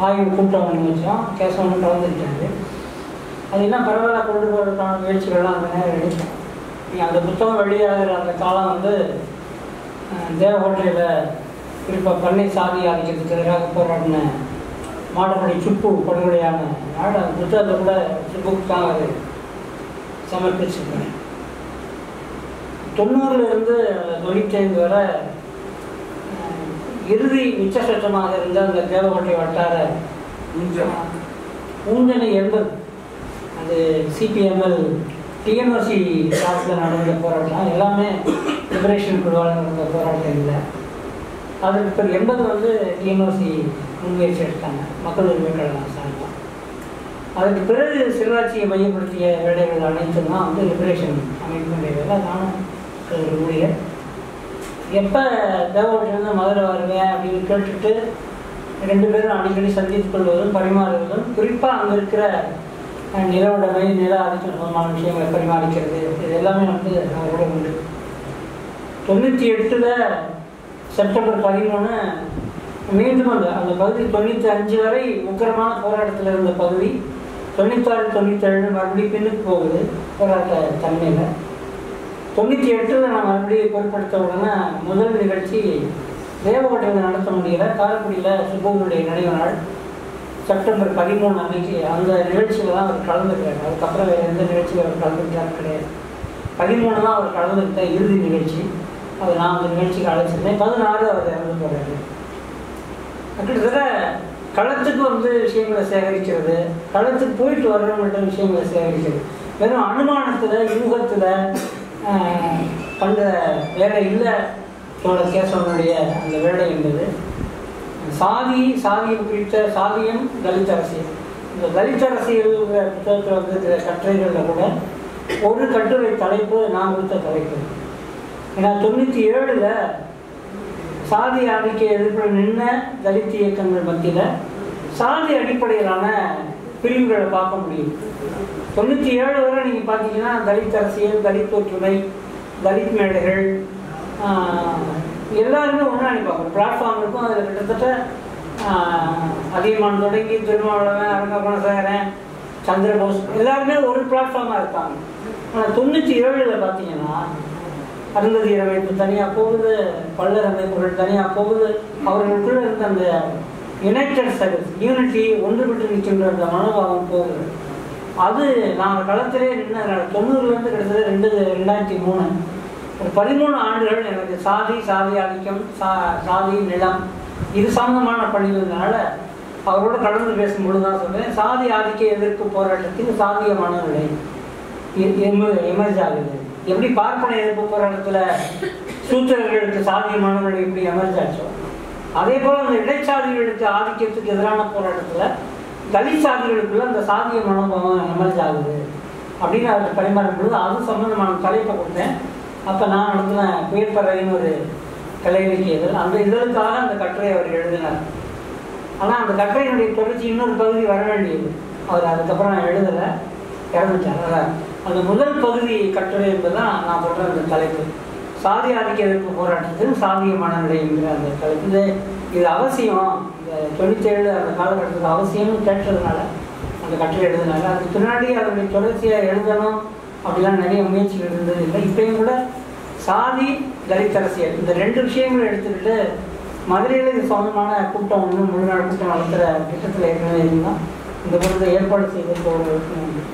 ஆய்வு கூட்டம் ஒன்று வச்சோம். கேசவன் கலந்துக்கிட்டாரு. அதெல்லாம் பரவாயில்ல கொண்டு போகிறதுக்கான முயற்சிகள்லாம் அந்த நேரம் எடுத்தோம். அந்த புத்தகம் வெளியாகிற அந்த காலம் வந்து தேவகோட்டையில் குறிப்பாக பண்ணை சாதி ஆதிக்கிறதுக்கு எதிராக போராடின மாடப்படி சுப்பு படுகொலையான நாடு. அந்த புத்தகத்தை கூட சுப்புக்கு தான் அது சமர்ப்பிச்சிருக்கேன். 90லேருந்து 95 வரை இறுதி உச்ச சட்டமாக இருந்த அந்த தேவகோட்டை வட்டார ஊஞ்சனை 80 அது சிபிஎம்எல் டிஎன்ஓசி சார்பில் நடந்த போராட்டம் எல்லாமே லிபரேஷன் குழுவால் நடந்த போராட்டம் இல்லை. அதுக்கு பிறகு 80 வந்து டிஎன்ஓசி முன்முயற்சி எடுத்தாங்க, மக்கள் உரிமை கழகம் சார்பாக. அதுக்கு பிறகு சிறுவாட்சியை மையப்படுத்திய வேலைகள் அனைத்தும் தான் வந்து லிபரேஷன் அமைப்பினுடைய வேலை. நானும் ஒரு ஊழியர். எப்போ தேவகோட்டையிலேருந்து மதுரை வருவேன் அப்படின்னு கேட்டுட்டு 2 பேரும் அடிக்கடி சந்தித்துக் கொள்வதும் பரிமாறுவதும், குறிப்பாக அங்கே இருக்கிற நிலவுடைமை நில ஆதிக்கம் சம்பந்தமான விஷயங்களை பரிமாறிக்கிறது, இது எல்லாமே வந்து அவரோட உண்டு. 98 செப்டம்பர் 13 மீண்டும் அந்த பகுதி 95 வரை உக்கிரமான போராட்டத்தில் இருந்த பகுதி 96, 97 மறுபடியும் பின்னுக்கு போகுது போராட்ட தன்மையில். 98 நான் மறுபடியும் பொருட்படுத்த உடனே முதல் நிகழ்ச்சி தேவகோட்டையில் நடத்த முடியல. காரைக்குடியில் சுப்பவனுடைய நினைவு நாள் செப்டம்பர் 13 அன்னைக்கு அந்த நிகழ்ச்சியில் தான் அவர் கலந்துக்கிறார். அதுக்கப்புறம் வேறு எந்த நிகழ்ச்சியில் அவர் கலந்துக்கிறார் கிடையாது. 13 தான் அவர் கலந்துக்கிட்ட இறுதி நிகழ்ச்சி. அது நான் அந்த நிகழ்ச்சிக்கு அழைச்சிருந்தேன். 16 அவர் இறந்து போகிறாரு. கிட்டத்தட்ட களத்துக்கு வந்து விஷயங்களை சேகரிக்கிறது, களத்துக்கு போயிட்டு வர்றவங்கள்ட்ட விஷயங்களை சேகரிக்கிறது, வெறும் அனுமானத்தில் யூகத்தில் பண்ணுற வேலை இல்லை. கேசவனுடைய அந்த வேலை என்பது சாதியம் குறித்த சாதியம் தலித் அரசியல். இந்த தலித் அரசியல் புத்தகத்தில் வந்து கட்டுரைகளில் கூட ஒரு கட்டுரை தலைப்பு நான் கொடுத்த தலைப்பு. ஏன்னா 97 சாதி ஆதிக்க எதிர்ப்பில் நின்ன தலித் இயக்கங்கள் மத்தியில் சாதி அடிப்படையிலான பிரிவுகளை பார்க்க முடியும். 97 வரை நீங்கள் பார்த்தீங்கன்னா தலித் அரசியல், தலித் ஒற்றுமை, தலித் மேடைகள் எல்லாருமே ஒன்றா பார்க்கணும். பிளாட்ஃபார்ம் இருக்கும். அதில் கிட்டத்தட்ட அதிகமான தொடங்கி திருமாவளவன், அரங்ககுணசேகரன், சந்திரபோஸ் எல்லாருமே ஒரு பிளாட்ஃபார்மாக இருப்பாங்க. ஆனால் 97 பார்த்தீங்கன்னா அருந்ததியர் அமைப்பு தனியாக போகுது, பல்லர் அமைப்புகள் தனியாக போகுது. அவர்களுக்குள்ள இருந்த அந்த யுனைடெட் சர்வீஸ் யூனிட்டி ஒன்றுபட்டு நிற்கின்ற அந்த மனோபாவம் போகுது. அது நாங்கள் களத்திலே நின்று 90லேருந்து கிட்டத்தட்ட 2003 ஒரு 13 ஆண்டுகள் எனக்கு சாதி ஆதிக்கம், சாதி நிலம் இது சம்பந்தமான பணிகள்னால அவரோட கலந்து பேசும்பொழுது தான் சொல்றேன். சாதி ஆதிக்க எதிர்ப்பு போராட்டத்தில் சாதிய மனநிலை எமர்ஜ் ஆகுது. எப்படி பார்ப்பன எதிர்ப்பு போராட்டத்தில் சூத்திரர்களுக்கு சாதிய மனநிலை எப்படி எமர்ஜ் ஆச்சோ, அதே போல அந்த இடைச்சாதிகளுக்கு ஆதிக்கத்துக்கு எதிரான போராட்டத்தில் தலித் சாதிகளுக்குள்ள அந்த சாதிய மனோபாவம் எமர்ஜ் ஆகுது அப்படின்னு அவருக்கு பரிமாறும் பொழுது அது சம்பந்தமான தலைப்பை கொடுத்தேன். அப்போ நான் நடத்தின புயற்பறைன்னு ஒரு கலை இலக்கிய இதழ், அந்த இதழுக்காக அந்த கட்டுரை அவர் எழுதினார். ஆனால் அந்த கட்டுரையினுடைய தொடர்ச்சி இன்னொரு பகுதி வர வேண்டியது. அவர் அதுக்கப்புறம் நான் எழுதலை, இறந்துட்டார். அந்த முதல் பகுதி கட்டுரை என்பதுதான் நான் சொல்கிற அந்த தலைப்பு, சாதி ஆதிக்க எதிர்ப்பு போராட்டத்தில் சாதிய மனநிலை என்கிற அந்த தலைப்பு. இது அவசியம், இந்த 97 அந்த காலகட்டத்துக்கு அவசியம்னு கேட்டதுனால அந்த கட்டுரை எழுதினாங்க. அதுக்கு பின்னாடி அதனுடைய தொடர்ச்சியாக எழுதணும் அப்படிலாம் நிறைய முயற்சிகள் இருந்தது இல்லை. இப்பயும் கூட சாதி தலித் அரசியல் இந்த 2 விஷயங்களும் எடுத்துக்கிட்டு மதுரையில் இது சொந்தமான கூட்டம் ஒன்று முழு நாள் கூட்டம் நடத்துகிற திட்டத்தில் ஏற்கனவே இருந்தால் இந்த பொருளை ஏற்பாடு செய்து போடுவதற்கு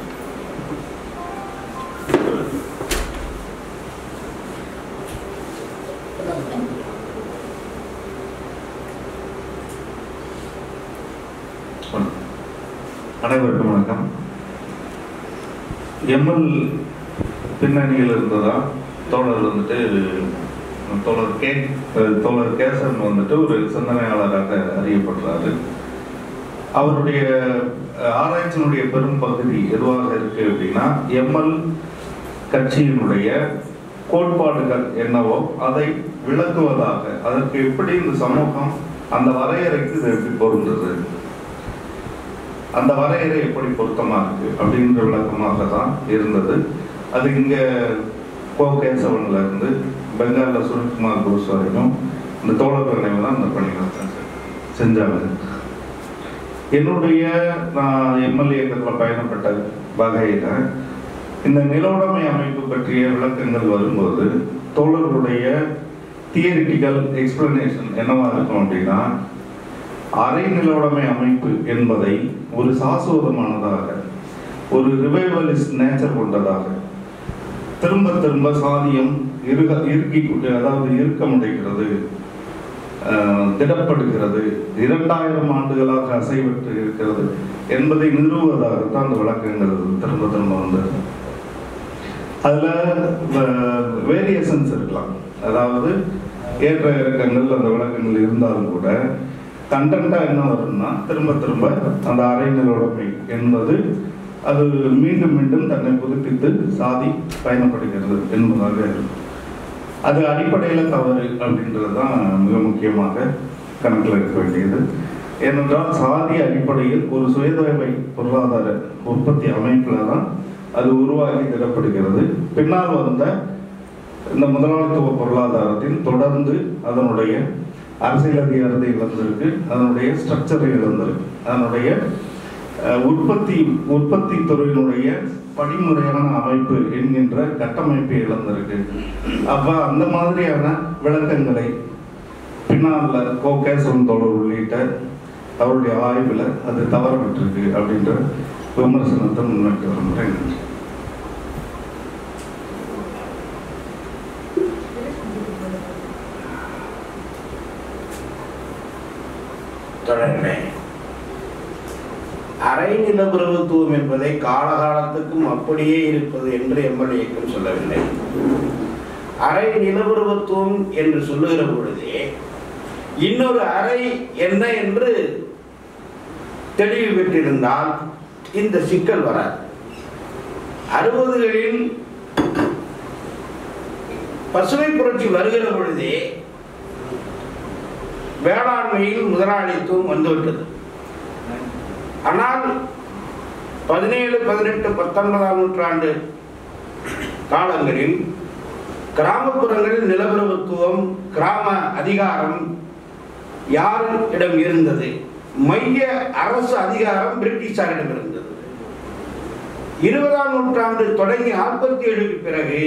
அனைவருக்கும் வணக்கம். எம்எல் பின்னணியில் இருந்ததா தோழர் வந்துட்டு தோழர் கேசன் வந்துட்டு ஒரு சிந்தனையாளராக அறியப்படுறாரு. அவருடைய ஆராய்ச்சியினுடைய பெரும் பகுதி எதுவாக இருக்கு அப்படின்னா, எம்எல் கட்சியினுடைய கோட்பாடுகள் என்னவோ அதை விளக்குவதாக, அதற்கு எப்படி இந்த சமூகம் அந்த வரையறைக்கு இது எப்படி பொருந்தது, அந்த வரையறை எப்படி பொருத்தமாக இருக்கு அப்படின்ற விளக்கமாக தான் இருந்தது. அது இங்கே கேசவன்ல இருந்து பெங்காலில் சுனில்குமார் கோஸ் வரைக்கும் இந்த தோழர்கள் நினைவு தான் இந்த பணிகளை செஞ்சாங்க. என்னுடைய நான் எம்எல்ஏ இயக்கத்தில் பயணப்பட்ட வகையில் இந்த நிலவுடைமை அமைப்பு பற்றிய விளக்கங்கள் வரும்போது தோழர்களுடைய தியரிட்டிக்கல் எக்ஸ்பிளனேஷன் என்னவா இருக்கும் அப்படின்னா, அரை நிலவுடைமை அமைப்பு என்பதை ஒரு சாஸ்வதமானதாக, ஒரு ரிவைவலிஸ்ட் நேச்சர் கொண்டதாக, திரும்ப திரும்ப சாதியம் அதாவது இறுக்கமடைகிறது, திடப்படுகிறது, 2000 ஆண்டுகளாக அசைவற்று இருக்கிறது என்பதை நிறுவுவதாகத்தான் அந்த விளக்கங்கள் திரும்ப திரும்ப வந்தது. அதில் வேரியேஷன்ஸ் இருக்கலாம், அதாவது ஏற்ற இறக்கங்கள் அந்த விளக்கங்கள் இருந்தாலும் கூட கண்டென்ட்டாக என்ன வரும்னா திரும்ப திரும்ப அந்த அரை நிலவுடைமை என்பது அது மீண்டும் மீண்டும் தன்னை புதுப்பித்து சாதி பயணப்படுகிறது என்பதாக இருக்கும். அது அடிப்படையில் தவறு அப்படின்றது தான் மிக முக்கியமாக கணக்கில் இருக்க வேண்டியது. ஏனென்றால் சாதி அடிப்படையில் ஒரு சுயதொகை பொருளாதார உற்பத்தி அமைப்பில் தான் அது உருவாகி திடப்படுகிறது. பின்னால் வந்த இந்த முதலாளித்துவ பொருளாதாரத்தில் தொடர்ந்து அதனுடைய அரசியல் அதிகாரத்தை இழந்திருக்கு, அதனுடைய ஸ்ட்ரக்சரை இழந்திருக்கு, அதனுடைய உற்பத்தி துறையினுடைய படிமுறையான அமைப்பு என்கின்ற கட்டமைப்பை இழந்திருக்கு. அப்ப அந்த மாதிரியான விளக்கங்களை பின்னால் கேசவன் தோழர் உள்ளிட்ட அவருடைய ஆய்வில் அது தவறப்பட்டிருக்கு அப்படின்ற விமர்சனத்தை முன்வைக்க விரும்புகிறேன். தொடர்கிறேன். அரை நிலப்பிரபுத்துவம் என்பதை காலகாலத்துக்கும் அப்படியே இருப்பது என்று எம்எல்ஏ இயக்கம் சொல்லவில்லை. அரை நிலப்பிரபுத்துவம் என்று சொல்லுகிற பொழுதே இன்னொரு அறை என்ன என்று தெளிவு பெற்றிருந்தால் இந்த சிக்கல் வராது. 60களில் பசுமை புரட்சி வருகிற பொழுதே வேளாண்மையில் முதலாளித்துவம் வந்துவிட்டது. ஆனால் 17, 18, 19ஆம் நூற்றாண்டு காலங்களில் கிராமப்புறங்களில் நிலப்பிரபுத்துவம், கிராம அதிகாரம் யாரிடம் இருந்தது? மைய அரசு அதிகாரம் பிரிட்டிஷாரிடம் இருந்தது. 20ஆம் நூற்றாண்டு தொடங்கி 47க்கு பிறகு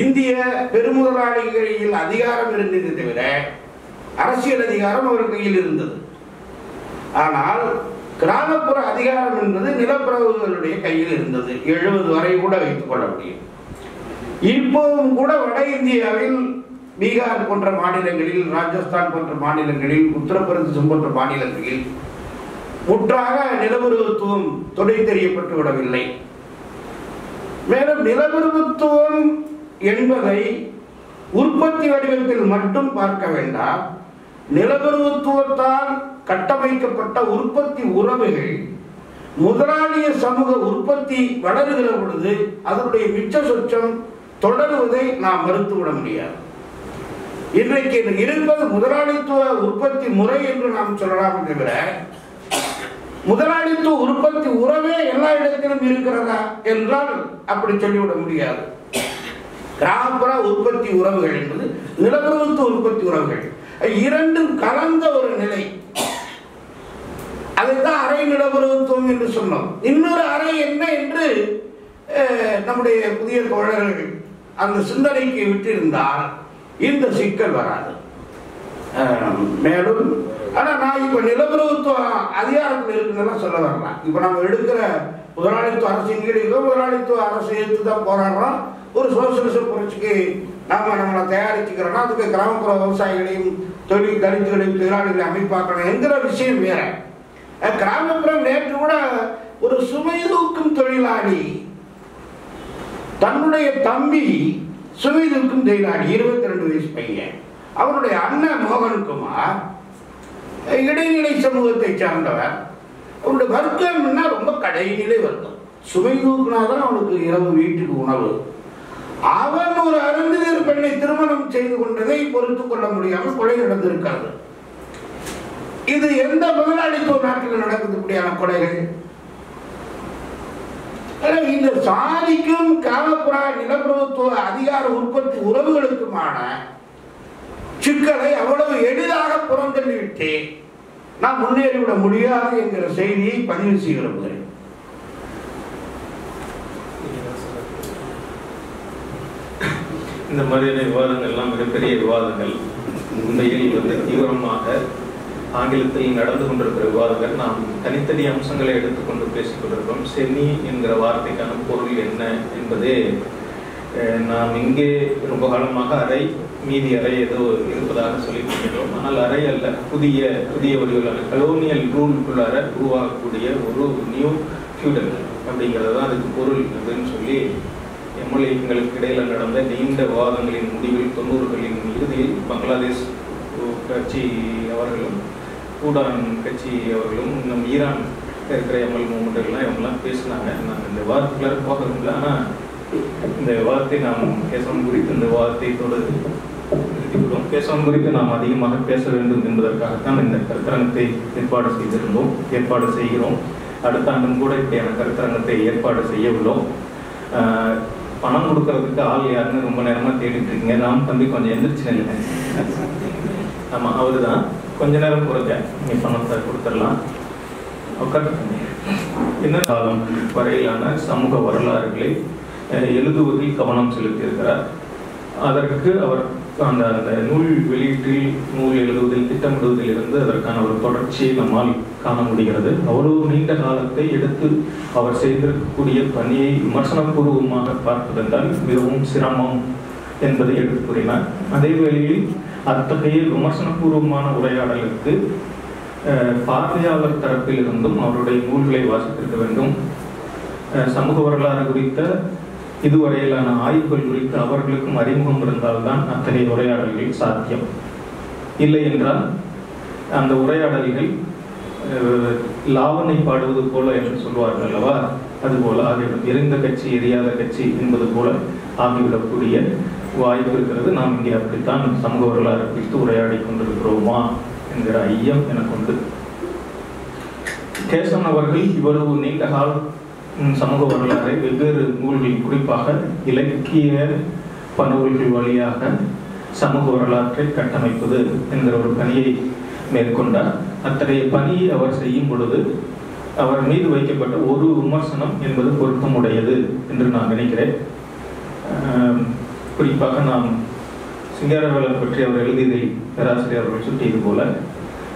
இந்திய பெருமுதலாளிகளில் அதிகாரம் இருந்ததை தவிர அரசியல் அதிகாரம் அவர் கையில் இருந்தது. ஆனால் கிராமப்புற அதிகாரம் என்பது நிலப்பிரபுகளுடைய கையில் இருந்தது. 70 வரை கூட வைத்துக் கொள்ள முடியும். இப்போதும் கூட வட இந்தியாவில் பீகார் போன்ற மாநிலங்களில், ராஜஸ்தான் போன்ற மாநிலங்களில், உத்தரப்பிரதேசம் போன்ற மாநிலங்களில் முற்றாக நிலப்பிரபுத்துவம் தொடை தெரியப்பட்டு விடவில்லை. மேலும் நிலப்பிரபுத்துவம் என்பதை உற்பத்தி வடிவத்தில் மட்டும் பார்க்க வேண்டாம். நிலப்பிரபுத்துவத்தால் கட்டமைக்கப்பட்ட உற்பத்தி உறவுகள் முதலாளிய சமூக உற்பத்தி வளருகிற பொழுது அதனுடைய மிச்ச சொச்சம் தொடருவதை நாம் மறுத்துவிட முடியாது. இன்றைக்கு இருப்பது முதலாளித்துவ உற்பத்தி முறை என்று நாம் சொல்லலாம் தவிர முதலாளித்துவ உற்பத்தி உறவே எல்லா இடத்திலும் இருக்கிறதா என்றால் அப்படி சொல்லிவிட முடியாது. கிராமப்புற உற்பத்தி உறவுகள் என்பது நிலப்பிரபுத்துவ உற்பத்தி உறவுகள் இரண்டும் கலந்த ஒரு நிலை. அதைத்தான் அரை நிலப்பிரபுத்துவம் என்று சொன்னோம். இன்னொரு அறை என்ன என்று நம்முடைய புதிய தோழர்கள் அந்த சிந்தனைக்கு விட்டிருந்தால் இந்த சிக்கல் வராது. மேலும் ஆனா நான் இப்ப நிலப்பிரபுத்துவ அதிகாரத்தில் இருக்குன்னு சொல்ல வரலாம். இப்ப நம்ம எடுக்கிற முதலாளித்துவ அரசின் கீழ் முதலாளித்துவ அரசு எடுத்து தான் போராடுறோம். ஒரு சோசியலிச புரட்சிக்கு நம்மளை தயாரிச்சுக்கிறோம்னா அதுக்கு கிராமப்புற விவசாயிகளையும் தலித்துகளையும் தொழிலாளிகளை அமைப்பாக்கணும் என்கிற விஷயம் வேற. கிராமப்புறம் நேற்று கூட ஒரு சுமை தூக்கும் தொழிலாளி தன்னுடைய தம்பி சுமை தூக்கும் தொழிலாளி 22 வயசு பையன், அவருடைய அண்ணன் மோகன்குமார் இடைநிலை சமூகத்தை சார்ந்தவர். அவருடைய வர்க்கம்னா ரொம்ப கடைநிலை வர்க்கம். சுமை தூக்குனாதான் அவனுக்கு இரவு வீட்டுக்கு உணவு. அவன் ஒரு அருந்தினர் பெண்ணை திருமணம் செய்து கொண்டதை பொறுத்துக் கொள்ள முடியாமல் கொலை நடந்திருக்காது. இது எந்த முதலாளித்துவ நாட்டில் நடக்குது இப்படியான கொலைகள்? இந்த சாதிக்கும் கிராமப்புற நிலப்பிரபுத்துவ அதிகார உற்பத்தி உறவுகளுக்குமான சிக்கலை அவ்வளவு எளிதாக புறந்தள்ளிவிட்டு நாம் முன்னேறிவிட முடியாது என்கிற செய்தியை பதிவு செய்ய விரும்புகிறேன். இந்த மாதிரியான விவாதங்கள் எல்லாம் மிகப்பெரிய விவாதங்கள். உண்மையில் தீவிரமாக ஆங்கிலத்தில் நடந்து கொண்டிருக்கிற விவாதங்கள். நாம் தனித்தனி அம்சங்களை எடுத்துக்கொண்டு பேசிக் கொண்டிருக்கிறோம். செமி என்கிற வார்த்தைக்கான பொருள் என்ன என்பதே நாம் இங்கே ரொம்ப காலமாக அறை மீதி அறை ஏதோ இருப்பதாக சொல்லிக் கொண்டிருக்கிறோம். ஆனால் அறை அல்ல, புதிய புதிய வடிவிலான கலோனியல் ரூலுக்குள்ளார உருவாகக்கூடிய ஒரு நியூ ஃபியூடல் அப்படிங்கிறது தான் அதுக்கு பொருள் அப்படின்னு சொல்லி எம்எல்ஏங்களுக்கு இடையில நடந்த நீண்ட விவாதங்களின் முடிவில் 90களின் இறுதியில் பங்களாதேஷ் கட்சி அவர்களும் பூடான் கட்சி அவர்களும் இன்னும் ஈரான் இருக்கிற எம்எல் மூமெண்ட்லாம் இவங்கெல்லாம் பேசினாங்க. நாங்கள் இந்த விவாதத்துக்குள்ளார போக விரும்பல. ஆனால் இந்த விவாதத்தை நாம் கேசவன் குறித்து இந்த விவாதத்தை தொடர்ந்து நிறுத்திவிடும். கேசவன் குறித்து நாம் அதிகமாக பேச வேண்டும் என்பதற்காகத்தான் இந்த கருத்தரங்கத்தை ஏற்பாடு செய்கிறோம். அடுத்த ஆண்டும் கூட இப்படியான கருத்தரங்கத்தை ஏற்பாடு செய்ய உள்ளோம். பணம் கொடுக்கறதுக்கு ஆள் யாருன்னு ரொம்ப நேரமா தேடிட்டு இருக்கீங்க. நாம் தம்பி கொஞ்சம் எந்திரிச்சு இல்லை. ஆமா, அவரு தான். கொஞ்ச நேரம் குறைஞ்ச நீ பணத்தை கொடுத்துடலாம். என்ன காலம் வரையிலான சமூக வரலாறுகளை எழுதுவதில் கவனம் செலுத்தியிருக்கிறார். அதற்கு அவர் அந்த அந்த நூல் வெளியீட்டில் நூல் எழுதுவதில் திட்டமிடுவதில் இருந்து அதற்கான ஒரு தொடர்ச்சியை நம்மால் காண முடிகிறது. அவ்வளவு நீண்ட காலத்தை எடுத்து அவர் செய்திருக்கக்கூடிய பணியை விமர்சனபூர்வமாக பார்ப்பதென்றால் மிகவும் சிரமம் என்பதை எடுத்து கூறினார். அதே வேளையில் அத்தகைய விமர்சனபூர்வமான உரையாடலுக்கு பார்வையாளர் தரப்பில் இருந்தும் அவருடைய நூல்களை வாசித்திருக்க வேண்டும். சமூக வரலாறு குறித்த இதுவரையிலான ஆய்வுகள் குறித்து அவர்களுக்கும் அறிமுகம் இருந்தால்தான் அத்தகைய உரையாடல்கள் சாத்தியம். இல்லை என்றால் அந்த உரையாடல்கள் லாவணை பாடுவது போல என்று சொல்வார்கள் அல்லவா, அதுபோல ஆகிவிடும். எரிந்த கட்சி எரியாத கட்சி என்பது போல ஆகிவிடக்கூடிய வாய்ப்பு இருக்கிறது. நாம் இங்கே அப்படித்தான் சமூக வரலாறு குறித்து உரையாடி கொண்டிருக்கிறோமா என்கிற ஐயம் எனக்கு உண்டு. கேசவன் அவர்கள் இவ்வளவு நீண்ட கால சமூக வரலாறை வெவ்வேறு நூல்களில் குறிப்பாக இலக்கிய பணுவல்கள் வழியாக சமூக வரலாற்றை கட்டமைப்பது என்கிற ஒரு பணியை மேற்கொண்டார். அத்தகைய பணியை அவர் செய்யும் பொழுது அவர் மீது வைக்கப்பட்ட ஒரு விமர்சனம் என்பது பொருத்தமுடையது என்று நான் நினைக்கிறேன். குறிப்பாக நாம் சிங்காரவேலர் பற்றி அவர் எழுதியதை பேராசிரியர் அவர்கள் சுட்டியது போல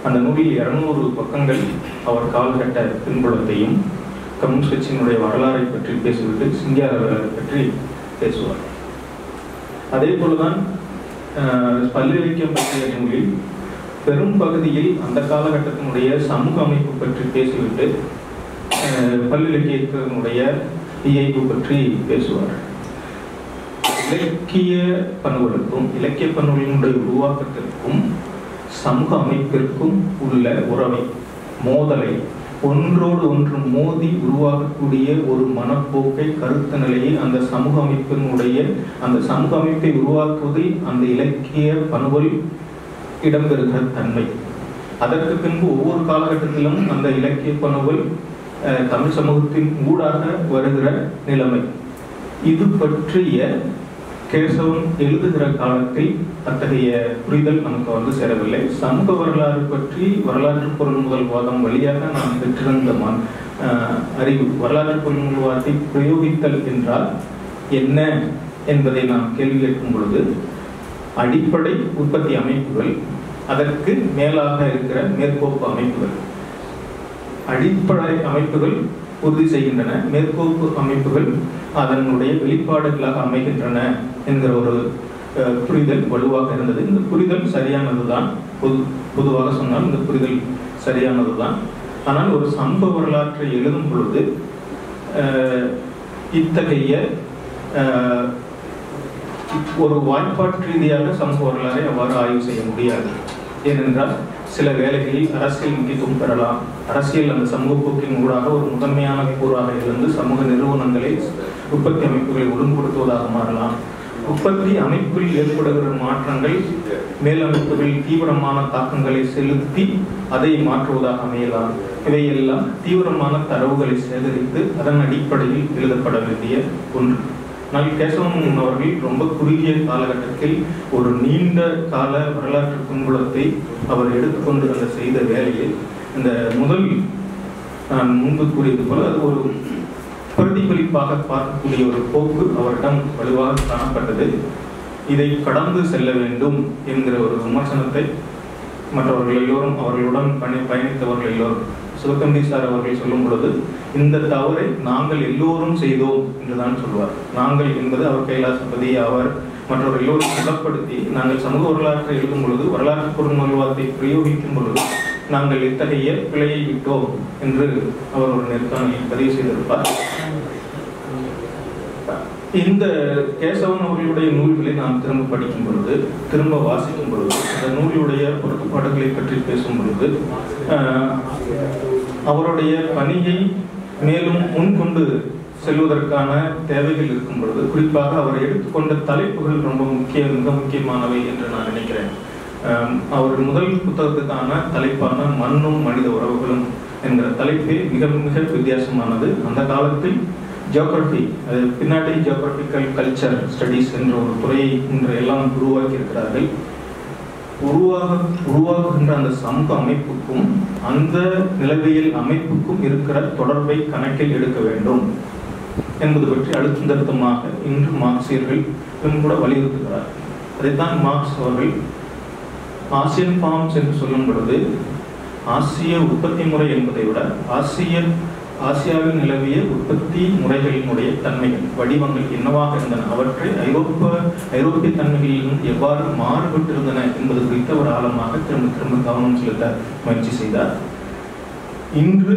அந்த நூலில் 200 பக்கங்கள் அவர் கால்கட்ட பின்புலத்தையும் கம்யூனிஸ்ட் கட்சியினுடைய வரலாறை பற்றி பேசிவிட்டு சிங்காரவேலரை பற்றி பேசுவார். அதே போலதான் பல்லிலக்கியம் பற்றிய நூலில் பெரும் பகுதியில் அந்த காலகட்டத்தினுடைய சமூக அமைப்பு பற்றி பேசிவிட்டு பல்லிலக்கியத்தினுடைய இயல்பு பற்றி பேசுவார். இலக்கிய பண்புகளுக்கும் இலக்கிய பண்புகளினுடைய உருவாக்கத்திற்கும் சமூக அமைப்பிற்கும் உள்ள உறவை, மோதலை, ஒன்றோடு ஒன்று மோதி உருவாக்கக்கூடிய ஒரு மனப்போக்கை, கருத்து நிலையை அந்த சமூக அமைப்பை உருவாக்குவதில் அந்த இலக்கிய பண்புகள் இடம்பெறுகிற தன்மை. அதற்கு பின்பு ஒவ்வொரு காலகட்டத்திலும் அந்த இலக்கிய பண்புகள் தமிழ் சமூகத்தின் ஊடாக வருகிற நிலைமை. இது பற்றிய கேசவன் எழுதுகிற காலத்தில் அத்தகைய புரிதல் நமக்கு சேரவில்லை. சமூக வரலாறு பற்றி வரலாற்று பொருள்முதல் வாதம் வழியாக நாம் பெற்றிருந்த அறிவு, வரலாற்று பொருள்முதல் வாதத்தை பிரயோகித்தல் என்றால் என்ன என்பதை நாம் கேள்வி கேட்கும் பொழுது அடிப்படை உற்பத்தி அமைப்புகள், அதற்கு மேலாக இருக்கிற மேற்கோப்பு அமைப்புகள், அடிப்படை அமைப்புகள் உறுதி செய்கின்றன, மேற்கோப்பு அமைப்புகள் அதனுடைய வெளிப்பாடுகளாக அமைகின்றன என்கிற ஒரு புரிதல் வலுவாக இருந்தது. இந்த புரிதல் சரியானதுதான். பொதுவாக சொன்னால் இந்த புரிதல் சரியானதுதான். ஆனால் ஒரு சமூக வரலாற்றை எழுதும் பொழுது இத்தகைய ஒரு வாய்ப்பாட்டு ரீதியாக சமூக வரலாறை அவ்வாறு ஆய்வு செய்ய முடியாது. ஏனென்றால் சில வேளைகளில் அரசியல் முக்கியத்துவம் பெறலாம். அரசியல் அந்த சமூக போக்கின் ஊடாக ஒரு முதன்மையான கூறாக இருந்து சமூக நிறுவனங்களை, உற்பத்தி அமைப்புகளை ஒழுங்குபடுத்துவதாக மாறலாம். உற்பத்தி அமைப்பில் ஏற்படுகிற மாற்றங்கள் மேலமைப்புகள் தீவிரமான தாக்கங்களை செலுத்தி அதை மாற்றுவதாக அமையலாம். இவையெல்லாம் தீவிரமான தரவுகளை சேகரித்து அதன் அடிப்படையில் எழுதப்பட வேண்டிய ஒன்று. ஆனால் கேசவன் அவர்கள் ரொம்ப குறுகிய காலகட்டத்தில் ஒரு நீண்ட கால வரலாற்று பின்புலத்தை அவர் எடுத்துக்கொண்டு அந்த செய்த வேலையில் இந்த முதல் நான் முன்பு கூறியது போல அது ஒரு பிரதிபலிப்பாக பார்க்கக்கூடிய ஒரு போக்கு அவரிடம் வலுவாக காணப்பட்டது. இதை கடந்து செல்ல வேண்டும் என்கிற ஒரு விமர்சனத்தை மற்றவர்கள் எல்லோரும் அவர்களுடன் பயணித்தவர்கள் எல்லோரும் சிவத்தம்பி சார் அவர்கள் சொல்லும் பொழுது இந்த தவறை நாங்கள் எல்லோரும் செய்தோம் என்றுதான் சொல்வார். நாங்கள் என்பது அவர் கைலாசபதி அவர் மற்றவர்கள் எல்லோரும் புலப்படுத்தி நாங்கள் சமூக வரலாற்றை எழுதும் பொழுது வரலாற்று பொருள்வார்த்தை பிரயோகிக்கும் பொழுது நாங்கள் இத்தகைய பிழையை விட்டோம் என்று அவர் ஒரு நேர்காணலில் பதிவு செய்திருப்பார். இந்த கேசவன் அவர்களுடைய நூல்களை நாம் திரும்ப படிக்கும் பொழுது திரும்ப வாசிக்கும் பொழுது அந்த நூலுடைய பொருட்பாடுகளை பற்றி பேசும் பொழுது அவருடைய பணியை மேலும் முன்கொண்டு செல்வதற்கான தேவைகள் இருக்கும் பொழுது குறிப்பாக அவர் எடுத்துக்கொண்ட தலைப்புகள் ரொம்ப மிக முக்கியமானவை என்று நான் நினைக்கிறேன். அவர் முதல் புத்தகத்துக்கான தலைப்பான மண்ணும் மனித உறவுகளும் என்கிற தலைப்பே மிக மிக வித்தியாசமானது. அந்த காலத்தில் ஜியோகிரபி பின்னாடி ஜியோகிரபிக்கல் கல்ச்சர் ஸ்டடீஸ் என்ற ஒரு துறையை இன்றையெல்லாம் உருவாக்கி இருக்கிறார்கள். உருவாகுகின்ற அந்த சமூக அமைப்புக்கும் அந்த நிலவியல் அமைப்புக்கும் இருக்கிற தொடர்பை கணக்கில் எடுக்க வேண்டும் என்பது பற்றி அழுத்தம் திருத்தமாக இன்று மார்க்சியர்கள் கூட வலியுறுத்துகிறார். அதைத்தான் மார்க்ஸ் அவர்கள் ஆசியன் ஃபார்ம்ஸ் என்று சொல்லும் பொழுது ஆசிய உற்பத்தி முறை என்பதை விட ஆசியாவில் நிலவிய உற்பத்தி முறைகளினுடைய தன்மைகள் வடிவங்கள் என்னவாக இருந்தன, அவற்றை ஐரோப்பிய தன்மைகளிலிருந்து எவ்வாறு மாறுபட்டிருந்தன என்பது குறித்த ஒரு ஆழமாக திரும்ப கவனம் செலுத்த முயற்சி செய்தார். இன்று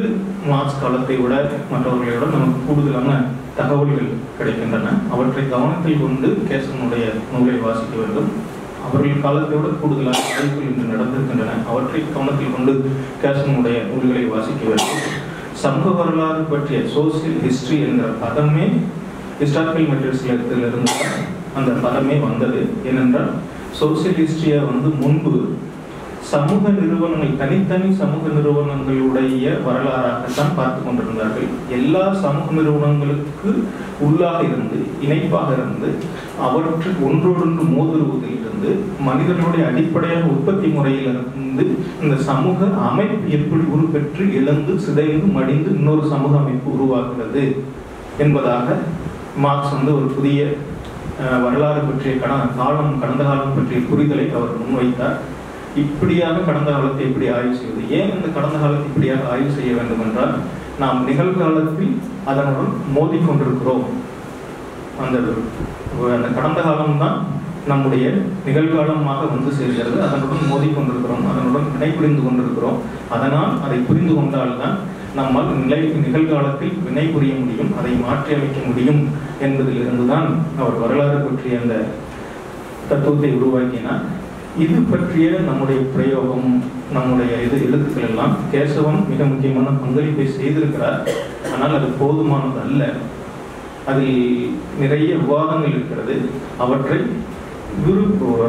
மார்க்ஸ் காலத்தை விட மற்றவர்களை விட நமக்கு கூடுதலான தகவல்கள் கிடைக்கின்றன. அவற்றை கவனத்தில் கொண்டு கேசவனுடைய நூலை வாசிக்க வேண்டும். அவர்கள் காலத்தை விட கூடுதலான ஆய்வுகள் இன்று நடந்திருக்கின்றன. அவற்றை கவனத்தில் கொண்டு கேசவனுடைய நூல்களை வாசிக்க வேண்டும். சமூக வரலாறு பற்றிய சோசியல் ஹிஸ்டரி என்ற பதமே ஹிஸ்டாரிக்கல் மெட்டீரியல்ஸிலிருந்து அந்த பதமே வந்தது. ஏனென்றால் சோசியல் ஹிஸ்டரியை முன்பு சமூக நிறுவனங்கள் தனித்தனி சமூக நிறுவனங்களுடைய வரலாறாகத்தான் பார்த்து கொண்டிருந்தார்கள். எல்லா சமூக நிறுவனங்களுக்கு உள்ளாக இருந்து இணைப்பாக இருந்து அவற்று ஒன்றோடொன்று மோதுருவதில் இருந்து மனிதர்களுடைய அடிப்படையான உற்பத்தி முறையிலிருந்து இந்த சமூக அமைப்பு எப்படி உருப்பெற்று இழந்து சிதைந்து மடிந்து இன்னொரு சமூக அமைப்பு உருவாகிறது என்பதாக மார்க்ஸ் ஒரு புதிய வரலாறு பற்றிய கடந்த காலம் பற்றிய புரிதலை அவர் முன்வைத்தார். இப்படியாக கடந்த காலத்தை எப்படி ஆய்வு செய்வது, ஏன் இந்த கடந்த காலத்தை இப்படியாக ஆய்வு செய்ய வேண்டும் என்றால் நாம் நிகழ்காலத்தில் அதனுடன் மோதிக்கொண்டிருக்கிறோம். அந்த கடந்த காலம்தான் நம்முடைய நிகழ்காலமாக சேர்கிறது. அதனுடன் மோதிக்கொண்டிருக்கிறோம், அதனுடன் வினைபுரிந்து கொண்டிருக்கிறோம். அதனால் அதை புரிந்து கொண்டால்தான் நம்மால் நிகழ்காலத்தில் வினை புரிய முடியும், அதை மாற்றி அமைக்க முடியும் என்பதிலிருந்துதான் அவர் வரலாறு பற்றிய அந்த தத்துவத்தை உருவாக்கினார். இது பற்றிய நம்முடைய பிரயோகம் நம்முடைய எழுத்துக்கள் எல்லாம் கேசவன் மிக முக்கியமான பங்களிப்பை செய்திருக்கிறார். ஆனால் அது போதுமானது அல்ல. அதில் நிறைய விவாதங்கள் இருக்கிறது. அவற்றை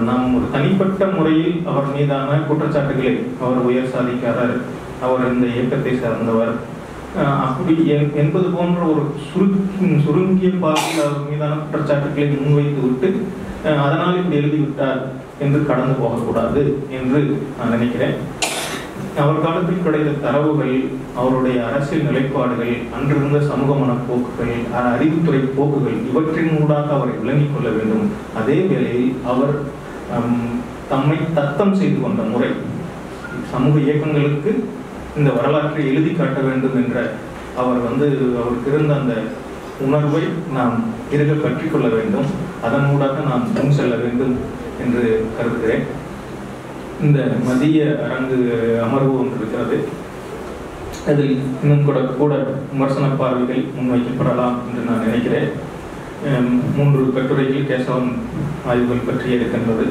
நாம் ஒரு தனிப்பட்ட முறையில் அவர் மீதான குற்றச்சாட்டுகளை அவர் உயர் சாதிக்காரர், அவர் இந்த இயக்கத்தை சார்ந்தவர் அப்படி என்பது போன்ற ஒரு சுருங்கிய பார்வையில் அவர் மீதான குற்றச்சாட்டுகளை முன்வைத்து விட்டு அதனால் இப்படி எழுதிவிட்டார் என்று கடந்து போகக்கூடாது என்று நான் நினைக்கிறேன். அவர் காலத்தில் கிடைத்த தரவுகள், அவருடைய அரசியல் நிலைப்பாடுகள், அன்றிருந்த சமூக மனப்போக்குகள், அறிவுத்துறை போக்குகள் இவற்றின் ஊடாக அவரை விளங்கிக் கொள்ள வேண்டும். அதே வேளையில் அவர் தம்மை தத்தம் செய்து கொண்ட முறை, சமூக இயக்கங்களுக்கு இந்த வரலாற்றை எழுதி காட்ட வேண்டும் என்ற அவருக்கு இருந்த அந்த உணர்வை நாம் இருக கற்றுக்கொள்ள வேண்டும். அதன் ஊடாக நாம் முன் செல்ல வேண்டும் என்று கருதுகிறேன். இந்த மதிய அரங்கு அமர்வு ஒன்று இருக்கிறது. அதில் இன்னும் கூட விமர்சன பார்வைகள் முன்வைக்கப்படலாம் என்று நான் நினைக்கிறேன். 3 கட்டுரைகள் கேசவன் ஆய்வுகள் பற்றி இருக்கின்றது.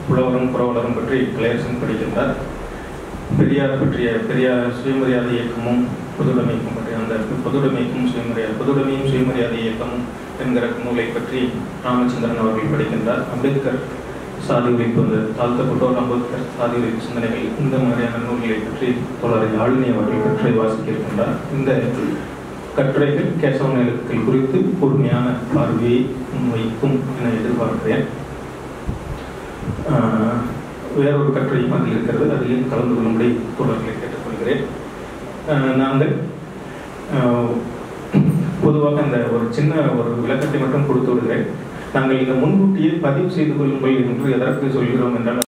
புலவரும் புறவலரும் பற்றி கலையரசன் படிக்கின்றார். பெரியார் பற்றிய பெரியார் சுயமரியாதை இயக்கமும் பொதுவுடைமைக்கும் பற்றி அந்த பொதுவுடைமையும் சுயமரியாதை இயக்கமும் என்கிற நூலை பற்றி ராமச்சந்திரன் அவர்கள் படிக்கின்றார். அம்பேத்கர் சாதி ஒழிப்பு, அந்த தாழ்த்தப்பட்டோர் அம்பேத்கர் சாதி ஒழிப்பு சிந்தனைகள், இந்த மாதிரியான நூல்களை பற்றி தோழரை ஆளுநை அவர்கள் கற்றை வாசிக்க இருக்கின்றார். இந்த கட்டுரைகள் கேசவன் எழுத்துக்கள் குறித்து பொறுமையான பார்வையை முன்வைக்கும் என எதிர்பார்க்கிறேன். வேறொரு கட்டுரையும் அதில் இருக்கிறது, அதிலையும் கலந்து கொள்ளும்படி தோழர்களை கேட்டுக்கொள்கிறேன். நாங்கள் பொதுவாக அந்த ஒரு சின்ன ஒரு விளக்கத்தை மட்டும் கொடுத்து விடுகிறேன். நாங்கள் இந்த முன்கூட்டியே பதிவு செய்து கொள்ளுங்கள் என்று எதற்கு சொல்கிறோம் என்றால்,